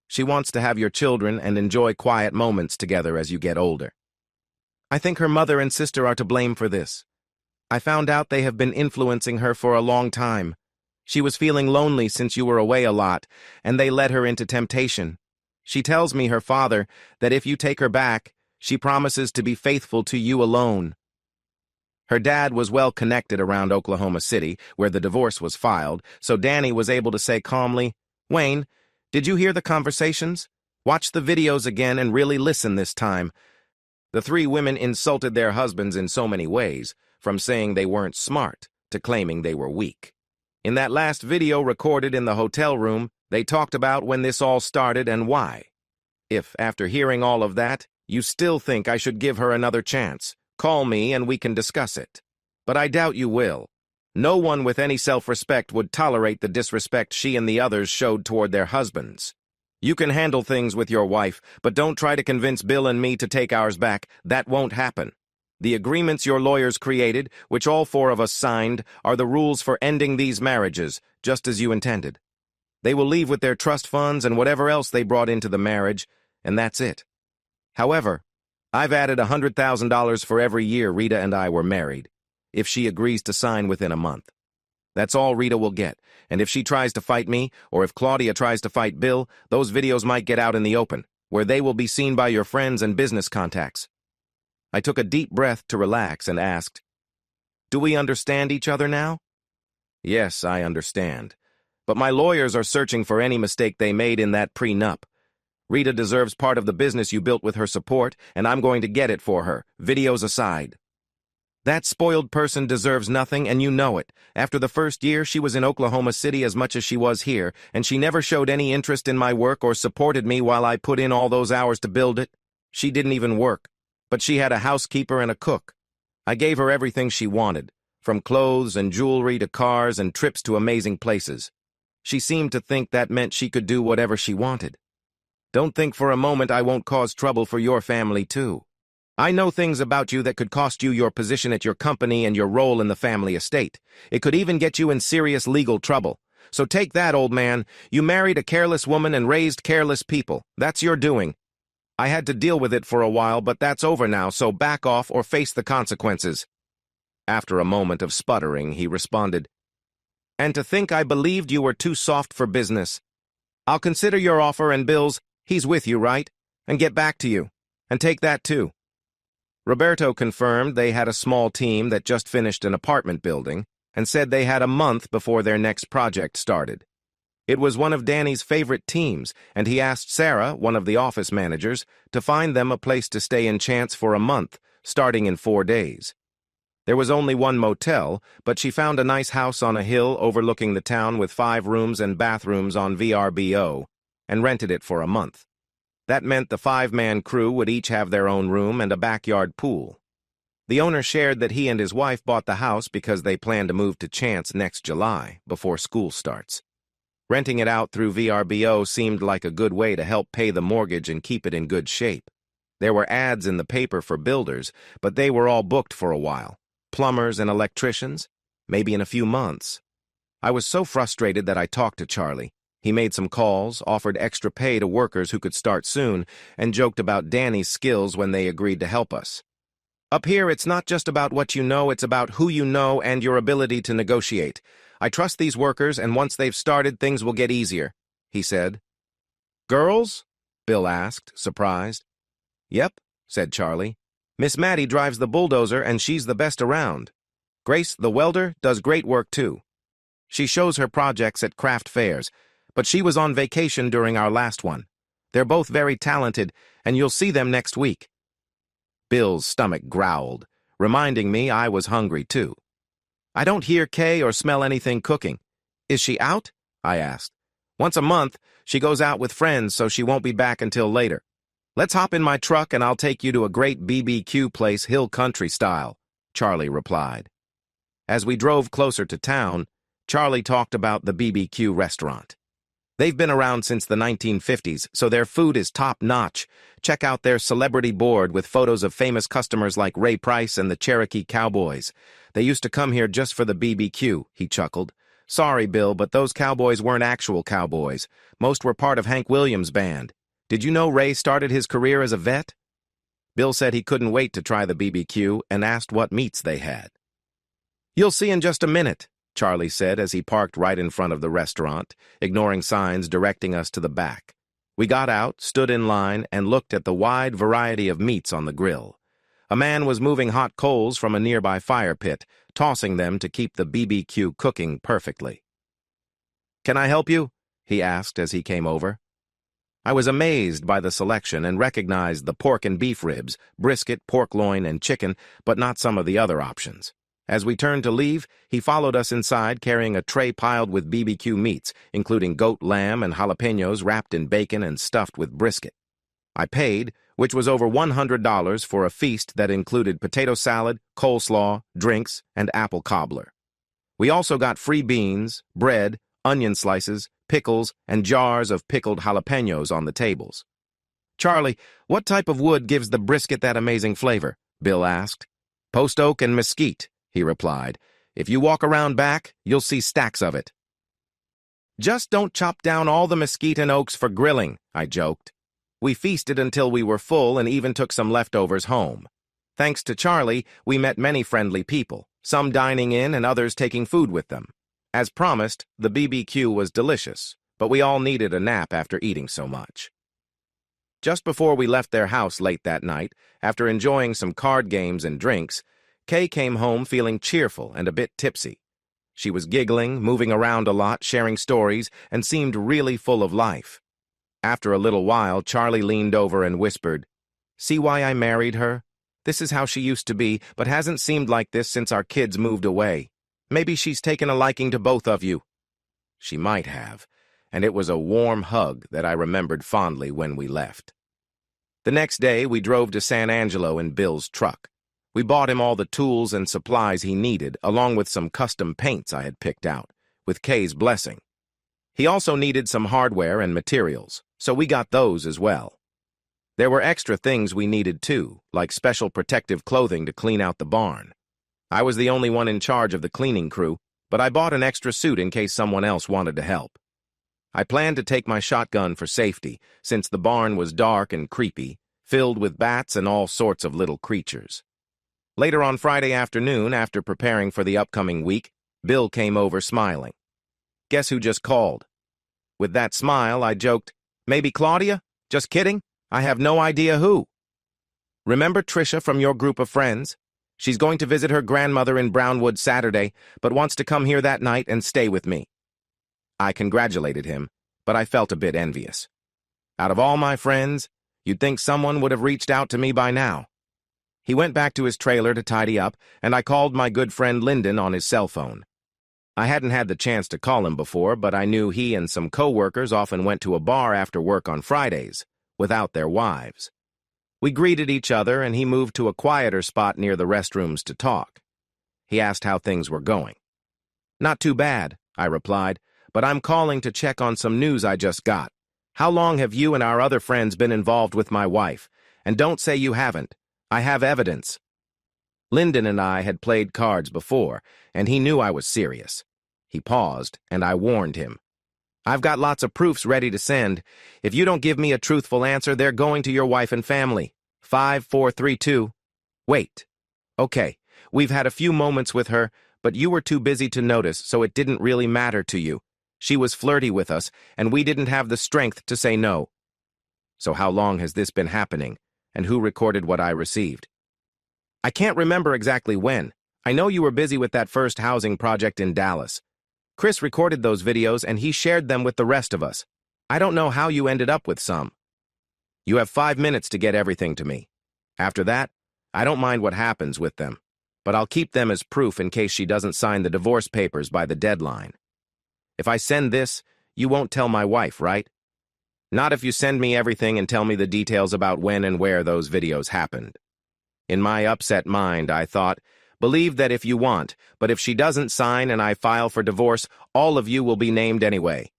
She wants to have your children and enjoy quiet moments together as you get older. I think her mother and sister are to blame for this. I found out they have been influencing her for a long time. She was feeling lonely since you were away a lot, and they led her into temptation. She tells me, her father, that if you take her back, she promises to be faithful to you alone." Her dad was well connected around Oklahoma City, where the divorce was filed, so Danny was able to say calmly, "Wayne, did you hear the conversations? Watch the videos again and really listen this time." The 3 women insulted their husbands in so many ways, from saying they weren't smart to claiming they were weak. In that last video recorded in the hotel room, they talked about when this all started and why. If, after hearing all of that, you still think I should give her another chance, call me and we can discuss it. But I doubt you will. No one with any self-respect would tolerate the disrespect she and the others showed toward their husbands. You can handle things with your wife, but don't try to convince Bill and me to take ours back. That won't happen. The agreements your lawyers created, which all 4 of us signed, are the rules for ending these marriages, just as you intended. They will leave with their trust funds and whatever else they brought into the marriage, and that's it. However, I've added $100,000 for every year Rita and I were married, if she agrees to sign within a month. That's all Rita will get, and if she tries to fight me, or if Claudia tries to fight Bill, those videos might get out in the open, where they will be seen by your friends and business contacts." I took a deep breath to relax and asked, "Do we understand each other now?" "Yes, I understand. But my lawyers are searching for any mistake they made in that prenup. Rita deserves part of the business you built with her support, and I'm going to get it for her, videos aside. That spoiled person deserves nothing, and you know it. After the first year, she was in Oklahoma City as much as she was here, and she never showed any interest in my work or supported me while I put in all those hours to build it. She didn't even work. But she had a housekeeper and a cook. I gave her everything she wanted, from clothes and jewelry to cars and trips to amazing places. She seemed to think that meant she could do whatever she wanted. Don't think for a moment I won't cause trouble for your family, too. I know things about you that could cost you your position at your company and your role in the family estate. It could even get you in serious legal trouble. So take that, old man. You married a careless woman and raised careless people. That's your doing. I had to deal with it for a while, but that's over now, so back off or face the consequences." After a moment of sputtering, he responded, "And to think I believed you were too soft for business. I'll consider your offer and Bill's, he's with you, right? And get back to you. And take that too." Roberto confirmed they had a small team that just finished an apartment building and said they had a month before their next project started. It was one of Danny's favorite teams, and he asked Sarah, one of the office managers, to find them a place to stay in Chance for a month, starting in 4 days. There was only one motel, but she found a nice house on a hill overlooking the town with 5 rooms and bathrooms on VRBO, and rented it for a month. That meant the 5-man crew would each have their own room and a backyard pool. The owner shared that he and his wife bought the house because they plan to move to Chance next July, before school starts. Renting it out through VRBO seemed like a good way to help pay the mortgage and keep it in good shape. There were ads in the paper for builders, but they were all booked for a while. Plumbers and electricians, maybe in a few months. I was so frustrated that I talked to Charlie. He made some calls, offered extra pay to workers who could start soon, and joked about Danny's skills when they agreed to help us. Up here, it's not just about what you know, it's about who you know and your ability to negotiate. I trust these workers, and once they've started, things will get easier, he said. Girls? Bill asked, surprised. Yep, said Charlie. Miss Maddie drives the bulldozer, and she's the best around. Grace, the welder, does great work, too. She shows her projects at craft fairs, but she was on vacation during our last one. They're both very talented, and you'll see them next week. Bill's stomach growled, reminding me I was hungry, too. I don't hear Kay or smell anything cooking. Is she out? I asked. Once a month, she goes out with friends, so she won't be back until later. Let's hop in my truck and I'll take you to a great BBQ place, hill country style, Charlie replied. As we drove closer to town, Charlie talked about the BBQ restaurant. They've been around since the 1950s, so their food is top-notch. Check out their celebrity board with photos of famous customers like Ray Price and the Cherokee Cowboys. They used to come here just for the BBQ, he chuckled. Sorry, Bill, but those cowboys weren't actual cowboys. Most were part of Hank Williams' band. Did you know Ray started his career as a vet? Bill said he couldn't wait to try the BBQ and asked what meats they had. You'll see in just a minute, Charlie said as he parked right in front of the restaurant, ignoring signs directing us to the back. We got out, stood in line, and looked at the wide variety of meats on the grill. A man was moving hot coals from a nearby fire pit, tossing them to keep the BBQ cooking perfectly. Can I help you? He asked as he came over. I was amazed by the selection and recognized the pork and beef ribs, brisket, pork loin, and chicken, but not some of the other options. As we turned to leave, he followed us inside carrying a tray piled with BBQ meats, including goat, lamb, and jalapenos wrapped in bacon and stuffed with brisket. I paid, which was over $100 for a feast that included potato salad, coleslaw, drinks, and apple cobbler. We also got free beans, bread, onion slices, pickles, and jars of pickled jalapenos on the tables. Charlie, what type of wood gives the brisket that amazing flavor? Bill asked. Post oak and mesquite, he replied. If you walk around back, you'll see stacks of it. Just don't chop down all the mesquite and oaks for grilling, I joked. We feasted until we were full and even took some leftovers home. Thanks to Charlie, we met many friendly people, some dining in and others taking food with them. As promised, the BBQ was delicious, but we all needed a nap after eating so much. Just before we left their house late that night, after enjoying some card games and drinks, Kay came home feeling cheerful and a bit tipsy. She was giggling, moving around a lot, sharing stories, and seemed really full of life. After a little while, Charlie leaned over and whispered, "See why I married her? This is how she used to be, but hasn't seemed like this since our kids moved away. Maybe she's taken a liking to both of you." She might have, and it was a warm hug that I remembered fondly when we left. The next day, we drove to San Angelo in Bill's truck. We bought him all the tools and supplies he needed, along with some custom paints I had picked out, with Kay's blessing. He also needed some hardware and materials, so we got those as well. There were extra things we needed too, like special protective clothing to clean out the barn. I was the only one in charge of the cleaning crew, but I bought an extra suit in case someone else wanted to help. I planned to take my shotgun for safety, since the barn was dark and creepy, filled with bats and all sorts of little creatures. Later on Friday afternoon, after preparing for the upcoming week, Bill came over smiling. Guess who just called? With that smile, I joked, "Maybe Claudia? Just kidding. I have no idea who." "Remember Trisha from your group of friends? She's going to visit her grandmother in Brownwood Saturday, but wants to come here that night and stay with me." I congratulated him, but I felt a bit envious. Out of all my friends, you'd think someone would have reached out to me by now. He went back to his trailer to tidy up, and I called my good friend Lyndon on his cell phone. I hadn't had the chance to call him before, but I knew he and some co-workers often went to a bar after work on Fridays, without their wives. We greeted each other, and he moved to a quieter spot near the restrooms to talk. He asked how things were going. "Not too bad," I replied, "but I'm calling to check on some news I just got. How long have you and our other friends been involved with my wife? And don't say you haven't. I have evidence." Lyndon and I had played cards before, and he knew I was serious. He paused, and I warned him. "I've got lots of proofs ready to send. If you don't give me a truthful answer, they're going to your wife and family. 5, 4, 3, 2. Wait. Okay, we've had a few moments with her, but you were too busy to notice, so it didn't really matter to you. She was flirty with us, and we didn't have the strength to say no." "So how long has this been happening, and who recorded what I received?" "I can't remember exactly when. I know you were busy with that first housing project in Dallas. Chris recorded those videos, and he shared them with the rest of us. I don't know how you ended up with some. You have 5 minutes to get everything to me. After that, I don't mind what happens with them, but I'll keep them as proof in case she doesn't sign the divorce papers by the deadline. If I send this, you won't tell my wife, right? Not if you send me everything and tell me the details about when and where those videos happened." In my upset mind, I thought, "Believe that if you want, but if she doesn't sign and I file for divorce, all of you will be named anyway."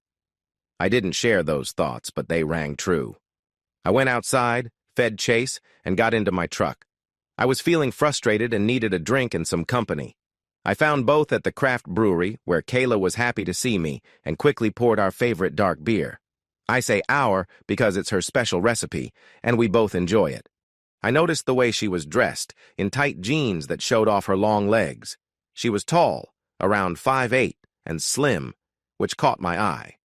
I didn't share those thoughts, but they rang true. I went outside, fed Chase, and got into my truck. I was feeling frustrated and needed a drink and some company. I found both at the craft brewery, where Kayla was happy to see me, and quickly poured our favorite dark beer. I say our because it's her special recipe, and we both enjoy it. I noticed the way she was dressed, in tight jeans that showed off her long legs. She was tall, around 5'8", and slim, which caught my eye.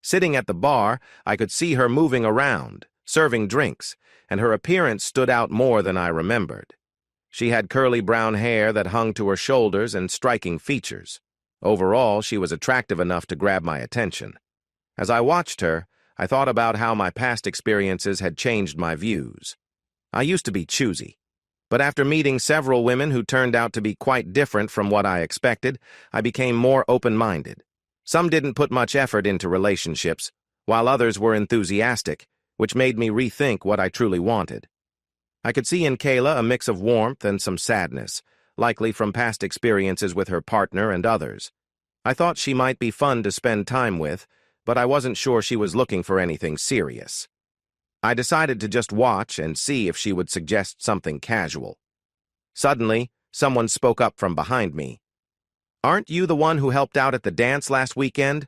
Sitting at the bar, I could see her moving around, serving drinks, and her appearance stood out more than I remembered. She had curly brown hair that hung to her shoulders and striking features. Overall, she was attractive enough to grab my attention. As I watched her, I thought about how my past experiences had changed my views. I used to be choosy, but after meeting several women who turned out to be quite different from what I expected, I became more open-minded. Some didn't put much effort into relationships, while others were enthusiastic, which made me rethink what I truly wanted. I could see in Kayla a mix of warmth and some sadness, likely from past experiences with her partner and others. I thought she might be fun to spend time with, but I wasn't sure she was looking for anything serious. I decided to just watch and see if she would suggest something casual. Suddenly, someone spoke up from behind me. "Aren't you the one who helped out at the dance last weekend?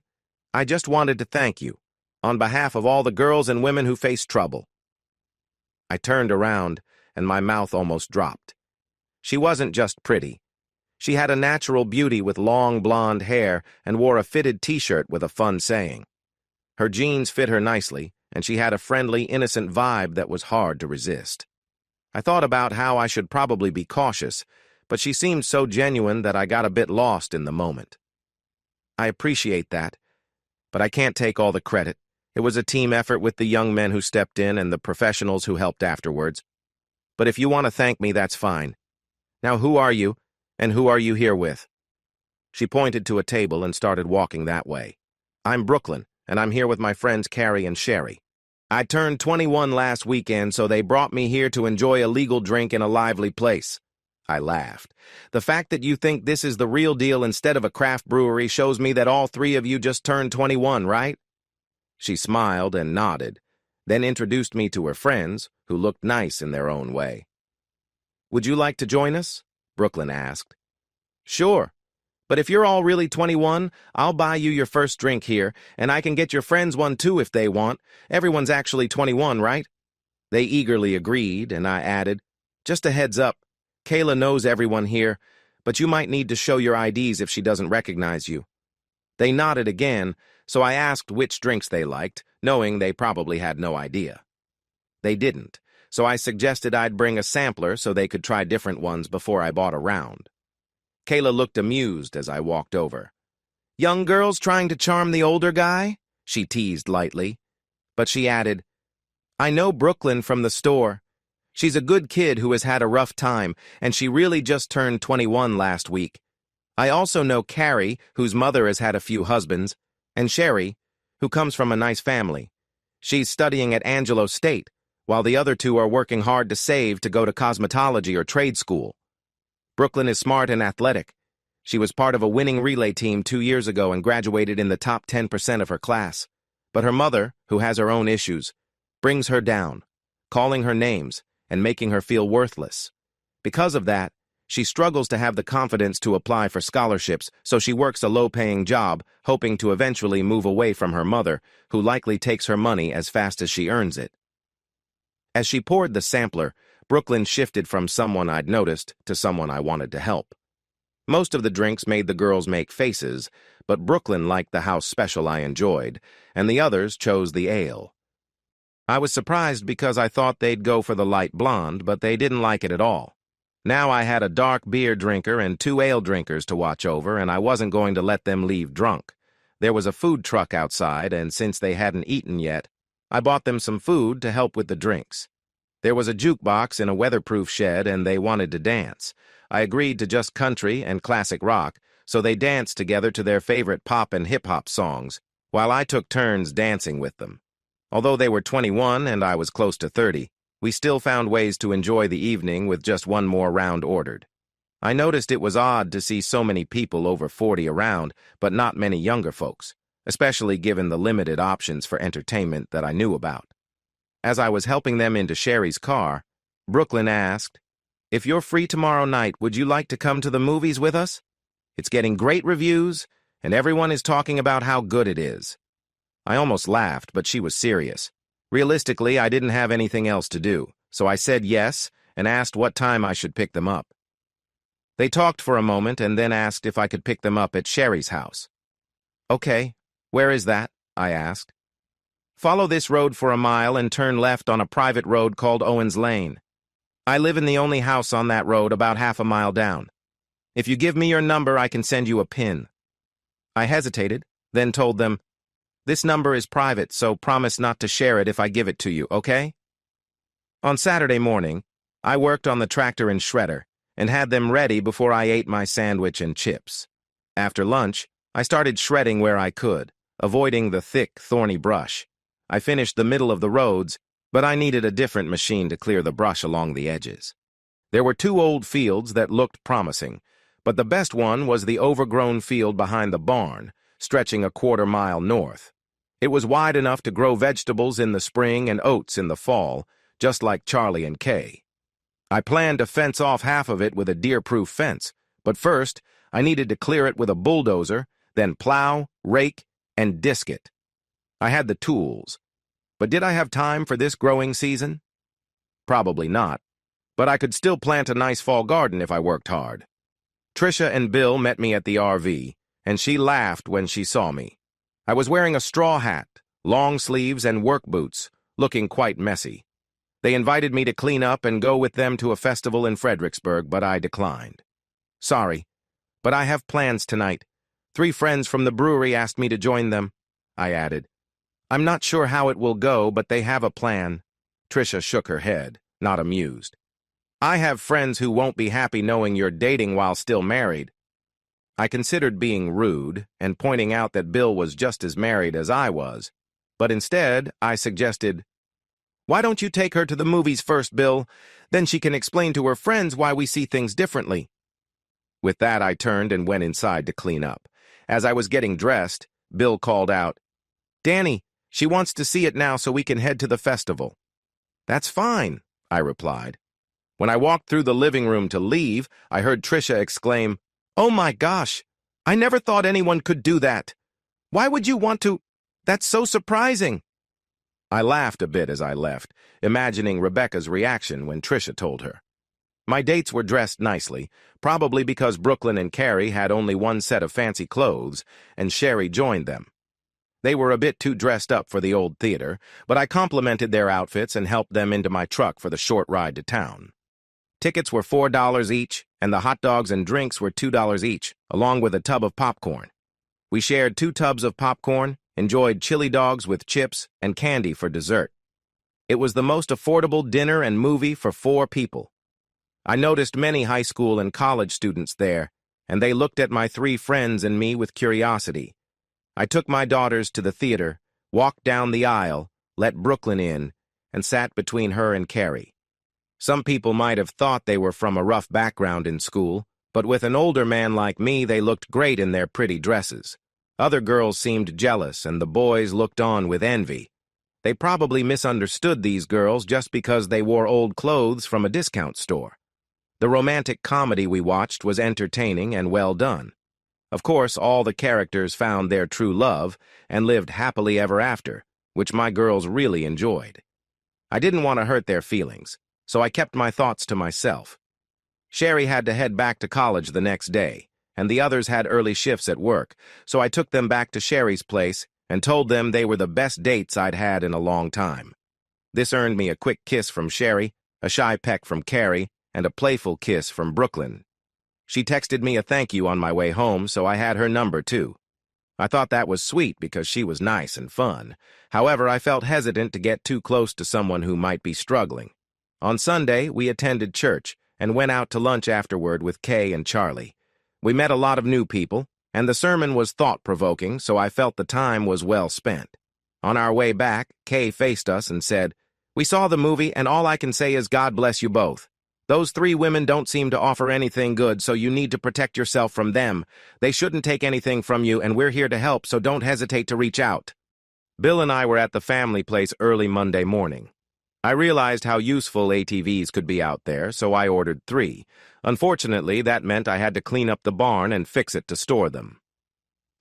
I just wanted to thank you, on behalf of all the girls and women who face trouble." I turned around, and my mouth almost dropped. She wasn't just pretty. She had a natural beauty with long blonde hair and wore a fitted t-shirt with a fun saying. Her jeans fit her nicely, and she had a friendly, innocent vibe that was hard to resist. I thought about how I should probably be cautious, but she seemed so genuine that I got a bit lost in the moment. "I appreciate that, but I can't take all the credit. It was a team effort with the young men who stepped in and the professionals who helped afterwards. But if you want to thank me, that's fine. Now, who are you, and who are you here with?" She pointed to a table and started walking that way. "I'm Brooklyn, and I'm here with my friends Carrie and Sherry. I turned 21 last weekend, so they brought me here to enjoy a legal drink in a lively place." I laughed. "The fact that you think this is the real deal instead of a craft brewery shows me that all three of you just turned 21, right?" She smiled and nodded, then introduced me to her friends, who looked nice in their own way. "Would you like to join us?" Brooklyn asked. "Sure. But if you're all really 21, I'll buy you your first drink here, and I can get your friends one too if they want. Everyone's actually 21, right?" They eagerly agreed, and I added, "Just a heads up, Kayla knows everyone here, but you might need to show your IDs if she doesn't recognize you." They nodded again, so I asked which drinks they liked, knowing they probably had no idea. They didn't, so I suggested I'd bring a sampler so they could try different ones before I bought a round. Kayla looked amused as I walked over. Young girls trying to charm the older guy? She teased lightly. But she added, I know Brooklyn from the store. She's a good kid who has had a rough time, and she really just turned 21 last week. I also know Carrie, whose mother has had a few husbands, and Sherry, who comes from a nice family. She's studying at Angelo State, while the other two are working hard to save to go to cosmetology or trade school. Brooklyn is smart and athletic. She was part of a winning relay team 2 years ago and graduated in the top 10% of her class. But her mother, who has her own issues, brings her down, calling her names and making her feel worthless. Because of that, she struggles to have the confidence to apply for scholarships, so she works a low-paying job, hoping to eventually move away from her mother, who likely takes her money as fast as she earns it. As she poured the sampler, Brooklyn shifted from someone I'd noticed to someone I wanted to help. Most of the drinks made the girls make faces, but Brooklyn liked the house special I enjoyed, and the others chose the ale. I was surprised because I thought they'd go for the light blonde, but they didn't like it at all. Now I had a dark beer drinker and 2 ale drinkers to watch over, and I wasn't going to let them leave drunk. There was a food truck outside, and since they hadn't eaten yet, I bought them some food to help with the drinks. There was a jukebox in a weatherproof shed, and they wanted to dance. I agreed to just country and classic rock, so they danced together to their favorite pop and hip-hop songs, while I took turns dancing with them. Although they were 21 and I was close to 30, we still found ways to enjoy the evening with just one more round ordered. I noticed it was odd to see so many people over 40 around, but not many younger folks, especially given the limited options for entertainment that I knew about. As I was helping them into Sherry's car, Brooklyn asked, If you're free tomorrow night, would you like to come to the movies with us? It's getting great reviews, and everyone is talking about how good it is. I almost laughed, but she was serious. Realistically, I didn't have anything else to do, so I said yes and asked what time I should pick them up. They talked for a moment and then asked if I could pick them up at Sherry's house. Okay, where is that? I asked. Follow this road for a mile and turn left on a private road called Owens Lane. I live in the only house on that road about half a mile down. If you give me your number, I can send you a pin. I hesitated, then told them, This number is private, so promise not to share it if I give it to you, okay? On Saturday morning, I worked on the tractor and shredder and had them ready before I ate my sandwich and chips. After lunch, I started shredding where I could, avoiding the thick, thorny brush. I finished the middle of the roads, but I needed a different machine to clear the brush along the edges. There were 2 old fields that looked promising, but the best one was the overgrown field behind the barn, stretching a 1/4 mile north. It was wide enough to grow vegetables in the spring and oats in the fall, just like Charlie and Kay. I planned to fence off half of it with a deer-proof fence, but first I needed to clear it with a bulldozer, then plow, rake, and disc it. I had the tools, but did I have time for this growing season? Probably not, but I could still plant a nice fall garden if I worked hard. Tricia and Bill met me at the RV, and she laughed when she saw me. I was wearing a straw hat, long sleeves, and work boots, looking quite messy. They invited me to clean up and go with them to a festival in Fredericksburg, but I declined. Sorry, but I have plans tonight. 3 friends from the brewery asked me to join them, I added. I'm not sure how it will go, but they have a plan. Tricia shook her head, not amused. I have friends who won't be happy knowing you're dating while still married. I considered being rude and pointing out that Bill was just as married as I was, but instead I suggested, Why don't you take her to the movies first, Bill? Then she can explain to her friends why we see things differently. With that, I turned and went inside to clean up. As I was getting dressed, Bill called out, Danny, she wants to see it now so we can head to the festival. That's fine, I replied. When I walked through the living room to leave, I heard Tricia exclaim, Oh my gosh, I never thought anyone could do that. Why would you want to? That's so surprising. I laughed a bit as I left, imagining Rebecca's reaction when Tricia told her. My dates were dressed nicely, probably because Brooklyn and Carrie had only one set of fancy clothes, and Sherry joined them. They were a bit too dressed up for the old theater, but I complimented their outfits and helped them into my truck for the short ride to town. Tickets were $4 each, and the hot dogs and drinks were $2 each, along with a tub of popcorn. We shared 2 tubs of popcorn, enjoyed chili dogs with chips and candy for dessert. It was the most affordable dinner and movie for 4 people. I noticed many high school and college students there, and they looked at my 3 friends and me with curiosity. I took my daughters to the theater, walked down the aisle, let Brooklyn in, and sat between her and Carrie. Some people might have thought they were from a rough background in school, but with an older man like me, they looked great in their pretty dresses. Other girls seemed jealous, and the boys looked on with envy. They probably misunderstood these girls just because they wore old clothes from a discount store. The romantic comedy we watched was entertaining and well done. Of course, all the characters found their true love and lived happily ever after, which my girls really enjoyed. I didn't want to hurt their feelings, so I kept my thoughts to myself. Sherry had to head back to college the next day, and the others had early shifts at work, so I took them back to Sherry's place and told them they were the best dates I'd had in a long time. This earned me a quick kiss from Sherry, a shy peck from Carrie, and a playful kiss from Brooklyn. She texted me a thank you on my way home, so I had her number too. I thought that was sweet because she was nice and fun. However, I felt hesitant to get too close to someone who might be struggling. On Sunday, we attended church and went out to lunch afterward with Kay and Charlie. We met a lot of new people, and the sermon was thought-provoking, so I felt the time was well spent. On our way back, Kay faced us and said, "We saw the movie, and all I can say is God bless you both. Those 3 women don't seem to offer anything good, so you need to protect yourself from them. They shouldn't take anything from you, and we're here to help, so don't hesitate to reach out." Bill and I were at the family place early Monday morning. I realized how useful ATVs could be out there, so I ordered 3. Unfortunately, that meant I had to clean up the barn and fix it to store them.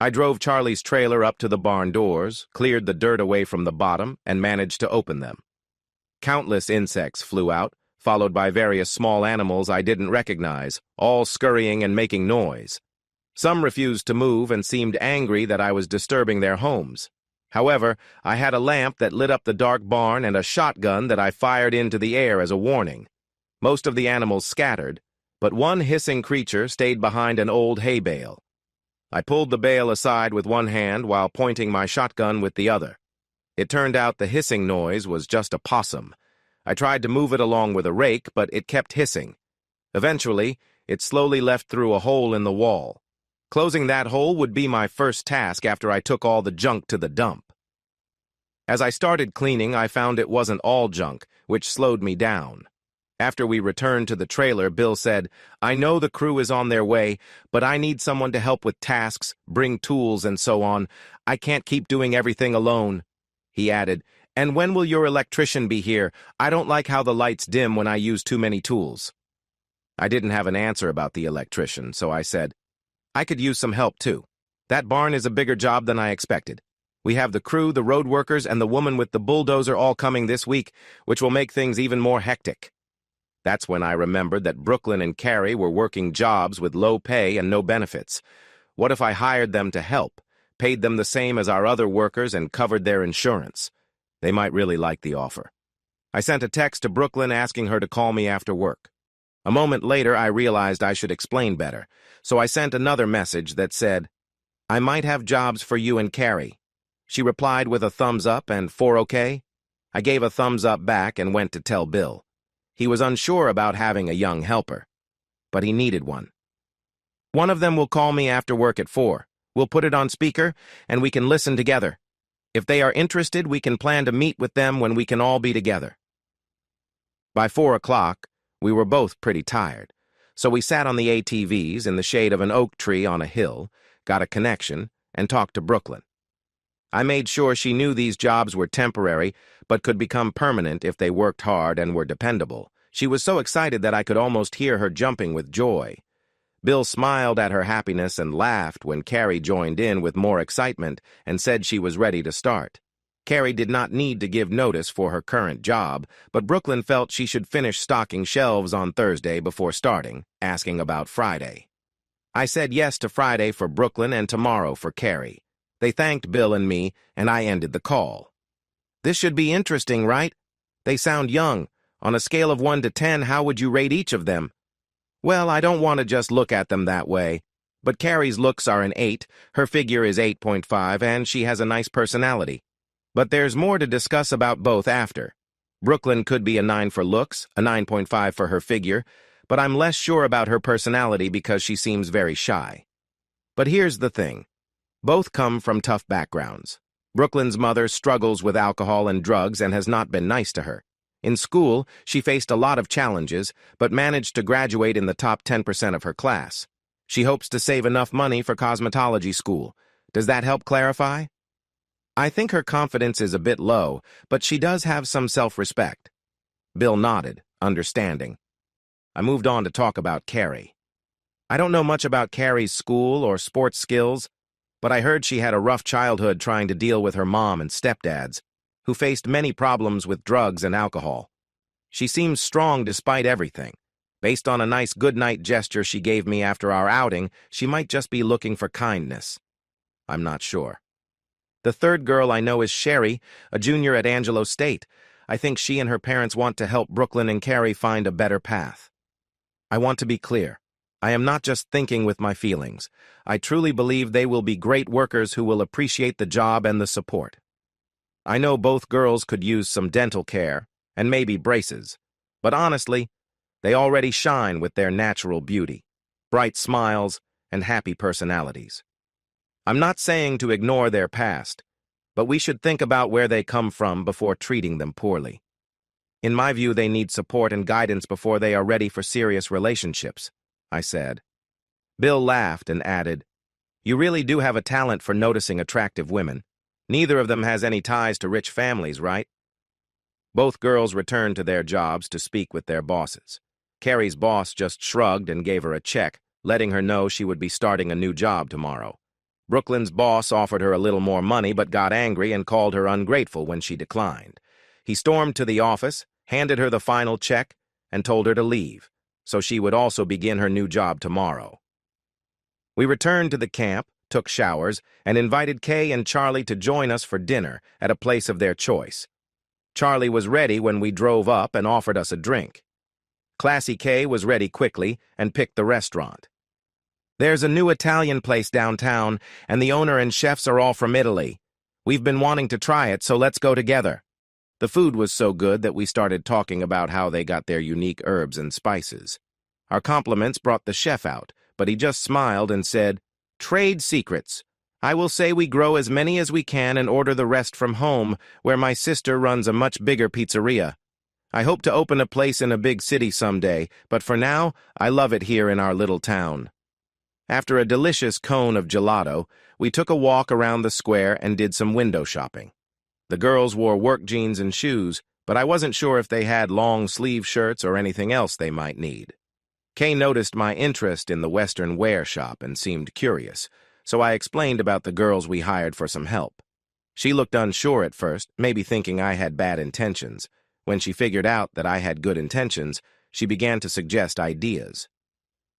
I drove Charlie's trailer up to the barn doors, cleared the dirt away from the bottom, and managed to open them. Countless insects flew out, followed by various small animals I didn't recognize, all scurrying and making noise. Some refused to move and seemed angry that I was disturbing their homes. However, I had a lamp that lit up the dark barn and a shotgun that I fired into the air as a warning. Most of the animals scattered, but one hissing creature stayed behind an old hay bale. I pulled the bale aside with one hand while pointing my shotgun with the other. It turned out the hissing noise was just a possum. I tried to move it along with a rake, but it kept hissing. Eventually, it slowly left through a hole in the wall. Closing that hole would be my first task after I took all the junk to the dump. As I started cleaning, I found it wasn't all junk, which slowed me down. After we returned to the trailer, Bill said, "I know the crew is on their way, but I need someone to help with tasks, bring tools, and so on. I can't keep doing everything alone." He added, "And when will your electrician be here? I don't like how the lights dim when I use too many tools." I didn't have an answer about the electrician, so I said, "I could use some help too. That barn is a bigger job than I expected. We have the crew, the road workers, and the woman with the bulldozer all coming this week, which will make things even more hectic." That's when I remembered that Brooklyn and Carrie were working jobs with low pay and no benefits. What if I hired them to help, paid them the same as our other workers, and covered their insurance? They might really like the offer. I sent a text to Brooklyn asking her to call me after work. A moment later, I realized I should explain better, so I sent another message that said, "I might have jobs for you and Carrie." She replied with a thumbs up and 4 okay. I gave a thumbs up back and went to tell Bill. He was unsure about having a young helper, but he needed one. "One of them will call me after work at 4. We'll put it on speaker, and we can listen together. If they are interested, we can plan to meet with them when we can all be together." By 4 o'clock, we were both pretty tired, so we sat on the ATVs in the shade of an oak tree on a hill, got a connection, and talked to Brooklyn. I made sure she knew these jobs were temporary, but could become permanent if they worked hard and were dependable. She was so excited that I could almost hear her jumping with joy. Bill smiled at her happiness and laughed when Carrie joined in with more excitement and said she was ready to start. Carrie did not need to give notice for her current job, but Brooklyn felt she should finish stocking shelves on Thursday before starting, asking about Friday. I said yes to Friday for Brooklyn and tomorrow for Carrie. They thanked Bill and me, and I ended the call. "This should be interesting, right? They sound young. On a scale of 1 to 10, how would you rate each of them?" "Well, I don't want to just look at them that way. But Carrie's looks are an 8, her figure is 8.5, and she has a nice personality. But there's more to discuss about both after. Brooklyn could be a 9 for looks, a 9.5 for her figure, but I'm less sure about her personality because she seems very shy. But here's the thing. Both come from tough backgrounds. Brooklyn's mother struggles with alcohol and drugs and has not been nice to her. In school, she faced a lot of challenges, but managed to graduate in the top 10% of her class. She hopes to save enough money for cosmetology school. Does that help clarify? I think her confidence is a bit low, but she does have some self-respect. Bill nodded, understanding. I moved on to talk about Carrie. I don't know much about Carrie's school or sports skills, but I heard she had a rough childhood trying to deal with her mom and stepdads, who faced many problems with drugs and alcohol. She seems strong despite everything. Based on a nice goodnight gesture she gave me after our outing, she might just be looking for kindness. I'm not sure. The third girl I know is Sherry, a junior at Angelo State. I think she and her parents want to help Brooklyn and Carrie find a better path. I want to be clear. I am not just thinking with my feelings. I truly believe they will be great workers who will appreciate the job and the support. I know both girls could use some dental care, and maybe braces, but honestly, they already shine with their natural beauty, bright smiles, and happy personalities. I'm not saying to ignore their past, but we should think about where they come from before treating them poorly. In my view, they need support and guidance before they are ready for serious relationships, I said. Bill laughed and added, "You really do have a talent for noticing attractive women. Neither of them has any ties to rich families, right?" Both girls returned to their jobs to speak with their bosses. Carrie's boss just shrugged and gave her a check, letting her know she would be starting a new job tomorrow. Brooklyn's boss offered her a little more money but got angry and called her ungrateful when she declined. He stormed to the office, handed her the final check, and told her to leave, so she would also begin her new job tomorrow. We returned to the camp, took showers, and invited Kay and Charlie to join us for dinner at a place of their choice. Charlie was ready when we drove up and offered us a drink. Classy Kay was ready quickly and picked the restaurant. "There's a new Italian place downtown, and the owner and chefs are all from Italy. We've been wanting to try it, so let's go together." The food was so good that we started talking about how they got their unique herbs and spices. Our compliments brought the chef out, but he just smiled and said, "Trade secrets. I will say we grow as many as we can and order the rest from home, where my sister runs a much bigger pizzeria. I hope to open a place in a big city someday, but for now, I love it here in our little town." After a delicious cone of gelato, we took a walk around the square and did some window shopping. The girls wore work jeans and shoes, but I wasn't sure if they had long-sleeve shirts or anything else they might need. Kay noticed my interest in the Western wear shop and seemed curious, so I explained about the girls we hired for some help. She looked unsure at first, maybe thinking I had bad intentions. When she figured out that I had good intentions, she began to suggest ideas.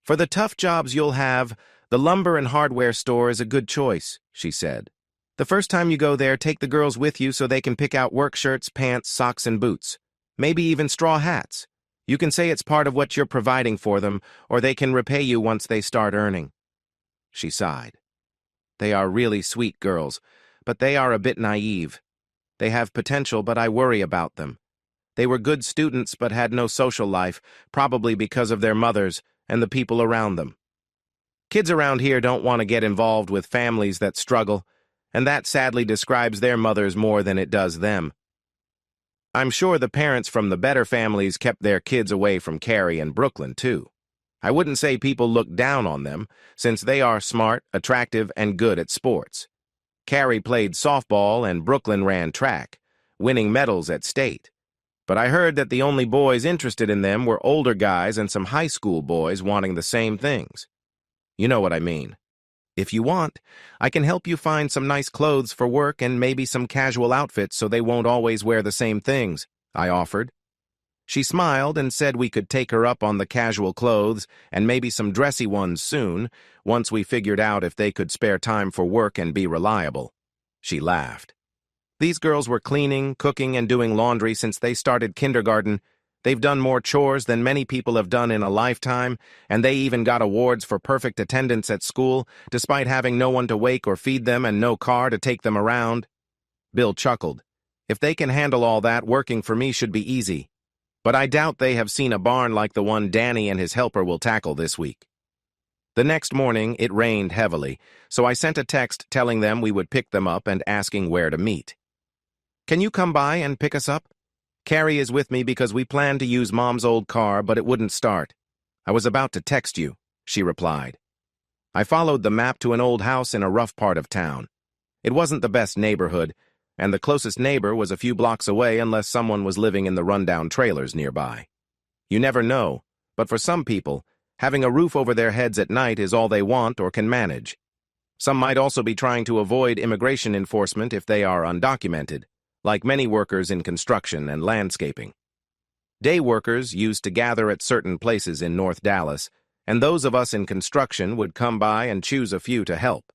"For the tough jobs you'll have, the lumber and hardware store is a good choice," she said. "The first time you go there, take the girls with you so they can pick out work shirts, pants, socks, and boots. Maybe even straw hats. You can say it's part of what you're providing for them, or they can repay you once they start earning." She sighed. "They are really sweet girls, but they are a bit naive. They have potential, but I worry about them. They were good students but had no social life, probably because of their mothers and the people around them. Kids around here don't want to get involved with families that struggle, and that sadly describes their mothers more than it does them. I'm sure the parents from the better families kept their kids away from Carrie and Brooklyn, too. I wouldn't say people look down on them, since they are smart, attractive, and good at sports. Carrie played softball and Brooklyn ran track, winning medals at state. But I heard that the only boys interested in them were older guys and some high school boys wanting the same things. You know what I mean. If you want, I can help you find some nice clothes for work and maybe some casual outfits so they won't always wear the same things," I offered. She smiled and said we could take her up on the casual clothes and maybe some dressy ones soon, once we figured out if they could spare time for work and be reliable. She laughed. "These girls were cleaning, cooking, and doing laundry since they started kindergarten. They've done more chores than many people have done in a lifetime, and they even got awards for perfect attendance at school, despite having no one to wake or feed them and no car to take them around. Bill chuckled. If they can handle all that, working for me should be easy. But I doubt they have seen a barn like the one Danny and his helper will tackle this week. The next morning, it rained heavily, so I sent a text telling them we would pick them up and asking where to meet. Can you come by and pick us up? Carrie is with me because we planned to use Mom's old car, but it wouldn't start. I was about to text you, she replied. I followed the map to an old house in a rough part of town. It wasn't the best neighborhood, and the closest neighbor was a few blocks away unless someone was living in the rundown trailers nearby. You never know, but for some people, having a roof over their heads at night is all they want or can manage. Some might also be trying to avoid immigration enforcement if they are undocumented, like many workers in construction and landscaping. Day workers used to gather at certain places in North Dallas, and those of us in construction would come by and choose a few to help.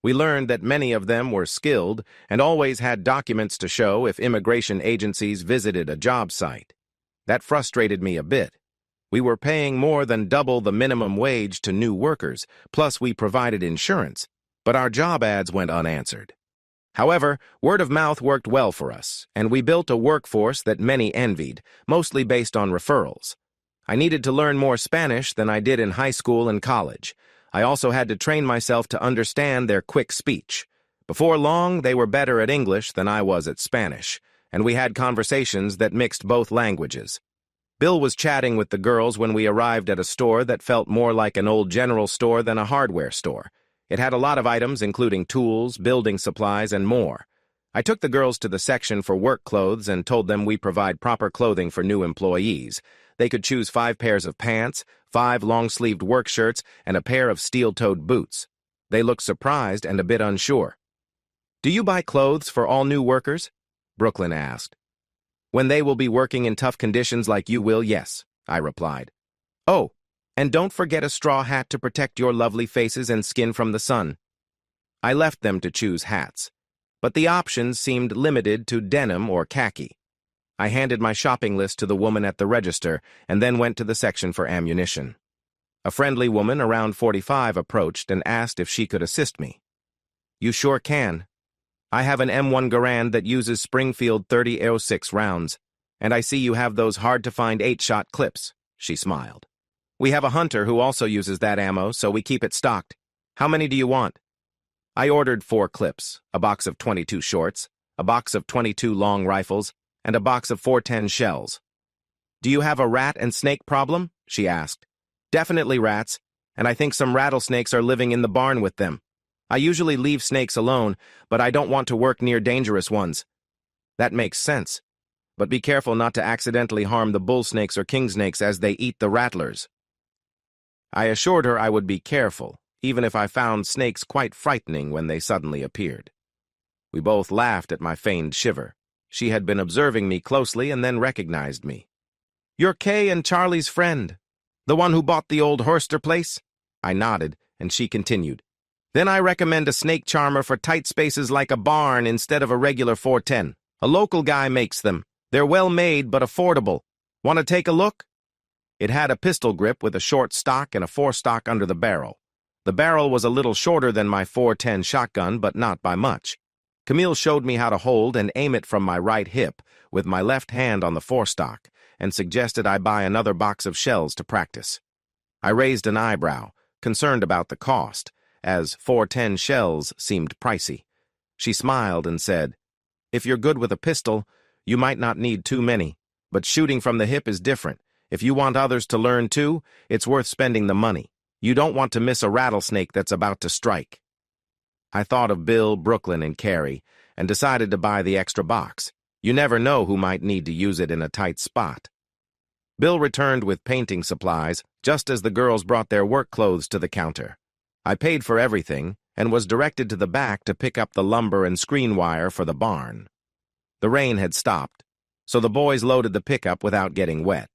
We learned that many of them were skilled and always had documents to show if immigration agencies visited a job site. That frustrated me a bit. We were paying more than double the minimum wage to new workers, plus we provided insurance, but our job ads went unanswered. However, word of mouth worked well for us, and we built a workforce that many envied, mostly based on referrals. I needed to learn more Spanish than I did in high school and college. I also had to train myself to understand their quick speech. Before long, they were better at English than I was at Spanish, and we had conversations that mixed both languages. Bill was chatting with the girls when we arrived at a store that felt more like an old general store than a hardware store. It had a lot of items, including tools, building supplies, and more. I took the girls to the section for work clothes and told them we provide proper clothing for new employees. They could choose 5 pairs of pants, 5 long-sleeved work shirts, and a pair of steel-toed boots. They looked surprised and a bit unsure. "Do you buy clothes for all new workers?" Brooklyn asked. "When they will be working in tough conditions like you will, yes," I replied. "Oh, and don't forget a straw hat to protect your lovely faces and skin from the sun." I left them to choose hats, but the options seemed limited to denim or khaki. I handed my shopping list to the woman at the register and then went to the section for ammunition. A friendly woman around 45 approached and asked if she could assist me. "You sure can. I have an M1 Garand that uses Springfield 30-06 rounds, and I see you have those hard-to-find 8-shot clips," she smiled. "We have a hunter who also uses that ammo, so we keep it stocked. How many do you want?" I ordered 4 clips, a box of 22 shorts, a box of 22 long rifles, and a box of 410 shells. "Do you have a rat and snake problem?" she asked. "Definitely rats, and I think some rattlesnakes are living in the barn with them. I usually leave snakes alone, but I don't want to work near dangerous ones." "That makes sense. But be careful not to accidentally harm the bull snakes or king snakes as they eat the rattlers." I assured her I would be careful, even if I found snakes quite frightening when they suddenly appeared. We both laughed at my feigned shiver. She had been observing me closely and then recognized me. "You're Kay and Charlie's friend, the one who bought the old Horster place?" I nodded, and she continued. "Then I recommend a snake charmer for tight spaces like a barn instead of a regular 410. A local guy makes them. They're well made but affordable. Want to take a look?" It had a pistol grip with a short stock and a forestock under the barrel. The barrel was a little shorter than my 410 shotgun, but not by much. Camille showed me how to hold and aim it from my right hip with my left hand on the forestock and suggested I buy another box of shells to practice. I raised an eyebrow, concerned about the cost, as 410 shells seemed pricey. She smiled and said, "If you're good with a pistol, you might not need too many, but shooting from the hip is different. If you want others to learn too, it's worth spending the money. You don't want to miss a rattlesnake that's about to strike." I thought of Bill, Brooklyn, and Carrie, and decided to buy the extra box. You never know who might need to use it in a tight spot. Bill returned with painting supplies, just as the girls brought their work clothes to the counter. I paid for everything, and was directed to the back to pick up the lumber and screen wire for the barn. The rain had stopped, so the boys loaded the pickup without getting wet.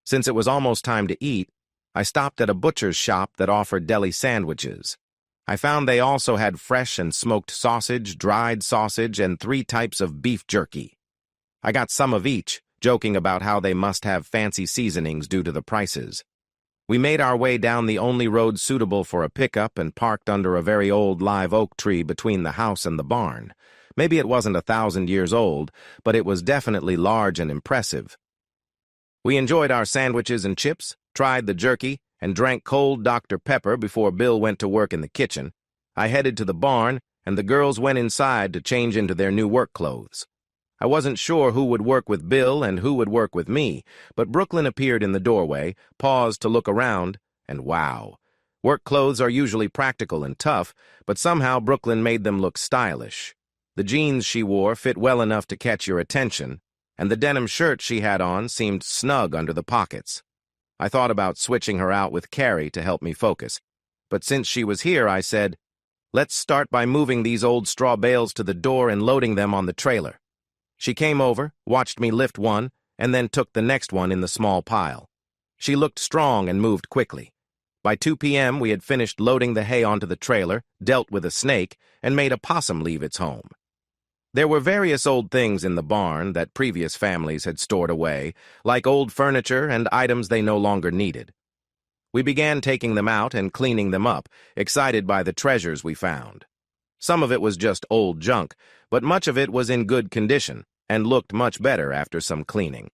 Since it was almost time to eat, I stopped at a butcher's shop that offered deli sandwiches. I found they also had fresh and smoked sausage, dried sausage, and 3 types of beef jerky. I got some of each, joking about how they must have fancy seasonings due to the prices. We made our way down the only road suitable for a pickup and parked under a very old live oak tree between the house and the barn. Maybe it wasn't 1,000 years old, but it was definitely large and impressive. We enjoyed our sandwiches and chips, tried the jerky, and drank cold Dr. Pepper before Bill went to work in the kitchen. I headed to the barn, and the girls went inside to change into their new work clothes. I wasn't sure who would work with Bill and who would work with me, but Brooklyn appeared in the doorway, paused to look around, and wow. Work clothes are usually practical and tough, but somehow Brooklyn made them look stylish. The jeans she wore fit well enough to catch your attention, and the denim shirt she had on seemed snug under the pockets. I thought about switching her out with Carrie to help me focus, but since she was here, I said, "Let's start by moving these old straw bales to the door and loading them on the trailer." She came over, watched me lift one, and then took the next one in the small pile. She looked strong and moved quickly. By 2 p.m., we had finished loading the hay onto the trailer, dealt with a snake, and made a possum leave its home. There were various old things in the barn that previous families had stored away, like old furniture and items they no longer needed. We began taking them out and cleaning them up, excited by the treasures we found. Some of it was just old junk, but much of it was in good condition and looked much better after some cleaning.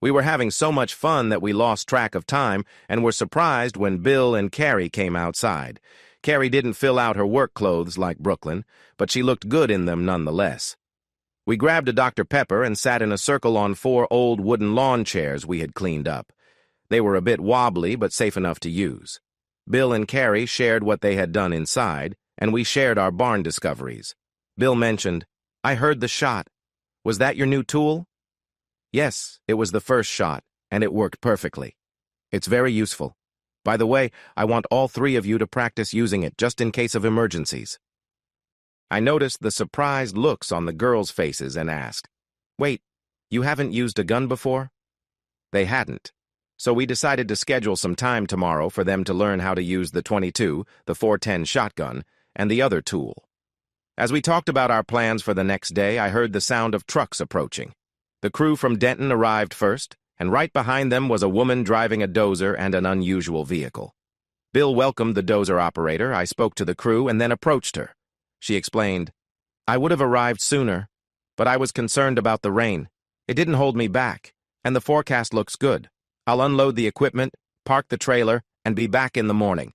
We were having so much fun that we lost track of time and were surprised when Bill and Carrie came outside. Carrie didn't fill out her work clothes like Brooklyn, but she looked good in them nonetheless. We grabbed a Dr. Pepper and sat in a circle on 4 old wooden lawn chairs we had cleaned up. They were a bit wobbly, but safe enough to use. Bill and Carrie shared what they had done inside, and we shared our barn discoveries. Bill mentioned, "I heard the shot. Was that your new tool?" "Yes, it was the first shot, and it worked perfectly. It's very useful. By the way, I want all 3 of you to practice using it just in case of emergencies." I noticed the surprised looks on the girls' faces and asked, "Wait, you haven't used a gun before?" They hadn't, so we decided to schedule some time tomorrow for them to learn how to use the .22, the .410 shotgun, and the other tool. As we talked about our plans for the next day, I heard the sound of trucks approaching. The crew from Denton arrived first, and right behind them was a woman driving a dozer and an unusual vehicle. Bill welcomed the dozer operator. I spoke to the crew and then approached her. She explained, "I would have arrived sooner, but I was concerned about the rain. It didn't hold me back, and the forecast looks good. I'll unload the equipment, park the trailer, and be back in the morning."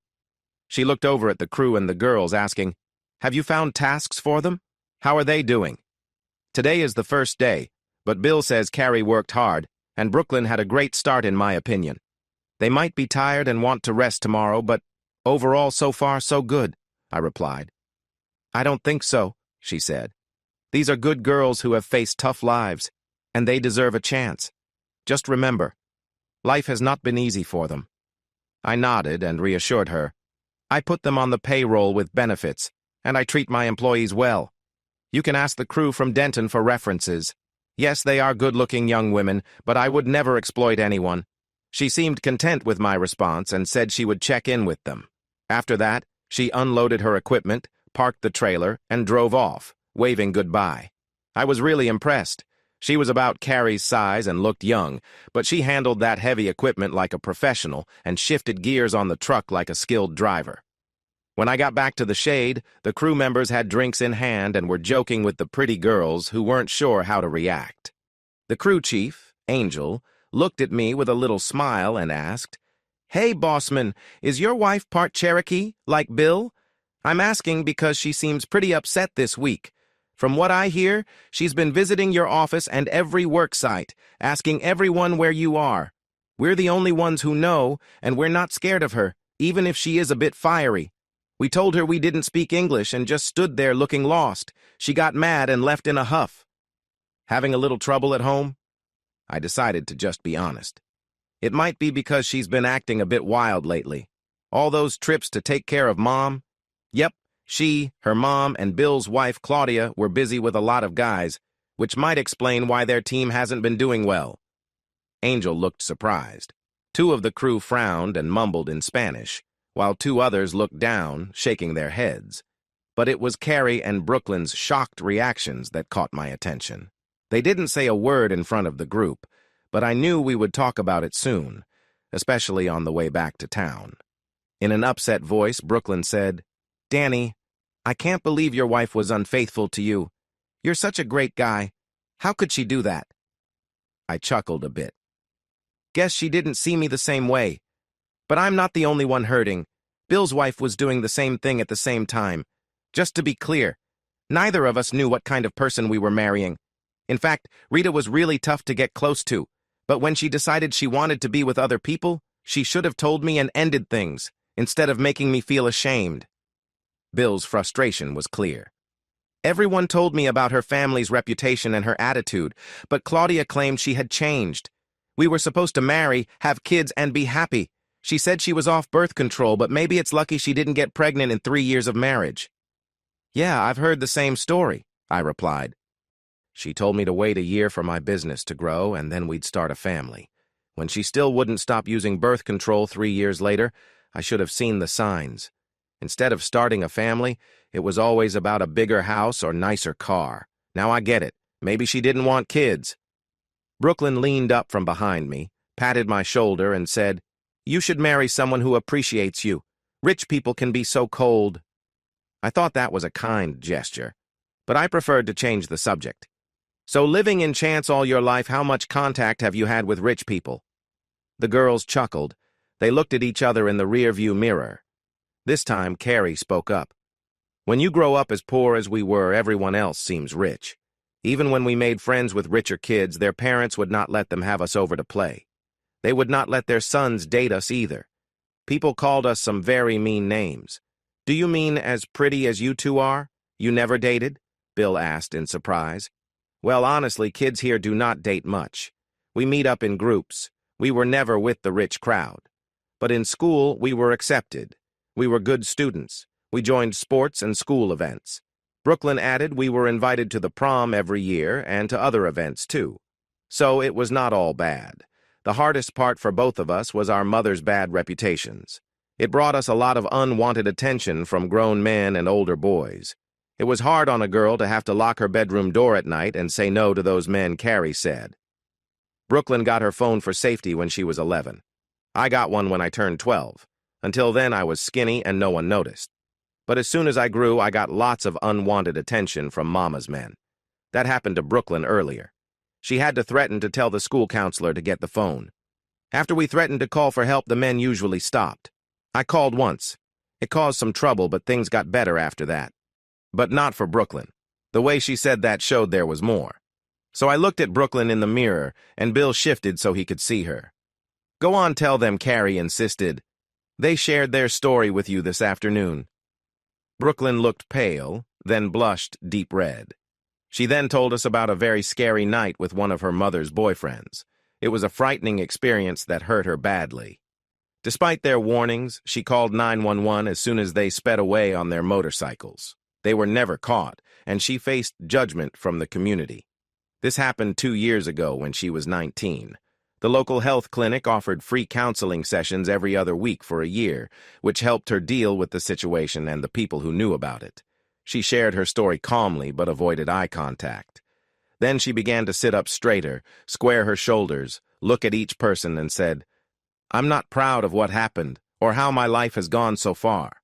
She looked over at the crew and the girls, asking, "Have you found tasks for them? How are they doing?" "Today is the first day, but Bill says Carrie worked hard, and Brooklyn had a great start in my opinion. They might be tired and want to rest tomorrow, but overall so far so good," I replied. "I don't think so," she said. "These are good girls who have faced tough lives, and they deserve a chance. Just remember, life has not been easy for them." I nodded and reassured her. "I put them on the payroll with benefits, and I treat my employees well. You can ask the crew from Denton for references. Yes, they are good-looking young women, but I would never exploit anyone." She seemed content with my response and said she would check in with them. After that, she unloaded her equipment, parked the trailer, and drove off, waving goodbye. I was really impressed. She was about Carrie's size and looked young, but she handled that heavy equipment like a professional and shifted gears on the truck like a skilled driver. When I got back to the shade, the crew members had drinks in hand and were joking with the pretty girls who weren't sure how to react. The crew chief, Angel, looked at me with a little smile and asked, "Hey, bossman, is your wife part Cherokee, like Bill? I'm asking because she seems pretty upset this week. From what I hear, she's been visiting your office and every work site, asking everyone where you are. We're the only ones who know, and we're not scared of her, even if she is a bit fiery. We told her we didn't speak English and just stood there looking lost. She got mad and left in a huff." Having a little trouble at home? I decided to just be honest. It might be because she's been acting a bit wild lately. All those trips to take care of Mom? Yep, she, her mom, and Bill's wife, Claudia, were busy with a lot of guys, which might explain why their team hasn't been doing well. Angel looked surprised. 2 of the crew frowned and mumbled in Spanish, while 2 others looked down, shaking their heads. But it was Carrie and Brooklyn's shocked reactions that caught my attention. They didn't say a word in front of the group, but I knew we would talk about it soon, especially on the way back to town. In an upset voice, Brooklyn said, "Danny, I can't believe your wife was unfaithful to you. You're such a great guy. How could she do that?" I chuckled a bit. "Guess she didn't see me the same way. But I'm not the only one hurting. Bill's wife was doing the same thing at the same time. Just to be clear, neither of us knew what kind of person we were marrying. In fact, Rita was really tough to get close to, but when she decided she wanted to be with other people, she should have told me and ended things, instead of making me feel ashamed." Bill's frustration was clear. "Everyone told me about her family's reputation and her attitude, but Claudia claimed she had changed. We were supposed to marry, have kids, and be happy. She said she was off birth control, but maybe it's lucky she didn't get pregnant in 3 years of marriage." "Yeah, I've heard the same story," I replied. "She told me to wait a year for my business to grow, and then we'd start a family. When she still wouldn't stop using birth control 3 years later, I should have seen the signs. Instead of starting a family, it was always about a bigger house or nicer car. Now I get it. Maybe she didn't want kids." Brooklyn leaned up from behind me, patted my shoulder, and said, "You should marry someone who appreciates you. Rich people can be so cold." I thought that was a kind gesture, but I preferred to change the subject. "So living in Chance all your life, how much contact have you had with rich people?" The girls chuckled. They looked at each other in the rearview mirror. This time, Carrie spoke up. "When you grow up as poor as we were, everyone else seems rich. Even when we made friends with richer kids, their parents would not let them have us over to play. They would not let their sons date us either. People called us some very mean names. Do you mean as pretty as you two are? You never dated?" Bill asked in surprise. "Well, honestly, kids here do not date much. We meet up in groups. We were never with the rich crowd. But in school, we were accepted. We were good students. We joined sports and school events." Brooklyn added we were invited to the prom every year and to other events too. So it was not all bad. The hardest part for both of us was our mother's bad reputations. It brought us a lot of unwanted attention from grown men and older boys. It was hard on a girl to have to lock her bedroom door at night and say no to those men, Carrie said. Brooklyn got her phone for safety when she was 11. I got one when I turned 12. Until then, I was skinny and no one noticed. But as soon as I grew, I got lots of unwanted attention from Mama's men. That happened to Brooklyn earlier. She had to threaten to tell the school counselor to get the phone. After we threatened to call for help, the men usually stopped. I called once. It caused some trouble, but things got better after that. But not for Brooklyn. The way she said that showed there was more. So I looked at Brooklyn in the mirror, and Bill shifted so he could see her. "Go on, tell them," Carrie insisted. "They shared their story with you this afternoon." Brooklyn looked pale, then blushed deep red. She then told us about a very scary night with one of her mother's boyfriends. It was a frightening experience that hurt her badly. Despite their warnings, she called 911 as soon as they sped away on their motorcycles. They were never caught, and she faced judgment from the community. This happened 2 years ago when she was 19. The local health clinic offered free counseling sessions every other week for a year, which helped her deal with the situation and the people who knew about it. She shared her story calmly but avoided eye contact. Then she began to sit up straighter, square her shoulders, look at each person and said, "I'm not proud of what happened or how my life has gone so far.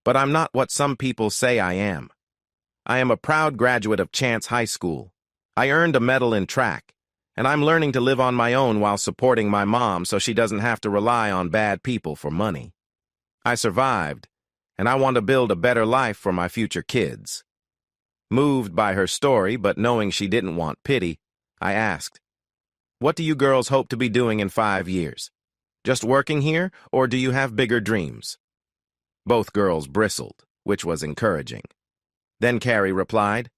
But I'm not what some people say I am. I am a proud graduate of Chance High School. I earned a medal in track, and I'm learning to live on my own while supporting my mom so she doesn't have to rely on bad people for money. I survived, and I want to build a better life for my future kids." Moved by her story, but knowing she didn't want pity, I asked, "What do you girls hope to be doing in 5 years? Just working here, or do you have bigger dreams?" Both girls bristled, which was encouraging. Then Carrie replied,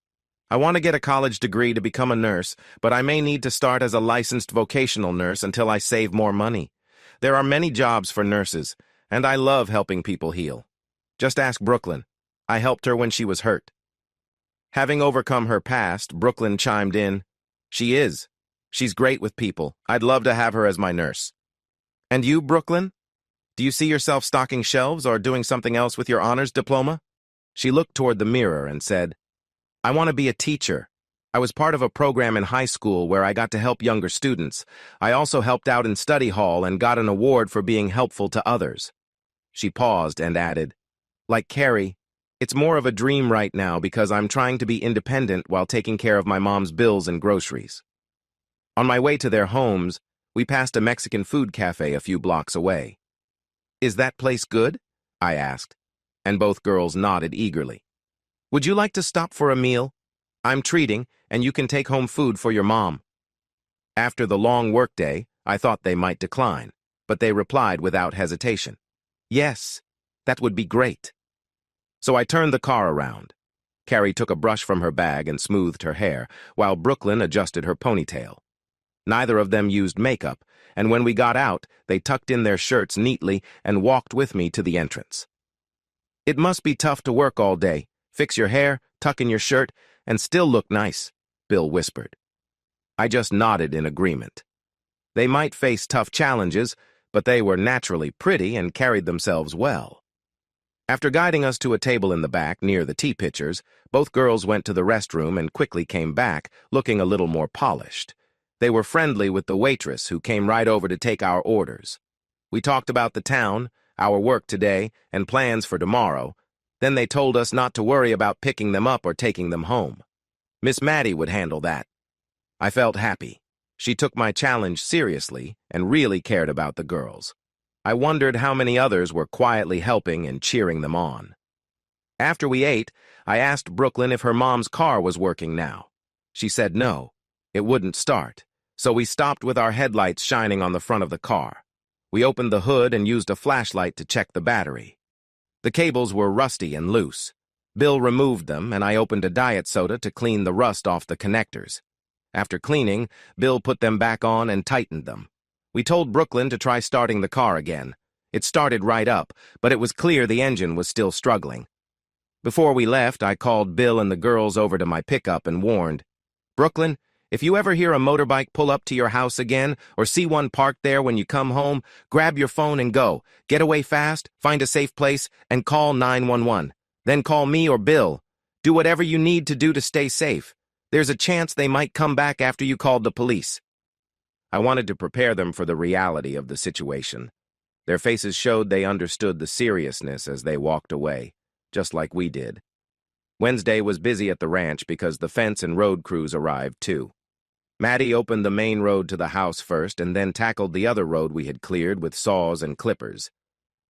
"I want to get a college degree to become a nurse, but I may need to start as a licensed vocational nurse until I save more money. There are many jobs for nurses, and I love helping people heal. Just ask Brooklyn. I helped her when she was hurt." Having overcome her past, Brooklyn chimed in, "She is. She's great with people. I'd love to have her as my nurse." "And you, Brooklyn? Do you see yourself stocking shelves or doing something else with your honors diploma?" She looked toward the mirror and said, "I want to be a teacher. I was part of a program in high school where I got to help younger students. I also helped out in study hall and got an award for being helpful to others. She paused and added, like Carrie, it's more of a dream right now because I'm trying to be independent while taking care of my mom's bills and groceries. On my way to their homes, we passed a Mexican food cafe a few blocks away. Is that place good? I asked, and both girls nodded eagerly. Would you like to stop for a meal? I'm treating, and you can take home food for your mom. After the long workday, I thought they might decline, but they replied without hesitation. Yes, that would be great. So I turned the car around. Carrie took a brush from her bag and smoothed her hair, while Brooklyn adjusted her ponytail. Neither of them used makeup, and when we got out, they tucked in their shirts neatly and walked with me to the entrance. It must be tough to work all day, fix your hair, tuck in your shirt, and still look nice, Bill whispered. I just nodded in agreement. They might face tough challenges, but they were naturally pretty and carried themselves well. After guiding us to a table in the back near the tea pitchers, both girls went to the restroom and quickly came back, looking a little more polished. They were friendly with the waitress, who came right over to take our orders. We talked about the town, our work today, and plans for tomorrow. Then they told us not to worry about picking them up or taking them home. Miss Maddie would handle that. I felt happy. She took my challenge seriously and really cared about the girls. I wondered how many others were quietly helping and cheering them on. After we ate, I asked Brooklyn if her mom's car was working now. She said no, it wouldn't start, so we stopped with our headlights shining on the front of the car. We opened the hood and used a flashlight to check the battery. The cables were rusty and loose. Bill removed them, and I opened a diet soda to clean the rust off the connectors. After cleaning, Bill put them back on and tightened them. We told Brooklyn to try starting the car again. It started right up, but it was clear the engine was still struggling. Before we left, I called Bill and the girls over to my pickup and warned, Brooklyn, if you ever hear a motorbike pull up to your house again or see one parked there when you come home, grab your phone and go. Get away fast, find a safe place, and call 911. Then call me or Bill. Do whatever you need to do to stay safe. There's a chance they might come back after you called the police. I wanted to prepare them for the reality of the situation. Their faces showed they understood the seriousness as they walked away, just like we did. Wednesday was busy at the ranch because the fence and road crews arrived too. Maddie opened the main road to the house first and then tackled the other road we had cleared with saws and clippers.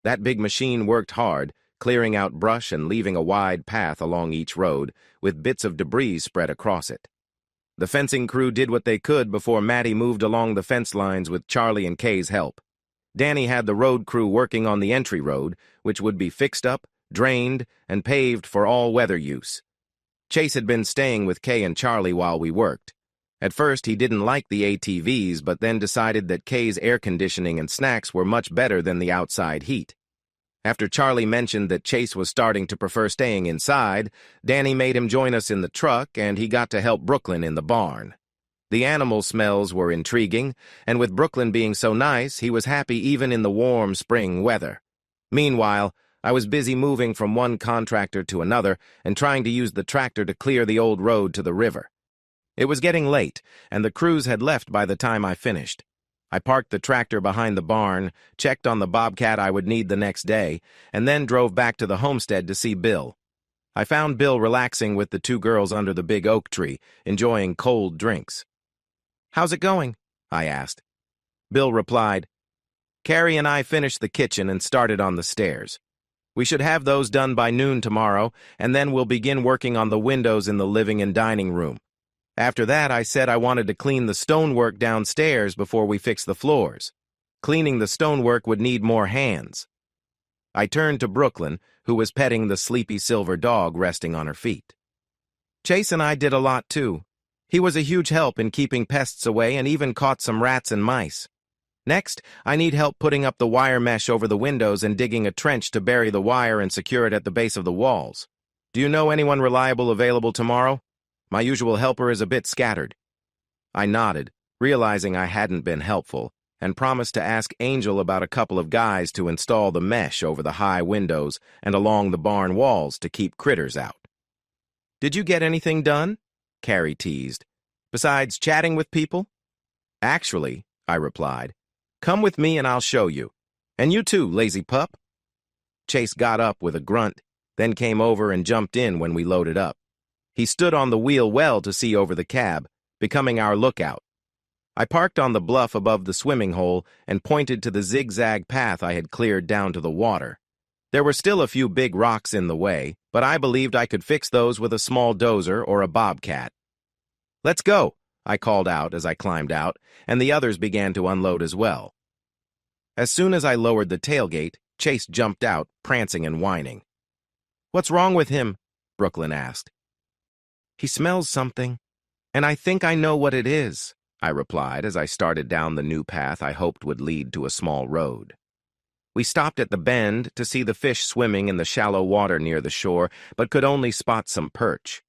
That big machine worked hard, clearing out brush and leaving a wide path along each road, with bits of debris spread across it. The fencing crew did what they could before Maddie moved along the fence lines with Charlie and Kay's help. Danny had the road crew working on the entry road, which would be fixed up, drained, and paved for all-weather use. Chase had been staying with Kay and Charlie while we worked. At first, he didn't like the ATVs, but then decided that Kay's air conditioning and snacks were much better than the outside heat. After Charlie mentioned that Chase was starting to prefer staying inside, Danny made him join us in the truck, and he got to help Brooklyn in the barn. The animal smells were intriguing, and with Brooklyn being so nice, he was happy even in the warm spring weather. Meanwhile, I was busy moving from one contractor to another and trying to use the tractor to clear the old road to the river. It was getting late, and the crews had left by the time I finished. I parked the tractor behind the barn, checked on the bobcat I would need the next day, and then drove back to the homestead to see Bill. I found Bill relaxing with the two girls under the big oak tree, enjoying cold drinks. "How's it going?" I asked. Bill replied, "Carrie and I finished the kitchen and started on the stairs. We should have those done by noon tomorrow, and then we'll begin working on the windows in the living and dining room. After that, I said I wanted to clean the stonework downstairs before we fix the floors. Cleaning the stonework would need more hands." I turned to Brooklyn, who was petting the sleepy silver dog resting on her feet. "Chase and I did a lot too. He was a huge help in keeping pests away and even caught some rats and mice. Next, I need help putting up the wire mesh over the windows and digging a trench to bury the wire and secure it at the base of the walls. Do you know anyone reliable available tomorrow? My usual helper is a bit scattered." I nodded, realizing I hadn't been helpful, and promised to ask Angel about a couple of guys to install the mesh over the high windows and along the barn walls to keep critters out. "Did you get anything done?" Carrie teased. "Besides chatting with people?" "Actually," I replied, "come with me and I'll show you. And you too, lazy pup." Chase got up with a grunt, then came over and jumped in when we loaded up. He stood on the wheel well to see over the cab, becoming our lookout. I parked on the bluff above the swimming hole and pointed to the zigzag path I had cleared down to the water. There were still a few big rocks in the way, but I believed I could fix those with a small dozer or a bobcat. "Let's go," I called out as I climbed out, and the others began to unload as well. As soon as I lowered the tailgate, Chase jumped out, prancing and whining. "What's wrong with him?" Brooklyn asked. "He smells something, and I think I know what it is," I replied as I started down the new path I hoped would lead to a small road. We stopped at the bend to see the fish swimming in the shallow water near the shore, but could only spot some perch.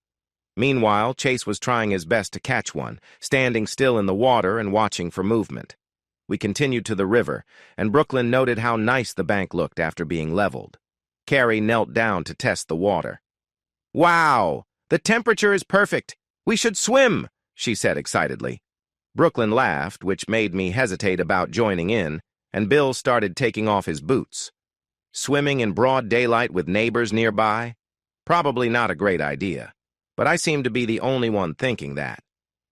Meanwhile, Chase was trying his best to catch one, standing still in the water and watching for movement. We continued to the river, and Brooklyn noted how nice the bank looked after being leveled. Carrie knelt down to test the water. "Wow! The temperature is perfect! We should swim!" she said excitedly. Brooklyn laughed, which made me hesitate about joining in, and Bill started taking off his boots. Swimming in broad daylight with neighbors nearby? Probably not a great idea, but I seemed to be the only one thinking that.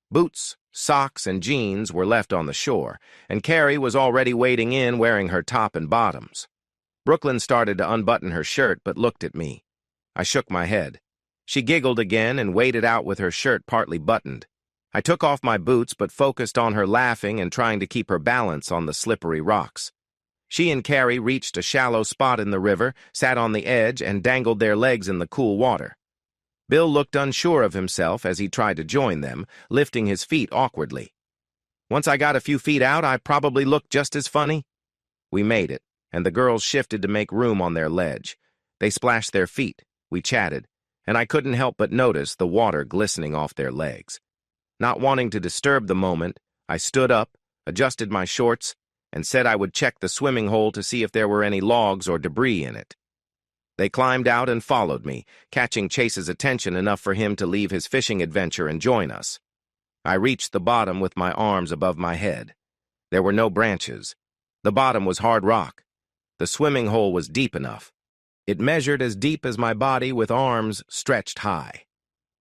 Boots, socks, and jeans were left on the shore, and Carrie was already wading in wearing her top and bottoms. Brooklyn started to unbutton her shirt but looked at me. I shook my head. She giggled again and waded out with her shirt partly buttoned. I took off my boots but focused on her laughing and trying to keep her balance on the slippery rocks. She and Carrie reached a shallow spot in the river, sat on the edge, and dangled their legs in the cool water. Bill looked unsure of himself as he tried to join them, lifting his feet awkwardly. Once I got a few feet out, I probably looked just as funny. We made it, and the girls shifted to make room on their ledge. They splashed their feet, we chatted, and I couldn't help but notice the water glistening off their legs. Not wanting to disturb the moment, I stood up, adjusted my shorts, and said I would check the swimming hole to see if there were any logs or debris in it. They climbed out and followed me, catching Chase's attention enough for him to leave his fishing adventure and join us. I reached the bottom with my arms above my head. There were no branches. The bottom was hard rock. The swimming hole was deep enough. It measured as deep as my body with arms stretched high.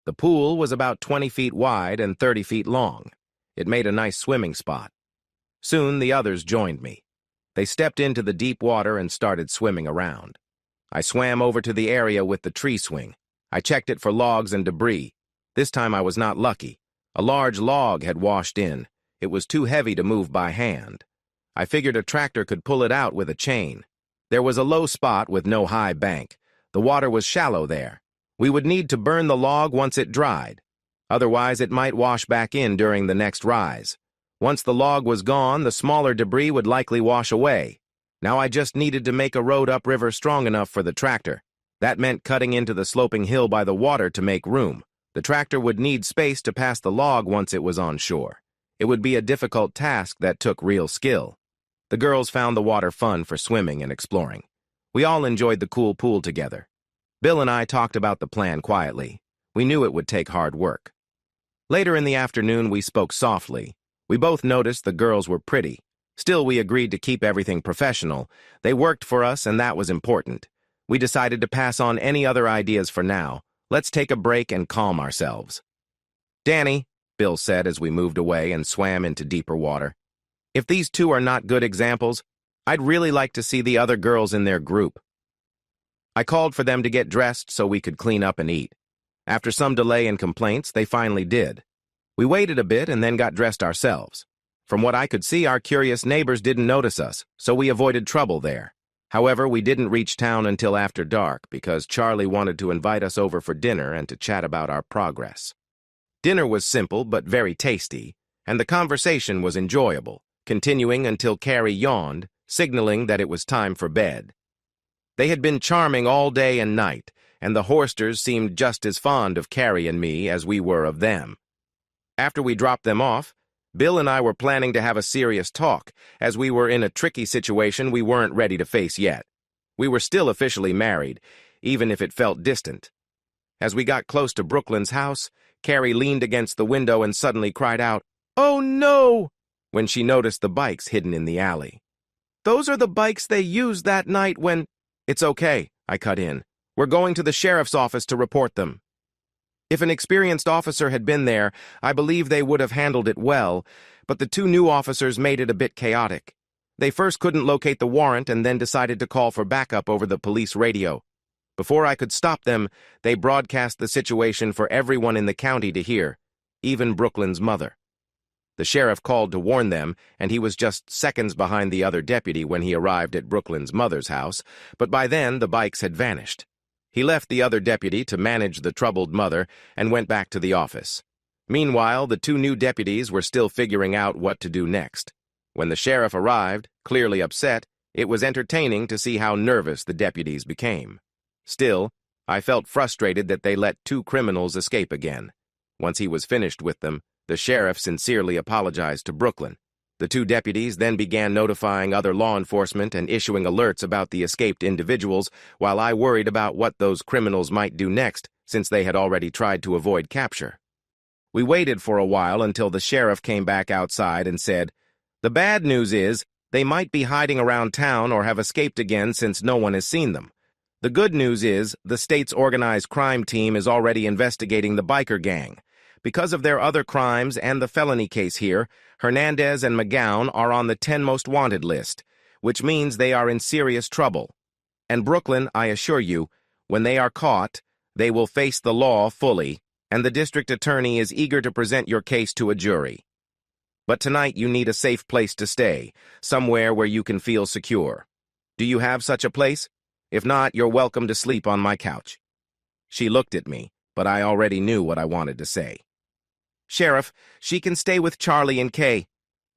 The pool was about 20 feet wide and 30 feet long. It made a nice swimming spot. Soon the others joined me. They stepped into the deep water and started swimming around. I swam over to the area with the tree swing. I checked it for logs and debris. This time I was not lucky. A large log had washed in. It was too heavy to move by hand. I figured a tractor could pull it out with a chain. There was a low spot with no high bank. The water was shallow there. We would need to burn the log once it dried. Otherwise, it might wash back in during the next rise. Once the log was gone, the smaller debris would likely wash away. Now I just needed to make a road upriver strong enough for the tractor. That meant cutting into the sloping hill by the water to make room. The tractor would need space to pass the log once it was on shore. It would be a difficult task that took real skill. The girls found the water fun for swimming and exploring. We all enjoyed the cool pool together. Bill and I talked about the plan quietly. We knew it would take hard work. Later in the afternoon, we spoke softly. We both noticed the girls were pretty. Still, we agreed to keep everything professional. They worked for us, and that was important. We decided to pass on any other ideas for now. Let's take a break and calm ourselves. "Danny," Bill said as we moved away and swam into deeper water, "if these two are not good examples, I'd really like to see the other girls in their group." I called for them to get dressed so we could clean up and eat. After some delay and complaints, they finally did. We waited a bit and then got dressed ourselves. From what I could see, our curious neighbors didn't notice us, so we avoided trouble there. However, we didn't reach town until after dark because Charlie wanted to invite us over for dinner and to chat about our progress. Dinner was simple but very tasty, and the conversation was enjoyable, continuing until Carrie yawned, signaling that it was time for bed. They had been charming all day and night, and the Horsters seemed just as fond of Carrie and me as we were of them. After we dropped them off, Bill and I were planning to have a serious talk, as we were in a tricky situation we weren't ready to face yet. We were still officially married, even if it felt distant. As we got close to Brooklyn's house, Carrie leaned against the window and suddenly cried out, "Oh no!" when she noticed the bikes hidden in the alley. "Those are the bikes they used that night when—" "It's okay," I cut in. "We're going to the sheriff's office to report them." If an experienced officer had been there, I believe they would have handled it well, but the two new officers made it a bit chaotic. They first couldn't locate the warrant and then decided to call for backup over the police radio. Before I could stop them, they broadcast the situation for everyone in the county to hear, even Brooklyn's mother. The sheriff called to warn them, and he was just seconds behind the other deputy when he arrived at Brooklyn's mother's house, but by then the bikes had vanished. He left the other deputy to manage the troubled mother and went back to the office. Meanwhile, the two new deputies were still figuring out what to do next. When the sheriff arrived, clearly upset, it was entertaining to see how nervous the deputies became. Still, I felt frustrated that they let two criminals escape again. Once he was finished with them, the sheriff sincerely apologized to Brooklyn. The two deputies then began notifying other law enforcement and issuing alerts about the escaped individuals, while I worried about what those criminals might do next, since they had already tried to avoid capture. We waited for a while until the sheriff came back outside and said, "The bad news is, they might be hiding around town or have escaped again since no one has seen them. The good news is, the state's organized crime team is already investigating the biker gang. Because of their other crimes and the felony case here, Hernandez and McGowan are on the 10 most wanted list, which means they are in serious trouble. And Brooklyn, I assure you, when they are caught, they will face the law fully, and the district attorney is eager to present your case to a jury. But tonight you need a safe place to stay, somewhere where you can feel secure. Do you have such a place? If not, you're welcome to sleep on my couch." She looked at me, but I already knew what I wanted to say. "Sheriff, she can stay with Charlie and Kay.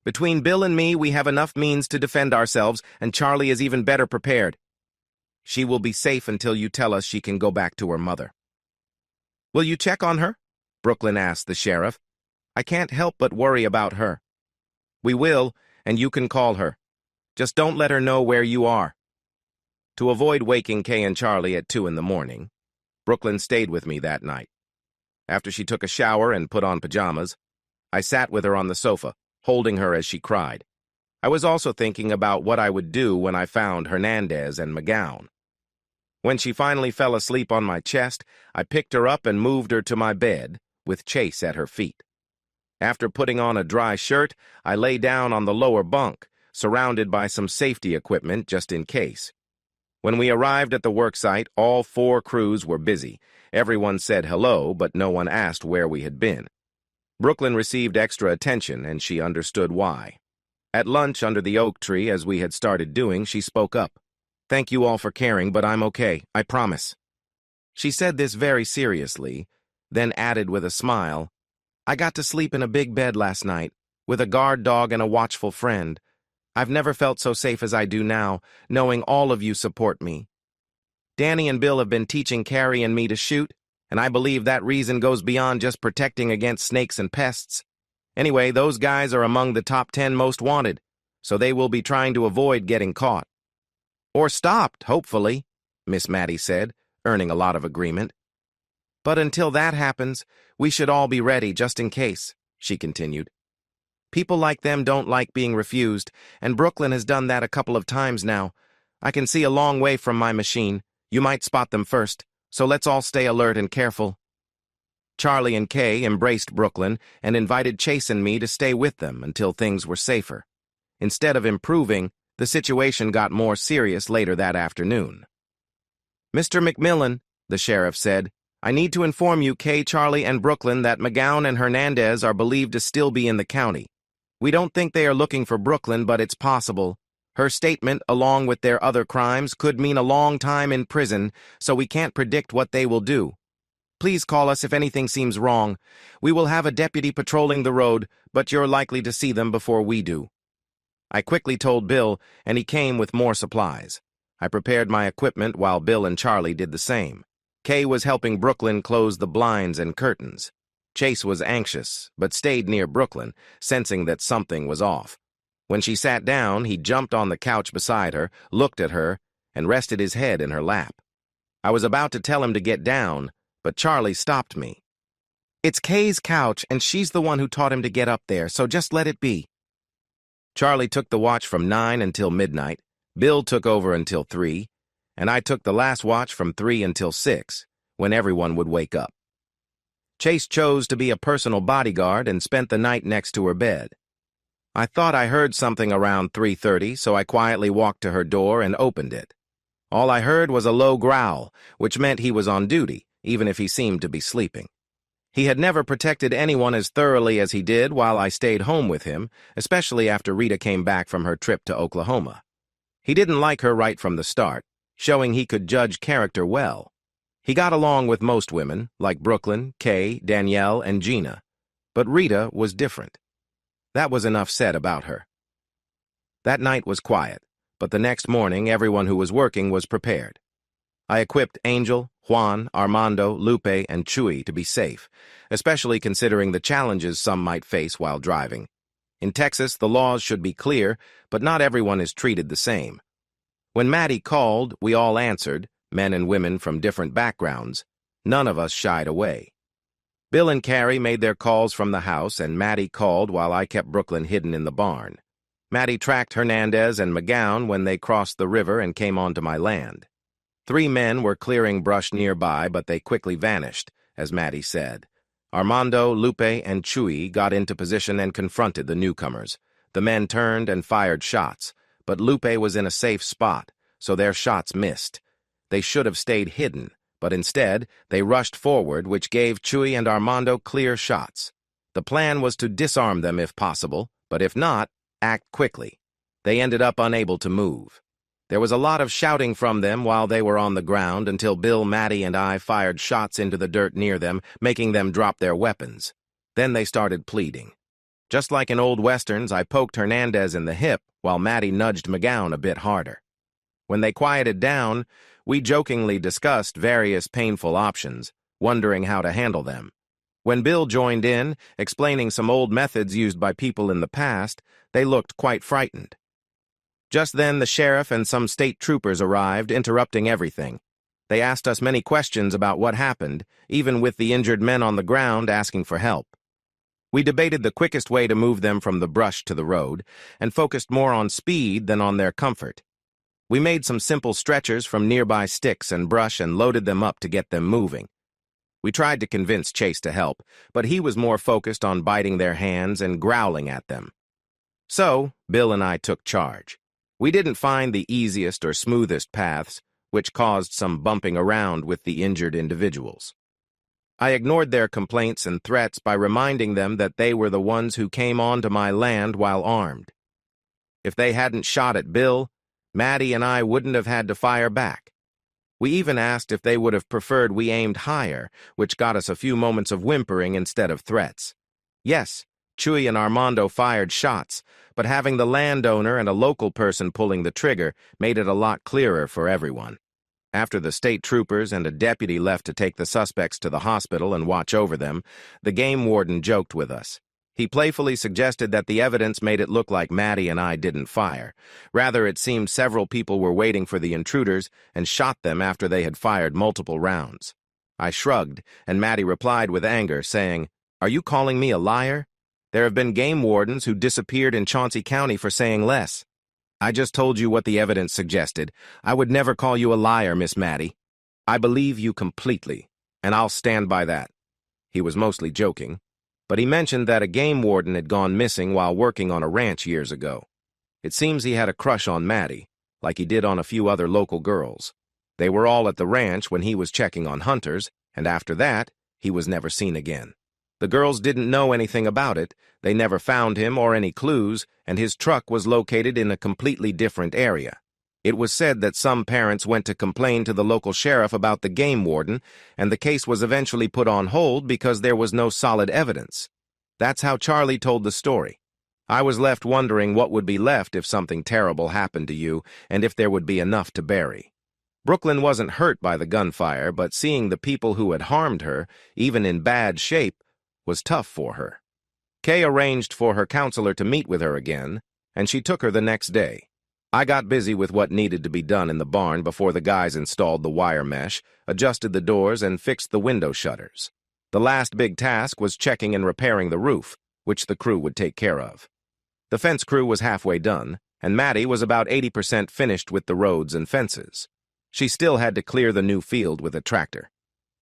Between Bill and me, we have enough means to defend ourselves, and Charlie is even better prepared. She will be safe until you tell us she can go back to her mother." "Will you check on her?" Brooklyn asked the sheriff. "I can't help but worry about her." "We will, and you can call her. Just don't let her know where you are." To avoid waking Kay and Charlie at 2 in the morning, Brooklyn stayed with me that night. After she took a shower and put on pajamas, I sat with her on the sofa, holding her as she cried. I was also thinking about what I would do when I found Hernandez and McGowan. When she finally fell asleep on my chest, I picked her up and moved her to my bed, with Chase at her feet. After putting on a dry shirt, I lay down on the lower bunk, surrounded by some safety equipment just in case. When we arrived at the worksite, all 4 crews were busy. Everyone said hello, but no one asked where we had been. Brooklyn received extra attention, and she understood why. At lunch under the oak tree, as we had started doing, she spoke up. "Thank you all for caring, but I'm okay, I promise." She said this very seriously, then added with a smile, "I got to sleep in a big bed last night, with a guard dog and a watchful friend. I've never felt so safe as I do now, knowing all of you support me. Danny and Bill have been teaching Carrie and me to shoot, and I believe that reason goes beyond just protecting against snakes and pests. Anyway, those guys are among the top 10 most wanted, so they will be trying to avoid getting caught. Or stopped, hopefully," Miss Maddie said, earning a lot of agreement. "But until that happens, we should all be ready just in case," she continued. "People like them don't like being refused, and Brooklyn has done that a couple of times now. I can see a long way from my machine. You might spot them first, so let's all stay alert and careful." Charlie and Kay embraced Brooklyn and invited Chase and me to stay with them until things were safer. Instead of improving, the situation got more serious later that afternoon. "Mr. McMillan," the sheriff said, "I need to inform you, Kay, Charlie, and Brooklyn, that McGowan and Hernandez are believed to still be in the county. We don't think they are looking for Brooklyn, but it's possible. Her statement, along with their other crimes, could mean a long time in prison, so we can't predict what they will do. Please call us if anything seems wrong. We will have a deputy patrolling the road, but you're likely to see them before we do." I quickly told Bill, and he came with more supplies. I prepared my equipment while Bill and Charlie did the same. Kay was helping Brooklyn close the blinds and curtains. Chase was anxious, but stayed near Brooklyn, sensing that something was off. When she sat down, he jumped on the couch beside her, looked at her, and rested his head in her lap. I was about to tell him to get down, But Charlie stopped me. "It's Kay's couch, and she's the one who taught him to get up there, so just let it be." Charlie took the watch from 9 until midnight, Bill took over until 3, and I took the last watch from 3 until 6, when everyone would wake up. Chase chose to be a personal bodyguard and spent the night next to her bed. I thought I heard something around 3:30, so I quietly walked to her door and opened it. All I heard was a low growl, which meant he was on duty, even if he seemed to be sleeping. He had never protected anyone as thoroughly as he did while I stayed home with him, especially after Rita came back from her trip to Oklahoma. He didn't like her right from the start, showing he could judge character well. He got along with most women, like Brooklyn, Kay, Danielle, and Gina. But Rita was different. That was enough said about her. That night was quiet, but the next morning everyone who was working was prepared. I equipped Angel, Juan, Armando, Lupe, and Chuy to be safe, especially considering the challenges some might face while driving. In Texas, the laws should be clear, but not everyone is treated the same. When Maddie called, we all answered, men and women from different backgrounds. None of us shied away. Bill and Carrie made their calls from the house, and Maddie called while I kept Brooklyn hidden in the barn. Maddie tracked Hernandez and McGowan when they crossed the river and came onto my land. 3 men were clearing brush nearby, but they quickly vanished, as Maddie said. Armando, Lupe, and Chuy got into position and confronted the newcomers. The men turned and fired shots, but Lupe was in a safe spot, so their shots missed. They should have stayed hidden, but instead, they rushed forward, which gave Chuy and Armando clear shots. The plan was to disarm them if possible, but if not, act quickly. They ended up unable to move. There was a lot of shouting from them while they were on the ground until Bill, Maddie, and I fired shots into the dirt near them, making them drop their weapons. Then they started pleading. Just like in old westerns, I poked Hernandez in the hip while Maddie nudged McGowan a bit harder. When they quieted down, we jokingly discussed various painful options, wondering how to handle them. When Bill joined in, explaining some old methods used by people in the past, they looked quite frightened. Just then, the sheriff and some state troopers arrived, interrupting everything. They asked us many questions about what happened, even with the injured men on the ground asking for help. We debated the quickest way to move them from the brush to the road, and focused more on speed than on their comfort. We made some simple stretchers from nearby sticks and brush and loaded them up to get them moving. We tried to convince Chase to help, but he was more focused on biting their hands and growling at them. So, Bill and I took charge. We didn't find the easiest or smoothest paths, which caused some bumping around with the injured individuals. I ignored their complaints and threats by reminding them that they were the ones who came onto my land while armed. If they hadn't shot at Bill, Maddie and I wouldn't have had to fire back. We even asked if they would have preferred we aimed higher, which got us a few moments of whimpering instead of threats. Yes, Chuy and Armando fired shots, but having the landowner and a local person pulling the trigger made it a lot clearer for everyone. After the state troopers and a deputy left to take the suspects to the hospital and watch over them, the game warden joked with us. He playfully suggested that the evidence made it look like Maddie and I didn't fire. Rather, it seemed several people were waiting for the intruders and shot them after they had fired multiple rounds. I shrugged, and Maddie replied with anger, saying, "Are you calling me a liar? There have been game wardens who disappeared in Chauncey County for saying less. I just told you what the evidence suggested. I would never call you a liar, Miss Maddie. I believe you completely, and I'll stand by that." He was mostly joking, but he mentioned that a game warden had gone missing while working on a ranch years ago. It seems he had a crush on Maddie, like he did on a few other local girls. They were all at the ranch when he was checking on hunters, and after that, he was never seen again. The girls didn't know anything about it, they never found him or any clues, and his truck was located in a completely different area. It was said that some parents went to complain to the local sheriff about the game warden, and the case was eventually put on hold because there was no solid evidence. That's how Charlie told the story. I was left wondering what would be left if something terrible happened to you, and if there would be enough to bury. Brooklyn wasn't hurt by the gunfire, but seeing the people who had harmed her, even in bad shape, was tough for her. Kay arranged for her counselor to meet with her again, and she took her the next day. I got busy with what needed to be done in the barn before the guys installed the wire mesh, adjusted the doors, and fixed the window shutters. The last big task was checking and repairing the roof, which the crew would take care of. The fence crew was halfway done, and Maddie was about 80% finished with the roads and fences. She still had to clear the new field with a tractor.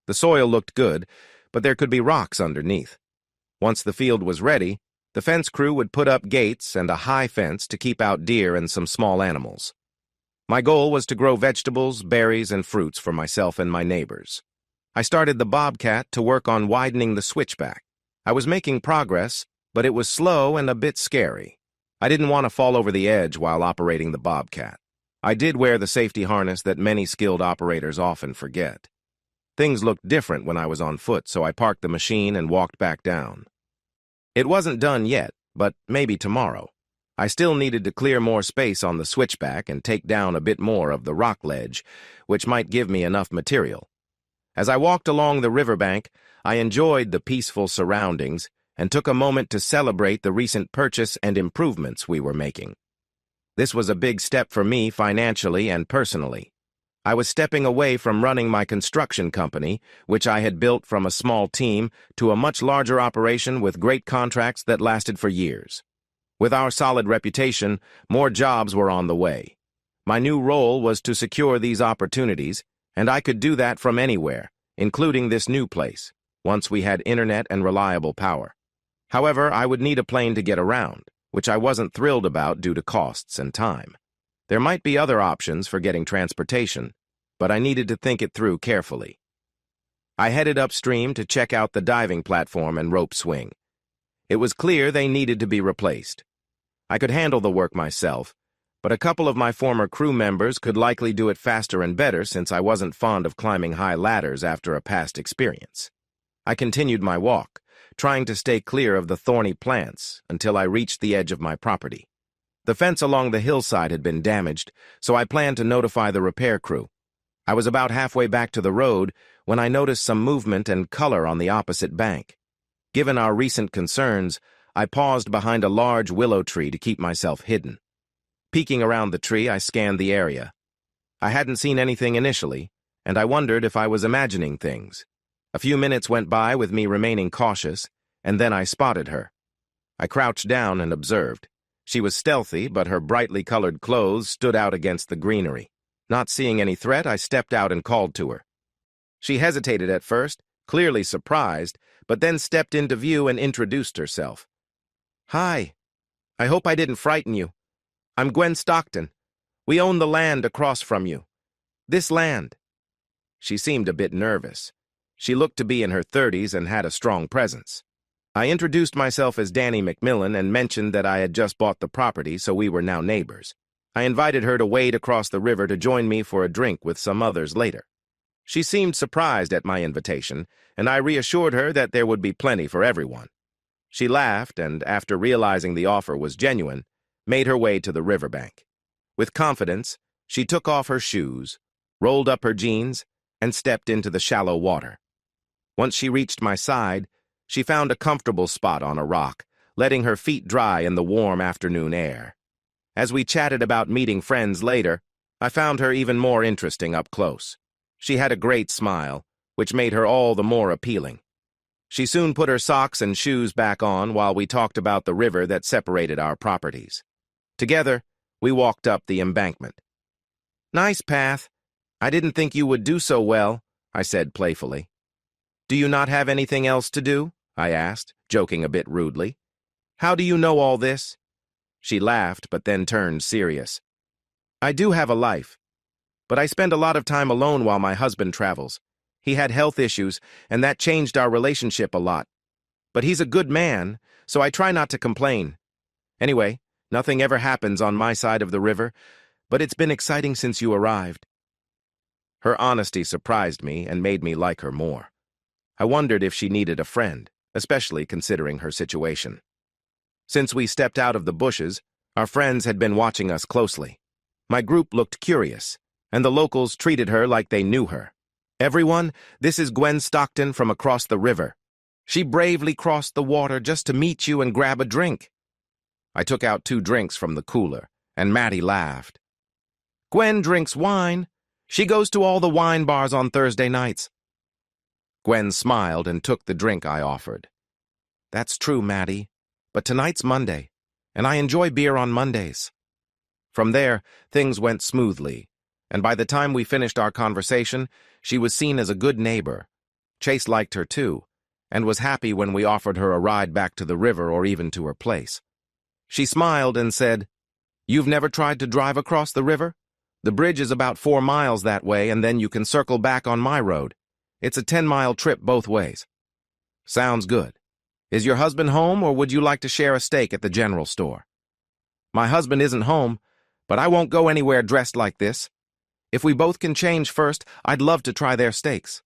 The soil looked good, but there could be rocks underneath. Once the field was ready, the fence crew would put up gates and a high fence to keep out deer and some small animals. My goal was to grow vegetables, berries, and fruits for myself and my neighbors. I started the Bobcat to work on widening the switchback. I was making progress, but it was slow and a bit scary. I didn't want to fall over the edge while operating the Bobcat. I did wear the safety harness that many skilled operators often forget. Things looked different when I was on foot, so I parked the machine and walked back down. It wasn't done yet, but maybe tomorrow. I still needed to clear more space on the switchback and take down a bit more of the rock ledge, which might give me enough material. As I walked along the riverbank, I enjoyed the peaceful surroundings and took a moment to celebrate the recent purchase and improvements we were making. This was a big step for me financially and personally. I was stepping away from running my construction company, which I had built from a small team, to a much larger operation with great contracts that lasted for years. With our solid reputation, more jobs were on the way. My new role was to secure these opportunities, and I could do that from anywhere, including this new place, once we had internet and reliable power. However, I would need a plane to get around, which I wasn't thrilled about due to costs and time. There might be other options for getting transportation, but I needed to think it through carefully. I headed upstream to check out the diving platform and rope swing. It was clear they needed to be replaced. I could handle the work myself, but a couple of my former crew members could likely do it faster and better since I wasn't fond of climbing high ladders after a past experience. I continued my walk, trying to stay clear of the thorny plants until I reached the edge of my property. The fence along the hillside had been damaged, so I planned to notify the repair crew. I was about halfway back to the road when I noticed some movement and color on the opposite bank. Given our recent concerns, I paused behind a large willow tree to keep myself hidden. Peeking around the tree, I scanned the area. I hadn't seen anything initially, and I wondered if I was imagining things. A few minutes went by with me remaining cautious, and then I spotted her. I crouched down and observed. She was stealthy, but her brightly colored clothes stood out against the greenery. Not seeing any threat, I stepped out and called to her. She hesitated at first, clearly surprised, but then stepped into view and introduced herself. "Hi. I hope I didn't frighten you. I'm Gwen Stockton. We own the land across from you. This land." She seemed a bit nervous. She looked to be in her 30s and had a strong presence. I introduced myself as Danny McMillan and mentioned that I had just bought the property, so we were now neighbors. I invited her to wade across the river to join me for a drink with some others later. She seemed surprised at my invitation, and I reassured her that there would be plenty for everyone. She laughed and, after realizing the offer was genuine, made her way to the riverbank. With confidence, she took off her shoes, rolled up her jeans, and stepped into the shallow water. Once she reached my side, she found a comfortable spot on a rock, letting her feet dry in the warm afternoon air. As we chatted about meeting friends later, I found her even more interesting up close. She had a great smile, which made her all the more appealing. She soon put her socks and shoes back on while we talked about the river that separated our properties. Together, we walked up the embankment. "Nice path. I didn't think you would do so well," I said playfully. "Do you not have anything else to do?" I asked, joking a bit rudely. "How do you know all this?" She laughed, but then turned serious. "I do have a life, but I spend a lot of time alone while my husband travels. He had health issues, and that changed our relationship a lot. But he's a good man, so I try not to complain. Anyway, nothing ever happens on my side of the river, but it's been exciting since you arrived." Her honesty surprised me and made me like her more. I wondered if she needed a friend, especially considering her situation. Since we stepped out of the bushes, our friends had been watching us closely. My group looked curious, and the locals treated her like they knew her. "Everyone, this is Gwen Stockton from across the river. She bravely crossed the water just to meet you and grab a drink." I took out 2 drinks from the cooler, and Maddie laughed. Gwen drinks wine. She goes to all the wine bars on Thursday nights. Gwen smiled and took the drink I offered. That's true, Maddie, but tonight's Monday, and I enjoy beer on Mondays. From there, things went smoothly, and by the time we finished our conversation, she was seen as a good neighbor. Chase liked her too, and was happy when we offered her a ride back to the river or even to her place. She smiled and said, "You've never tried to drive across the river? The bridge is about 4 miles that way, and then you can circle back on my road. It's a 10-mile trip both ways." Sounds good. Is your husband home, or would you like to share a steak at the general store? My husband isn't home, but I won't go anywhere dressed like this. If we both can change first, I'd love to try their steaks.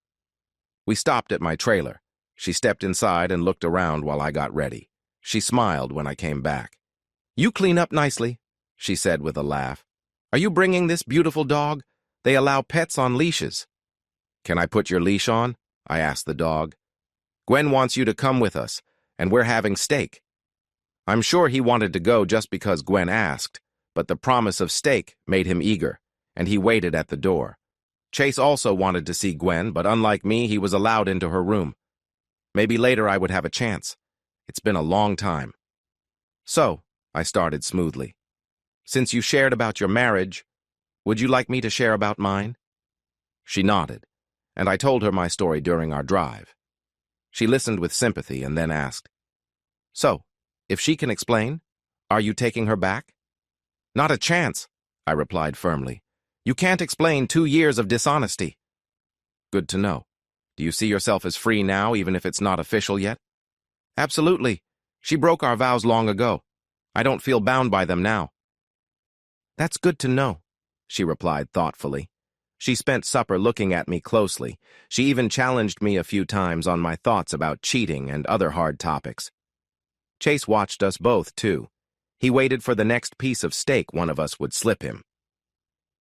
We stopped at my trailer. She stepped inside and looked around while I got ready. She smiled when I came back. You clean up nicely, she said with a laugh. Are you bringing this beautiful dog? They allow pets on leashes. Can I put your leash on? I asked the dog. Gwen wants you to come with us, and we're having steak. I'm sure he wanted to go just because Gwen asked, but the promise of steak made him eager, and he waited at the door. Chase also wanted to see Gwen, but unlike me, he was allowed into her room. Maybe later I would have a chance. It's been a long time. So, I started smoothly. Since you shared about your marriage, would you like me to share about mine? She nodded, and I told her my story during our drive. She listened with sympathy and then asked, So, if she can explain, are you taking her back? Not a chance, I replied firmly. You can't explain 2 years of dishonesty. Good to know. Do you see yourself as free now, even if it's not official yet? Absolutely. She broke our vows long ago. I don't feel bound by them now. That's good to know, she replied thoughtfully. She spent supper looking at me closely. She even challenged me a few times on my thoughts about cheating and other hard topics. Chase watched us both, too. He waited for the next piece of steak one of us would slip him.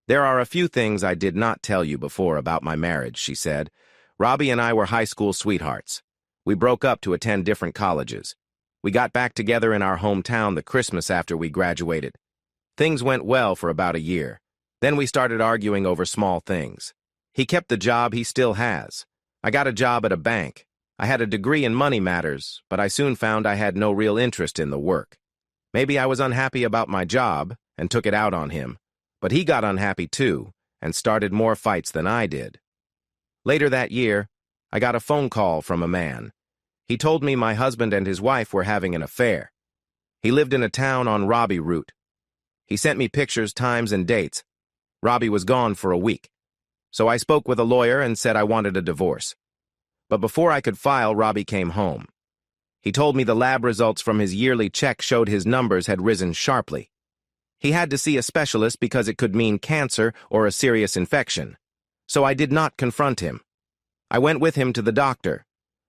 There are a few things I did not tell you before about my marriage, she said. Robbie and I were high school sweethearts. We broke up to attend different colleges. We got back together in our hometown the Christmas after we graduated. Things went well for about a year. Then we started arguing over small things. He kept the job he still has. I got a job at a bank. I had a degree in money matters, but I soon found I had no real interest in the work. Maybe I was unhappy about my job and took it out on him, but he got unhappy too and started more fights than I did. Later that year, I got a phone call from a man. He told me my husband and his wife were having an affair. He lived in a town on Robbie route. He sent me pictures, times, and dates. Robbie was gone for a week. So I spoke with a lawyer and said I wanted a divorce. But before I could file, Robbie came home. He told me the lab results from his yearly check showed his numbers had risen sharply. He had to see a specialist because it could mean cancer or a serious infection. So I did not confront him. I went with him to the doctor.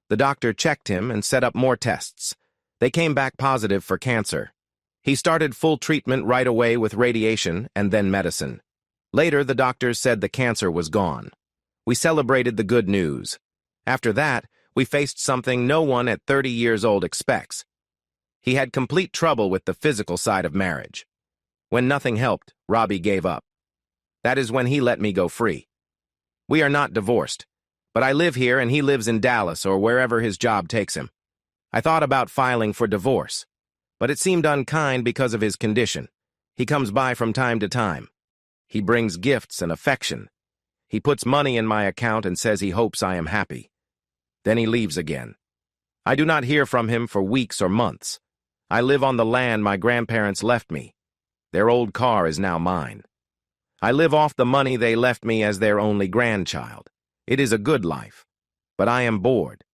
The doctor checked him and set up more tests. They came back positive for cancer. He started full treatment right away with radiation and then medicine. Later, the doctors said the cancer was gone. We celebrated the good news. After that, we faced something no one at 30 years old expects. He had complete trouble with the physical side of marriage. When nothing helped, Robbie gave up. That is when he let me go free. We are not divorced, but I live here and he lives in Dallas or wherever his job takes him. I thought about filing for divorce, but it seemed unkind because of his condition. He comes by from time to time. He brings gifts and affection. He puts money in my account and says he hopes I am happy. Then he leaves again. I do not hear from him for weeks or months. I live on the land my grandparents left me. Their old car is now mine. I live off the money they left me as their only grandchild. It is a good life. But I am bored.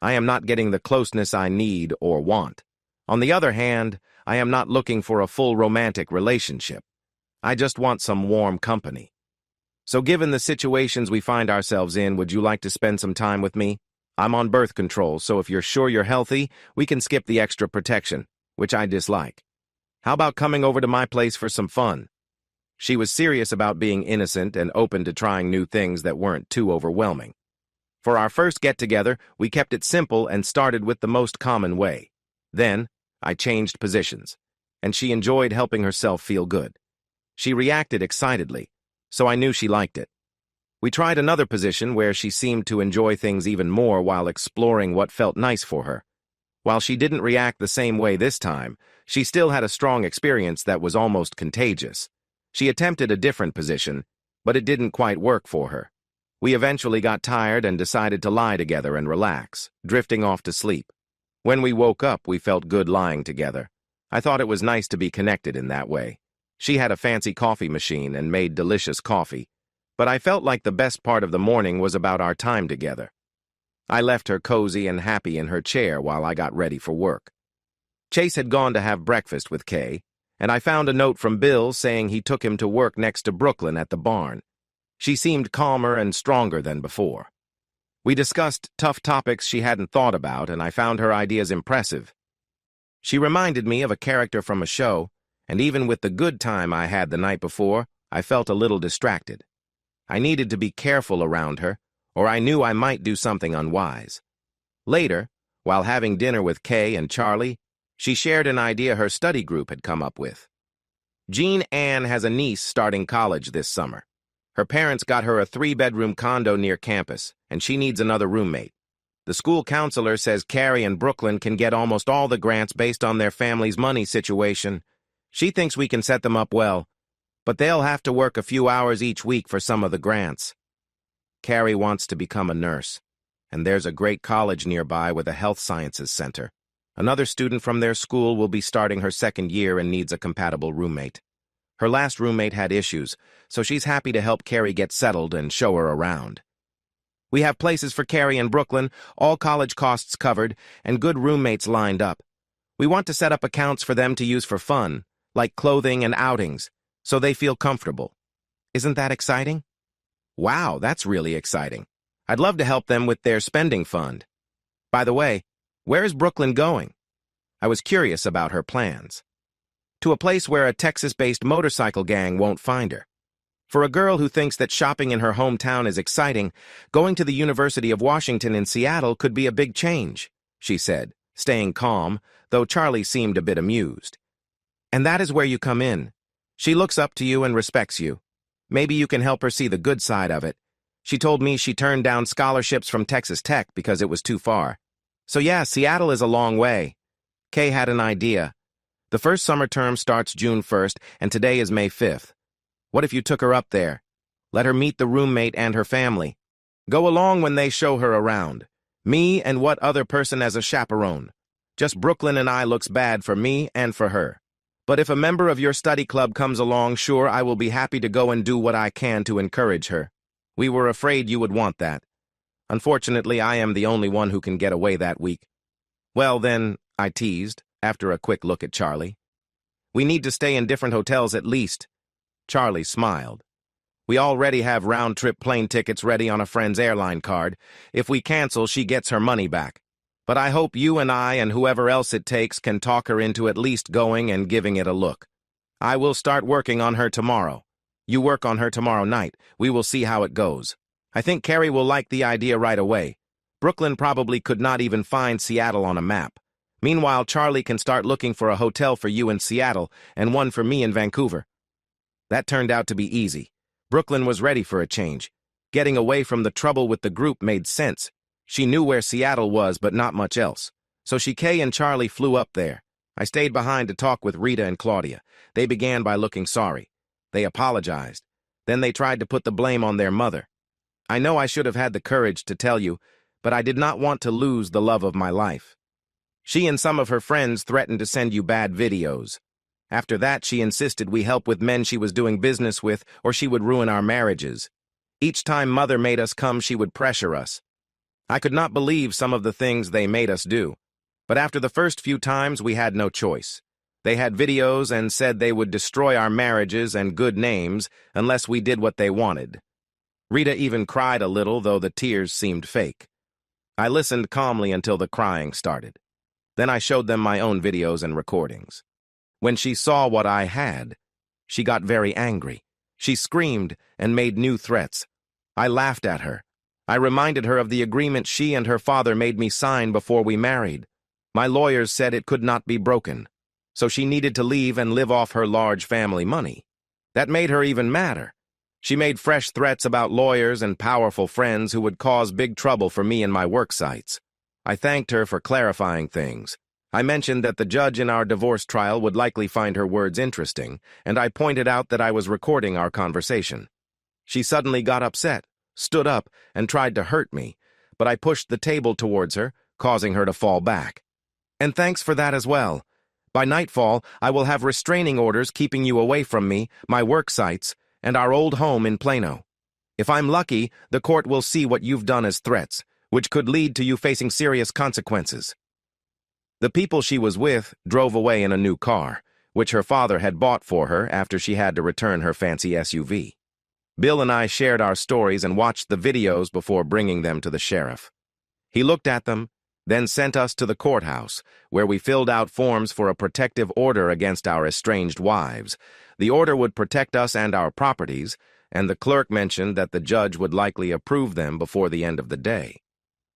I am not getting the closeness I need or want. On the other hand, I am not looking for a full romantic relationship. I just want some warm company. So given the situations we find ourselves in, would you like to spend some time with me? I'm on birth control, so if you're sure you're healthy, we can skip the extra protection, which I dislike. How about coming over to my place for some fun? She was serious about being innocent and open to trying new things that weren't too overwhelming. For our first get-together, we kept it simple and started with the most common way. Then, I changed positions, and she enjoyed helping herself feel good. She reacted excitedly, so I knew she liked it. We tried another position where she seemed to enjoy things even more while exploring what felt nice for her. While she didn't react the same way this time, she still had a strong experience that was almost contagious. She attempted a different position, but it didn't quite work for her. We eventually got tired and decided to lie together and relax, drifting off to sleep. When we woke up, we felt good lying together. I thought it was nice to be connected in that way. She had a fancy coffee machine and made delicious coffee, but I felt like the best part of the morning was about our time together. I left her cozy and happy in her chair while I got ready for work. Chase had gone to have breakfast with Kay, and I found a note from Bill saying he took him to work next to Brooklyn at the barn. She seemed calmer and stronger than before. We discussed tough topics she hadn't thought about, and I found her ideas impressive. She reminded me of a character from a show, and even with the good time I had the night before, I felt a little distracted. I needed to be careful around her, or I knew I might do something unwise. Later, while having dinner with Kay and Charlie, she shared an idea her study group had come up with. Jean Ann has a niece starting college this summer. Her parents got her a 3-bedroom condo near campus, and she needs another roommate. The school counselor says Carrie and Brooklyn can get almost all the grants based on their family's money situation. She thinks we can set them up well, but they'll have to work a few hours each week for some of the grants. Carrie wants to become a nurse, and there's a great college nearby with a health sciences center. Another student from their school will be starting her second year and needs a compatible roommate. Her last roommate had issues, so she's happy to help Carrie get settled and show her around. We have places for Carrie and Brooklyn, all college costs covered, and good roommates lined up. We want to set up accounts for them to use for fun, like clothing and outings, so they feel comfortable. Isn't that exciting? Wow, that's really exciting. I'd love to help them with their spending fund. By the way, where is Brooklyn going? I was curious about her plans. To a place where a Texas-based motorcycle gang won't find her. For a girl who thinks that shopping in her hometown is exciting, going to the University of Washington in Seattle could be a big change, she said, staying calm, though Charlie seemed a bit amused. And that is where you come in. She looks up to you and respects you. Maybe you can help her see the good side of it. She told me she turned down scholarships from Texas Tech because it was too far. So yeah, Seattle is a long way. Kay had an idea. The first summer term starts June 1st, and today is May 5th. What if you took her up there? Let her meet the roommate and her family. Go along when they show her around. Me and what other person as a chaperone. Just Brooklyn and I looks bad for me and for her. But if a member of your study club comes along, sure, I will be happy to go and do what I can to encourage her. We were afraid you would want that. Unfortunately, I am the only one who can get away that week. Well, then, I teased, after a quick look at Charlie. We need to stay in different hotels at least. Charlie smiled. We already have round-trip plane tickets ready on a friend's airline card. If we cancel, she gets her money back. But I hope you and I and whoever else it takes can talk her into at least going and giving it a look. I will start working on her tomorrow. You work on her tomorrow night. We will see how it goes. I think Carrie will like the idea right away. Brooklyn probably could not even find Seattle on a map. Meanwhile, Charlie can start looking for a hotel for you in Seattle and one for me in Vancouver. That turned out to be easy. Brooklyn was ready for a change. Getting away from the trouble with the group made sense. She knew where Seattle was, but not much else. So Kay and Charlie flew up there. I stayed behind to talk with Rita and Claudia. They began by looking sorry. They apologized. Then they tried to put the blame on their mother. I know I should have had the courage to tell you, but I did not want to lose the love of my life. She and some of her friends threatened to send you bad videos. After that, she insisted we help with men she was doing business with, or she would ruin our marriages. Each time Mother made us come, she would pressure us. I could not believe some of the things they made us do. But after the first few times, we had no choice. They had videos and said they would destroy our marriages and good names unless we did what they wanted. Rita even cried a little, though the tears seemed fake. I listened calmly until the crying started. Then I showed them my own videos and recordings. When she saw what I had, she got very angry. She screamed and made new threats. I laughed at her. I reminded her of the agreement she and her father made me sign before we married. My lawyers said it could not be broken, so she needed to leave and live off her large family money. That made her even madder. She made fresh threats about lawyers and powerful friends who would cause big trouble for me and my work sites. I thanked her for clarifying things. I mentioned that the judge in our divorce trial would likely find her words interesting, and I pointed out that I was recording our conversation. She suddenly got upset, stood up, and tried to hurt me, but I pushed the table towards her, causing her to fall back. And thanks for that as well. By nightfall, I will have restraining orders keeping you away from me, my work sites, and our old home in Plano. If I'm lucky, the court will see what you've done as threats, which could lead to you facing serious consequences. The people she was with drove away in a new car, which her father had bought for her after she had to return her fancy SUV. Bill and I shared our stories and watched the videos before bringing them to the sheriff. He looked at them, then sent us to the courthouse, where we filled out forms for a protective order against our estranged wives. The order would protect us and our properties, and the clerk mentioned that the judge would likely approve them before the end of the day.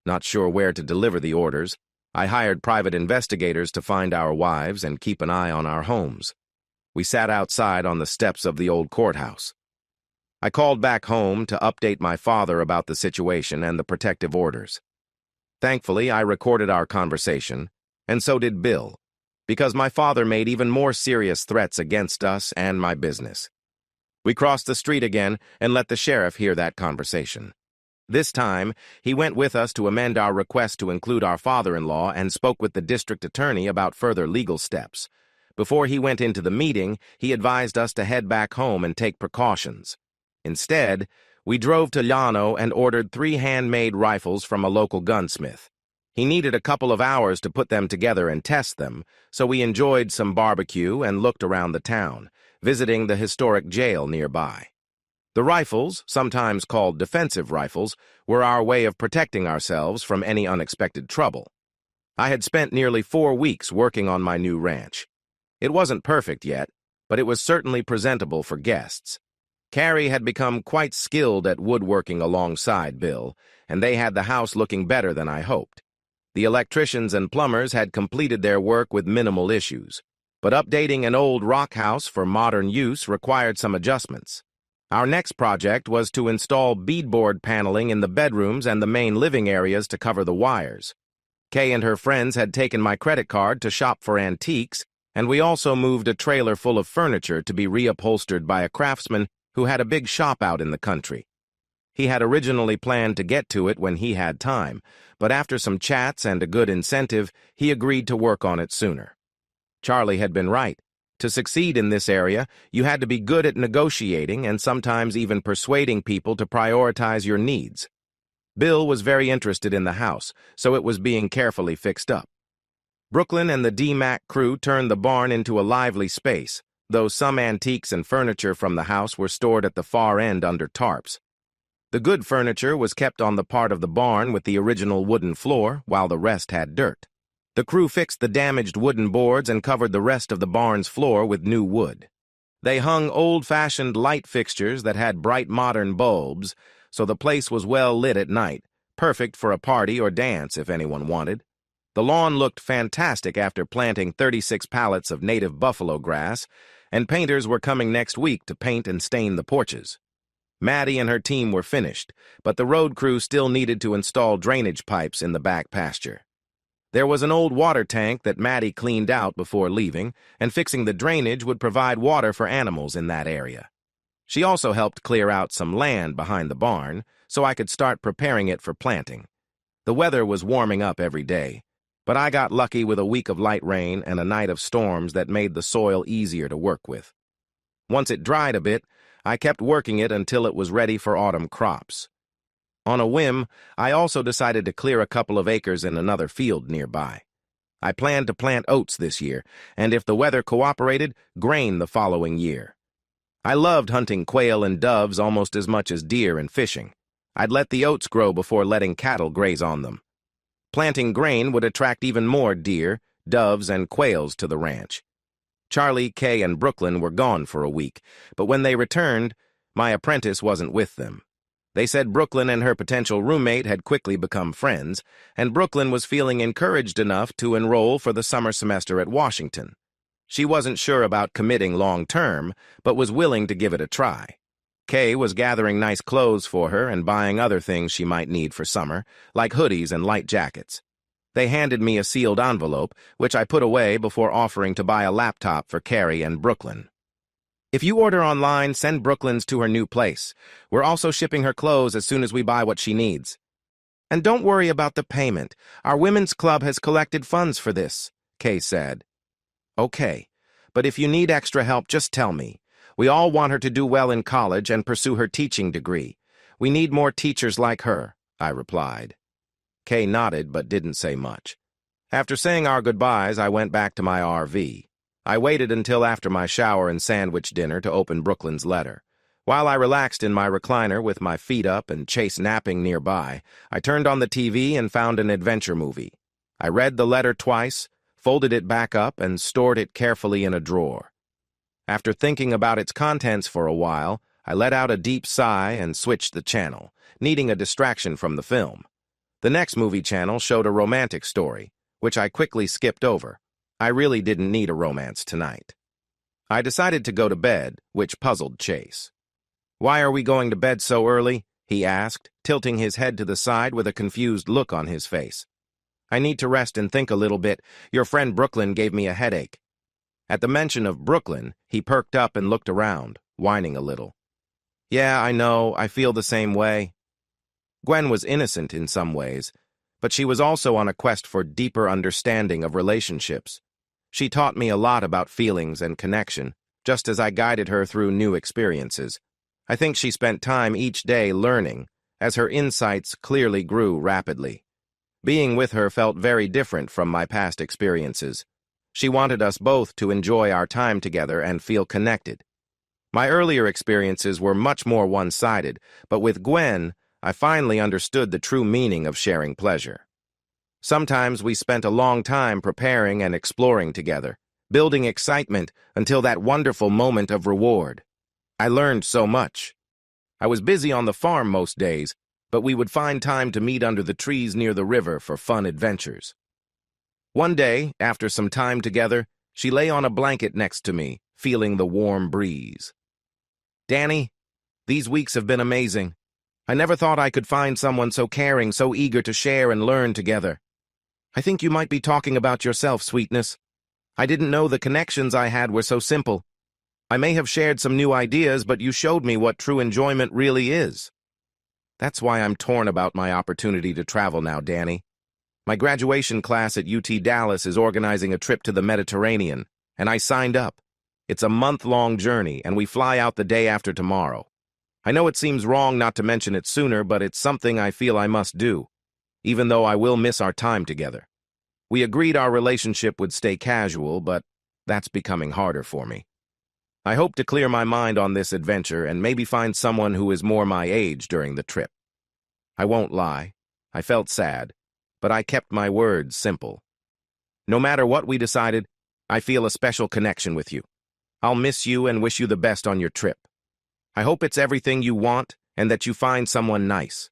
Not sure where to deliver the orders, I hired private investigators to find our wives and keep an eye on our homes. We sat outside on the steps of the old courthouse. I called back home to update my father about the situation and the protective orders. Thankfully, I recorded our conversation, and so did Bill, because my father made even more serious threats against us and my business. We crossed the street again and let the sheriff hear that conversation. This time, he went with us to amend our request to include our father-in-law and spoke with the district attorney about further legal steps. Before he went into the meeting, he advised us to head back home and take precautions. Instead, we drove to Llano and ordered 3 handmade rifles from a local gunsmith. He needed a couple of hours to put them together and test them, so we enjoyed some barbecue and looked around the town, visiting the historic jail nearby. The rifles, sometimes called defensive rifles, were our way of protecting ourselves from any unexpected trouble. I had spent nearly 4 weeks working on my new ranch. It wasn't perfect yet, but it was certainly presentable for guests. Carrie had become quite skilled at woodworking alongside Bill, and they had the house looking better than I hoped. The electricians and plumbers had completed their work with minimal issues, but updating an old rock house for modern use required some adjustments. Our next project was to install beadboard paneling in the bedrooms and the main living areas to cover the wires. Kay and her friends had taken my credit card to shop for antiques, and we also moved a trailer full of furniture to be reupholstered by a craftsman who had a big shop out in the country. He had originally planned to get to it when he had time, but after some chats and a good incentive, he agreed to work on it sooner. Charlie had been right. To succeed in this area, you had to be good at negotiating and sometimes even persuading people to prioritize your needs. Bill was very interested in the house, so it was being carefully fixed up. Brooklyn and the D-Mac crew turned the barn into a lively space, though some antiques and furniture from the house were stored at the far end under tarps. The good furniture was kept on the part of the barn with the original wooden floor, while the rest had dirt. The crew fixed the damaged wooden boards and covered the rest of the barn's floor with new wood. They hung old-fashioned light fixtures that had bright modern bulbs, so the place was well lit at night, perfect for a party or dance if anyone wanted. The lawn looked fantastic after planting 36 pallets of native buffalo grass, and painters were coming next week to paint and stain the porches. Maddie and her team were finished, but the road crew still needed to install drainage pipes in the back pasture. There was an old water tank that Maddie cleaned out before leaving, and fixing the drainage would provide water for animals in that area. She also helped clear out some land behind the barn, so I could start preparing it for planting. The weather was warming up every day, but I got lucky with a week of light rain and a night of storms that made the soil easier to work with. Once it dried a bit, I kept working it until it was ready for autumn crops. On a whim, I also decided to clear a couple of acres in another field nearby. I planned to plant oats this year, and if the weather cooperated, grain the following year. I loved hunting quail and doves almost as much as deer and fishing. I'd let the oats grow before letting cattle graze on them. Planting grain would attract even more deer, doves, and quails to the ranch. Charlie, Kay, and Brooklyn were gone for a week, but when they returned, my apprentice wasn't with them. They said Brooklyn and her potential roommate had quickly become friends, and Brooklyn was feeling encouraged enough to enroll for the summer semester at Washington. She wasn't sure about committing long-term, but was willing to give it a try. Kay was gathering nice clothes for her and buying other things she might need for summer, like hoodies and light jackets. They handed me a sealed envelope, which I put away before offering to buy a laptop for Carrie and Brooklyn. If you order online, send Brooklyn's to her new place. We're also shipping her clothes as soon as we buy what she needs. And don't worry about the payment. Our women's club has collected funds for this, Kay said. Okay, but if you need extra help, just tell me. We all want her to do well in college and pursue her teaching degree. We need more teachers like her, I replied. Kay nodded but didn't say much. After saying our goodbyes, I went back to my RV. I waited until after my shower and sandwich dinner to open Brooklyn's letter. While I relaxed in my recliner with my feet up and Chase napping nearby, I turned on the TV and found an adventure movie. I read the letter twice, folded it back up, and stored it carefully in a drawer. After thinking about its contents for a while, I let out a deep sigh and switched the channel, needing a distraction from the film. The next movie channel showed a romantic story, which I quickly skipped over. I really didn't need a romance tonight. I decided to go to bed, which puzzled Chase. "Why are we going to bed so early?" he asked, tilting his head to the side with a confused look on his face. "I need to rest and think a little bit. Your friend Brooklyn gave me a headache." At the mention of Brooklyn, he perked up and looked around, whining a little. "Yeah, I know. I feel the same way." Gwen was innocent in some ways, but she was also on a quest for deeper understanding of relationships. She taught me a lot about feelings and connection, just as I guided her through new experiences. I think she spent time each day learning, as her insights clearly grew rapidly. Being with her felt very different from my past experiences. She wanted us both to enjoy our time together and feel connected. My earlier experiences were much more one-sided, but with Gwen, I finally understood the true meaning of sharing pleasure. Sometimes we spent a long time preparing and exploring together, building excitement until that wonderful moment of reward. I learned so much. I was busy on the farm most days, but we would find time to meet under the trees near the river for fun adventures. One day, after some time together, she lay on a blanket next to me, feeling the warm breeze. "Danny, these weeks have been amazing. I never thought I could find someone so caring, so eager to share and learn together. I think you might be talking about yourself, sweetness. I didn't know the connections I had were so simple. I may have shared some new ideas, but you showed me what true enjoyment really is. That's why I'm torn about my opportunity to travel now, Danny. My graduation class at UT Dallas is organizing a trip to the Mediterranean, and I signed up. It's a month-long journey, and we fly out the day after tomorrow. I know it seems wrong not to mention it sooner, but it's something I feel I must do, even though I will miss our time together. We agreed our relationship would stay casual, but that's becoming harder for me. I hope to clear my mind on this adventure and maybe find someone who is more my age during the trip." I won't lie. I felt sad, but I kept my words simple. No matter what we decided, I feel a special connection with you. I'll miss you and wish you the best on your trip. I hope it's everything you want and that you find someone nice.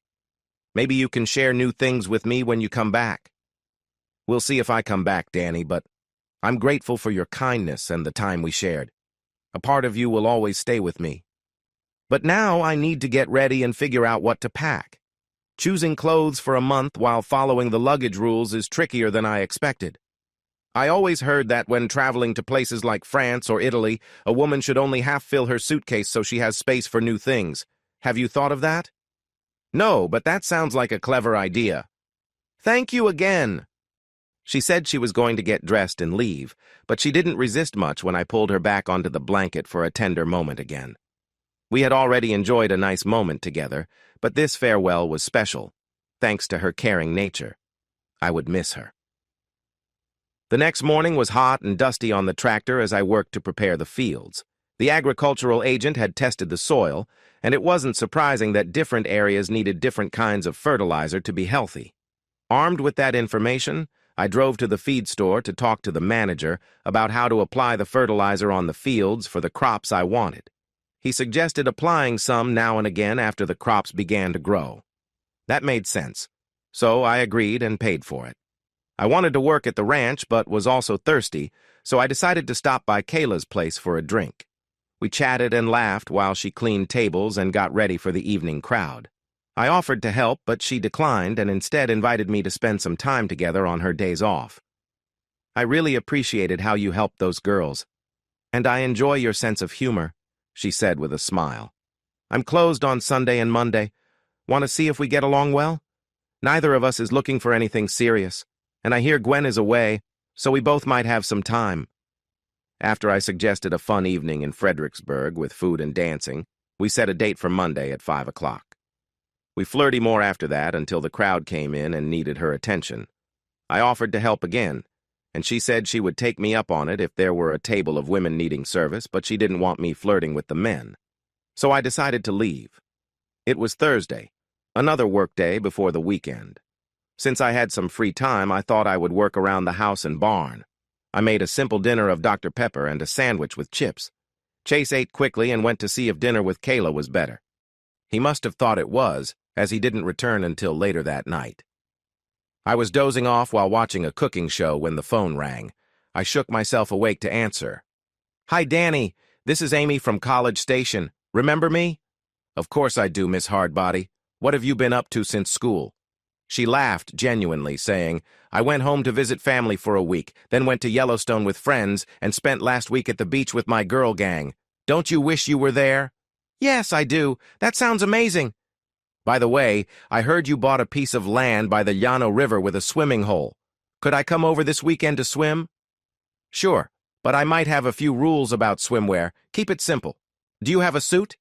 Maybe you can share new things with me when you come back. We'll see if I come back, Danny, but I'm grateful for your kindness and the time we shared. A part of you will always stay with me. But now I need to get ready and figure out what to pack. Choosing clothes for a month while following the luggage rules is trickier than I expected. I always heard that when traveling to places like France or Italy, a woman should only half fill her suitcase so she has space for new things. Have you thought of that? No, but that sounds like a clever idea. Thank you again. She said she was going to get dressed and leave, but she didn't resist much when I pulled her back onto the blanket for a tender moment again. We had already enjoyed a nice moment together, but this farewell was special, thanks to her caring nature. I would miss her. The next morning was hot and dusty on the tractor as I worked to prepare the fields. The agricultural agent had tested the soil, and it wasn't surprising that different areas needed different kinds of fertilizer to be healthy. Armed with that information, I drove to the feed store to talk to the manager about how to apply the fertilizer on the fields for the crops I wanted. He suggested applying some now and again after the crops began to grow. That made sense, so I agreed and paid for it. I wanted to work at the ranch but was also thirsty, so I decided to stop by Kayla's place for a drink. We chatted and laughed while she cleaned tables and got ready for the evening crowd. I offered to help, but she declined and instead invited me to spend some time together on her days off. I really appreciated how you helped those girls. And I enjoy your sense of humor, she said with a smile. I'm closed on Sunday and Monday. Want to see if we get along well? Neither of us is looking for anything serious, and I hear Gwen is away, so we both might have some time. After I suggested a fun evening in Fredericksburg with food and dancing, we set a date for Monday at 5 o'clock. We flirted more after that until the crowd came in and needed her attention. I offered to help again, and she said she would take me up on it if there were a table of women needing service, but she didn't want me flirting with the men. So I decided to leave. It was Thursday, another work day before the weekend. Since I had some free time, I thought I would work around the house and barn. I made a simple dinner of Dr. Pepper and a sandwich with chips. Chase ate quickly and went to see if dinner with Kayla was better. He must have thought it was, as he didn't return until later that night. I was dozing off while watching a cooking show when the phone rang. I shook myself awake to answer. Hi, Danny. This is Amy from College Station. Remember me? Of course I do, Miss Hardbody. What have you been up to since school? She laughed genuinely, saying, I went home to visit family for a week, then went to Yellowstone with friends, and spent last week at the beach with my girl gang. Don't you wish you were there? Yes, I do. That sounds amazing. By the way, I heard you bought a piece of land by the Llano River with a swimming hole. Could I come over this weekend to swim? Sure, but I might have a few rules about swimwear. Keep it simple. Do you have a suit?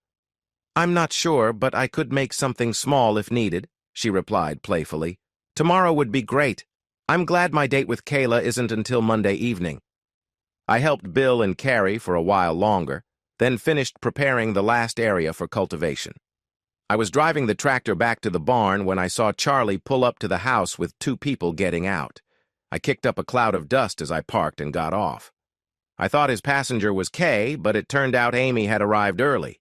I'm not sure, but I could make something small if needed, she replied playfully. Tomorrow would be great. I'm glad my date with Kayla isn't until Monday evening. I helped Bill and Carrie for a while longer, then finished preparing the last area for cultivation. I was driving the tractor back to the barn when I saw Charlie pull up to the house with two people getting out. I kicked up a cloud of dust as I parked and got off. I thought his passenger was Kay, but it turned out Amy had arrived early.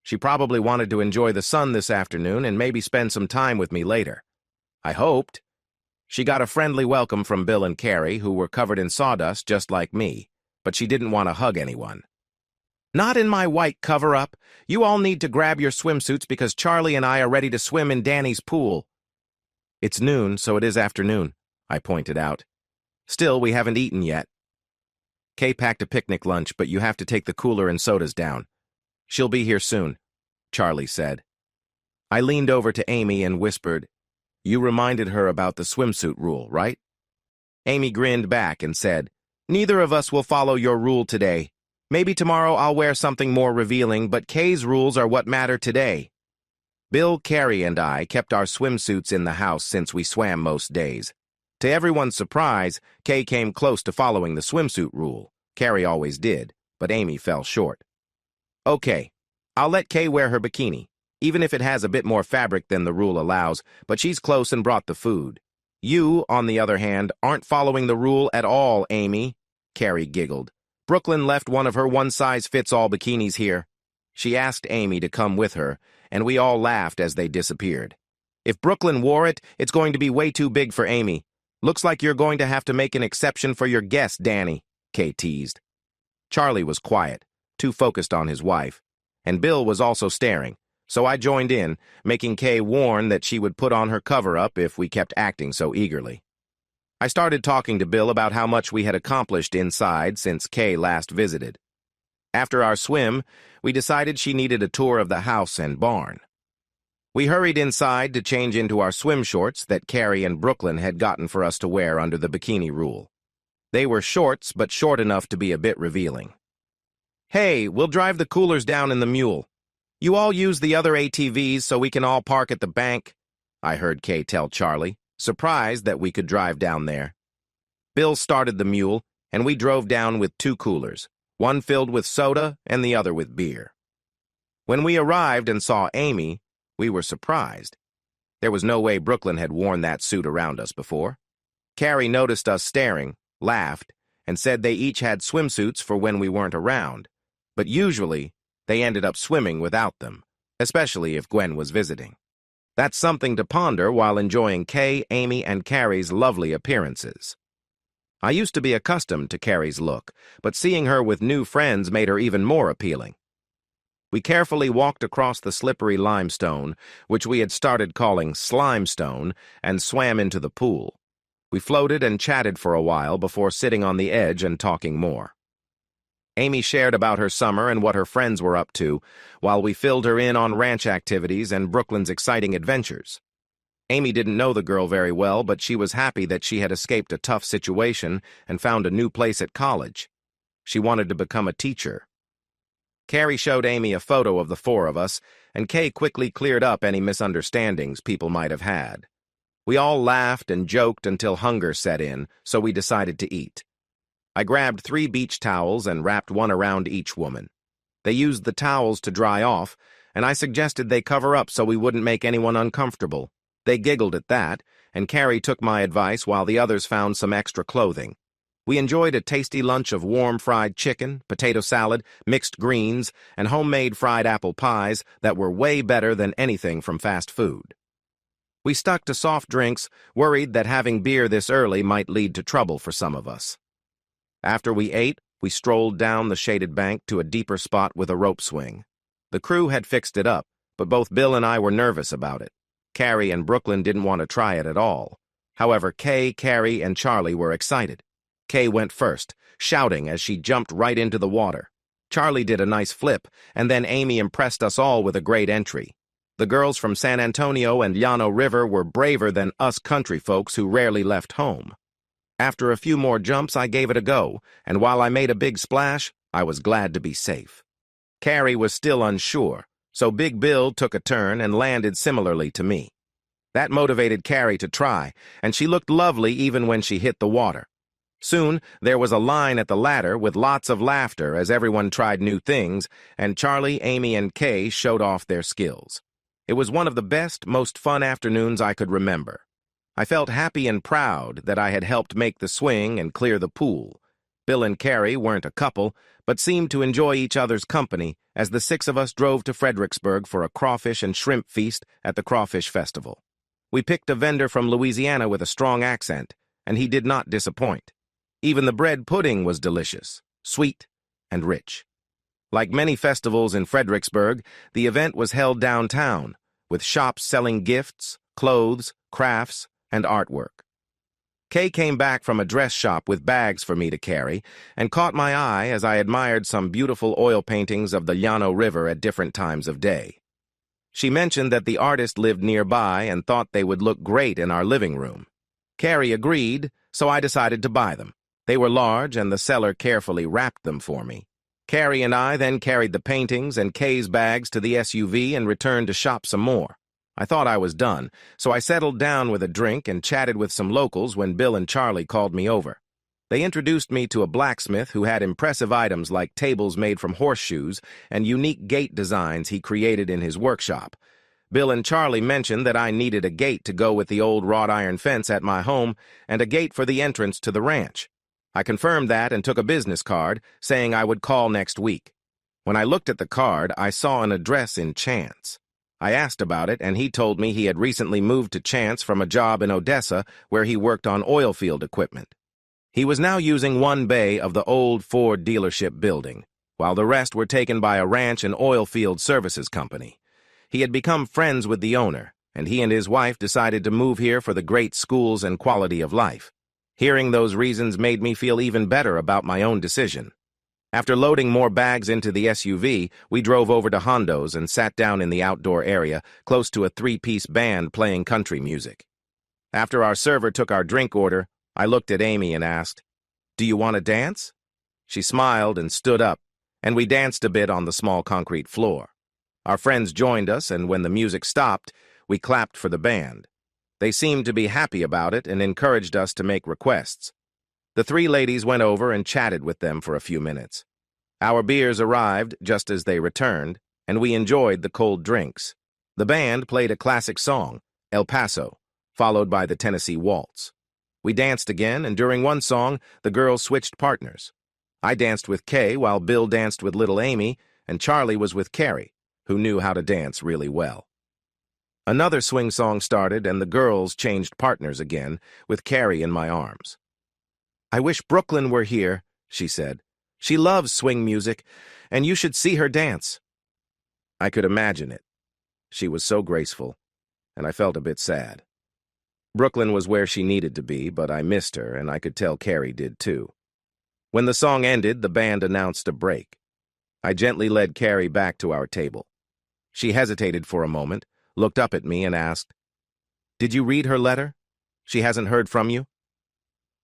She probably wanted to enjoy the sun this afternoon and maybe spend some time with me later. I hoped. She got a friendly welcome from Bill and Carrie, who were covered in sawdust just like me, but she didn't want to hug anyone. Not in my white cover-up. You all need to grab your swimsuits because Charlie and I are ready to swim in Danny's pool. It's noon, so it is afternoon, I pointed out. Still, we haven't eaten yet. Kay packed a picnic lunch, but you have to take the cooler and sodas down. She'll be here soon, Charlie said. I leaned over to Amy and whispered, You reminded her about the swimsuit rule, right? Amy grinned back and said, Neither of us will follow your rule today. Maybe tomorrow I'll wear something more revealing, but Kay's rules are what matter today. Bill, Carrie, and I kept our swimsuits in the house since we swam most days. To everyone's surprise, Kay came close to following the swimsuit rule. Carrie always did, but Amy fell short. Okay, I'll let Kay wear her bikini, even if it has a bit more fabric than the rule allows, but she's close and brought the food. You, on the other hand, aren't following the rule at all, Amy, Carrie giggled. Brooklyn left one of her one-size-fits-all bikinis here. She asked Amy to come with her, and we all laughed as they disappeared. If Brooklyn wore it, it's going to be way too big for Amy. Looks like you're going to have to make an exception for your guest, Danny, Kay teased. Charlie was quiet, too focused on his wife, and Bill was also staring, so I joined in, making Kay warn that she would put on her cover-up if we kept acting so eagerly. I started talking to Bill about how much we had accomplished inside since Kay last visited. After our swim, we decided she needed a tour of the house and barn. We hurried inside to change into our swim shorts that Carrie and Brooklyn had gotten for us to wear under the bikini rule. They were shorts, but short enough to be a bit revealing. Hey, we'll drive the coolers down in the mule. You all use the other ATVs so we can all park at the bank, I heard Kay tell Charlie, surprised that we could drive down there. Bill started the mule, and we drove down with two coolers, one filled with soda and the other with beer. When we arrived and saw Amy, we were surprised. There was no way Brooklyn had worn that suit around us before. Carrie noticed us staring, laughed, and said they each had swimsuits for when we weren't around, but usually they ended up swimming without them, especially if Gwen was visiting. That's something to ponder while enjoying Kay, Amy, and Carrie's lovely appearances. I used to be accustomed to Carrie's look, but seeing her with new friends made her even more appealing. We carefully walked across the slippery limestone, which we had started calling Slimestone, and swam into the pool. We floated and chatted for a while before sitting on the edge and talking more. Amy shared about her summer and what her friends were up to, while we filled her in on ranch activities and Brooklyn's exciting adventures. Amy didn't know the girl very well, but she was happy that she had escaped a tough situation and found a new place at college. She wanted to become a teacher. Carrie showed Amy a photo of the four of us, and Kay quickly cleared up any misunderstandings people might have had. We all laughed and joked until hunger set in, so we decided to eat. I grabbed 3 beach towels and wrapped one around each woman. They used the towels to dry off, and I suggested they cover up so we wouldn't make anyone uncomfortable. They giggled at that, and Carrie took my advice while the others found some extra clothing. We enjoyed a tasty lunch of warm fried chicken, potato salad, mixed greens, and homemade fried apple pies that were way better than anything from fast food. We stuck to soft drinks, worried that having beer this early might lead to trouble for some of us. After we ate, we strolled down the shaded bank to a deeper spot with a rope swing. The crew had fixed it up, but both Bill and I were nervous about it. Carrie and Brooklyn didn't want to try it at all. However, Kay, Carrie, and Charlie were excited. Kay went first, shouting as she jumped right into the water. Charlie did a nice flip, and then Amy impressed us all with a great entry. The girls from San Antonio and Llano River were braver than us country folks who rarely left home. After a few more jumps, I gave it a go, and while I made a big splash, I was glad to be safe. Carrie was still unsure, so Big Bill took a turn and landed similarly to me. That motivated Carrie to try, and she looked lovely even when she hit the water. Soon, there was a line at the ladder with lots of laughter as everyone tried new things, and Charlie, Amy, and Kay showed off their skills. It was one of the best, most fun afternoons I could remember. I felt happy and proud that I had helped make the swing and clear the pool. Bill and Carrie weren't a couple, but seemed to enjoy each other's company as the 6 of us drove to Fredericksburg for a crawfish and shrimp feast at the Crawfish Festival. We picked a vendor from Louisiana with a strong accent, and he did not disappoint. Even the bread pudding was delicious, sweet, and rich. Like many festivals in Fredericksburg, the event was held downtown, with shops selling gifts, clothes, crafts, and artwork. Kay came back from a dress shop with bags for me to carry and caught my eye as I admired some beautiful oil paintings of the Llano River at different times of day. She mentioned that the artist lived nearby and thought they would look great in our living room. Carrie agreed, so I decided to buy them. They were large, and the seller carefully wrapped them for me. Carrie and I then carried the paintings and Kay's bags to the SUV and returned to shop some more. I thought I was done, so I settled down with a drink and chatted with some locals when Bill and Charlie called me over. They introduced me to a blacksmith who had impressive items like tables made from horseshoes and unique gate designs he created in his workshop. Bill and Charlie mentioned that I needed a gate to go with the old wrought iron fence at my home and a gate for the entrance to the ranch. I confirmed that and took a business card, saying I would call next week. When I looked at the card, I saw an address in Chance. I asked about it, and he told me he had recently moved to Chance from a job in Odessa where he worked on oil field equipment. He was now using one bay of the old Ford dealership building, while the rest were taken by a ranch and oil field services company. He had become friends with the owner, and he and his wife decided to move here for the great schools and quality of life. Hearing those reasons made me feel even better about my own decision. After loading more bags into the SUV, we drove over to Hondo's and sat down in the outdoor area, close to a 3-piece band playing country music. After our server took our drink order, I looked at Amy and asked, "Do you want to dance?" She smiled and stood up, and we danced a bit on the small concrete floor. Our friends joined us, and when the music stopped, we clapped for the band. They seemed to be happy about it and encouraged us to make requests. The 3 ladies went over and chatted with them for a few minutes. Our beers arrived just as they returned, and we enjoyed the cold drinks. The band played a classic song, El Paso, followed by the Tennessee Waltz. We danced again, and during one song, the girls switched partners. I danced with Kay while Bill danced with little Amy, and Charlie was with Carrie, who knew how to dance really well. Another swing song started, and the girls changed partners again, with Carrie in my arms. "I wish Brooklyn were here," she said. "She loves swing music, and you should see her dance." I could imagine it. She was so graceful, and I felt a bit sad. Brooklyn was where she needed to be, but I missed her, and I could tell Carrie did too. When the song ended, the band announced a break. I gently led Carrie back to our table. She hesitated for a moment, looked up at me, and asked, "Did you read her letter? She hasn't heard from you?"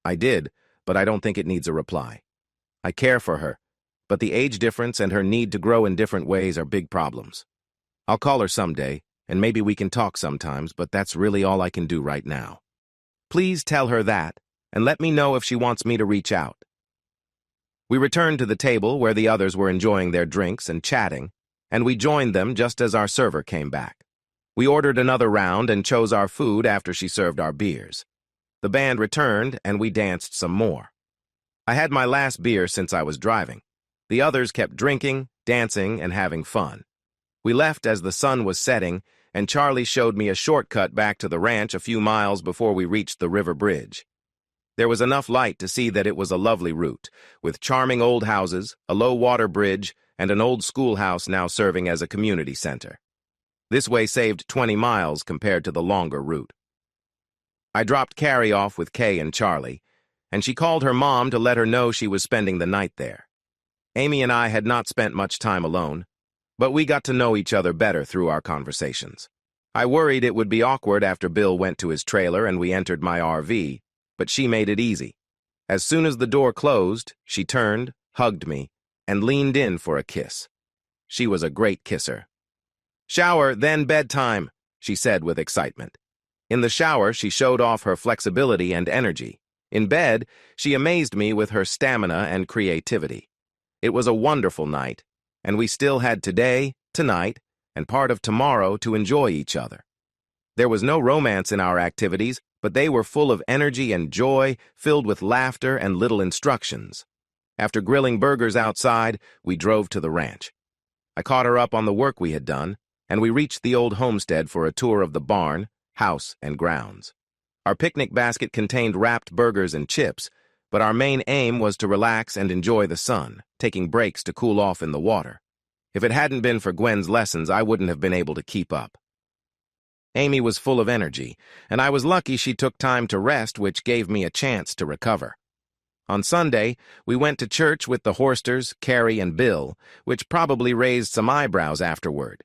I did, but I don't think it needs a reply. I care for her, but the age difference and her need to grow in different ways are big problems. I'll call her someday, and maybe we can talk sometimes, but that's really all I can do right now. Please tell her that, and let me know if she wants me to reach out. We returned to the table where the others were enjoying their drinks and chatting, and we joined them just as our server came back. We ordered another round and chose our food after she served our beers. The band returned, and we danced some more. I had my last beer since I was driving. The others kept drinking, dancing, and having fun. We left as the sun was setting, and Charlie showed me a shortcut back to the ranch a few miles before we reached the river bridge. There was enough light to see that it was a lovely route, with charming old houses, a low-water bridge, and an old schoolhouse now serving as a community center. This way saved 20 miles compared to the longer route. I dropped Carrie off with Kay and Charlie, and she called her mom to let her know she was spending the night there. Amy and I had not spent much time alone, but we got to know each other better through our conversations. I worried it would be awkward after Bill went to his trailer and we entered my RV, but she made it easy. As soon as the door closed, she turned, hugged me, and leaned in for a kiss. She was a great kisser. "Shower, then bedtime," she said with excitement. In the shower, she showed off her flexibility and energy. In bed, she amazed me with her stamina and creativity. It was a wonderful night, and we still had today, tonight, and part of tomorrow to enjoy each other. There was no romance in our activities, but they were full of energy and joy, filled with laughter and little instructions. After grilling burgers outside, we drove to the ranch. I caught her up on the work we had done, and we reached the old homestead for a tour of the barn, house, and grounds. Our picnic basket contained wrapped burgers and chips, but our main aim was to relax and enjoy the sun, taking breaks to cool off in the water. If it hadn't been for Gwen's lessons, I wouldn't have been able to keep up. Amy was full of energy, and I was lucky she took time to rest, which gave me a chance to recover. On Sunday, we went to church with the Horsters, Carrie, and Bill, which probably raised some eyebrows afterward.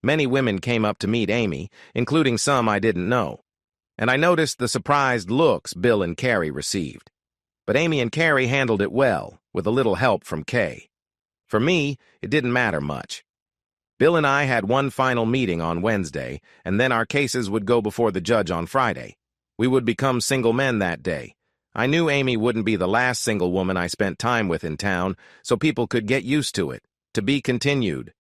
Many women came up to meet Amy, including some I didn't know, and I noticed the surprised looks Bill and Carrie received. But Amy and Carrie handled it well, with a little help from Kay. For me, it didn't matter much. Bill and I had one final meeting on Wednesday, and then our cases would go before the judge on Friday. We would become single men that day. I knew Amy wouldn't be the last single woman I spent time with in town, so people could get used to it. To be continued.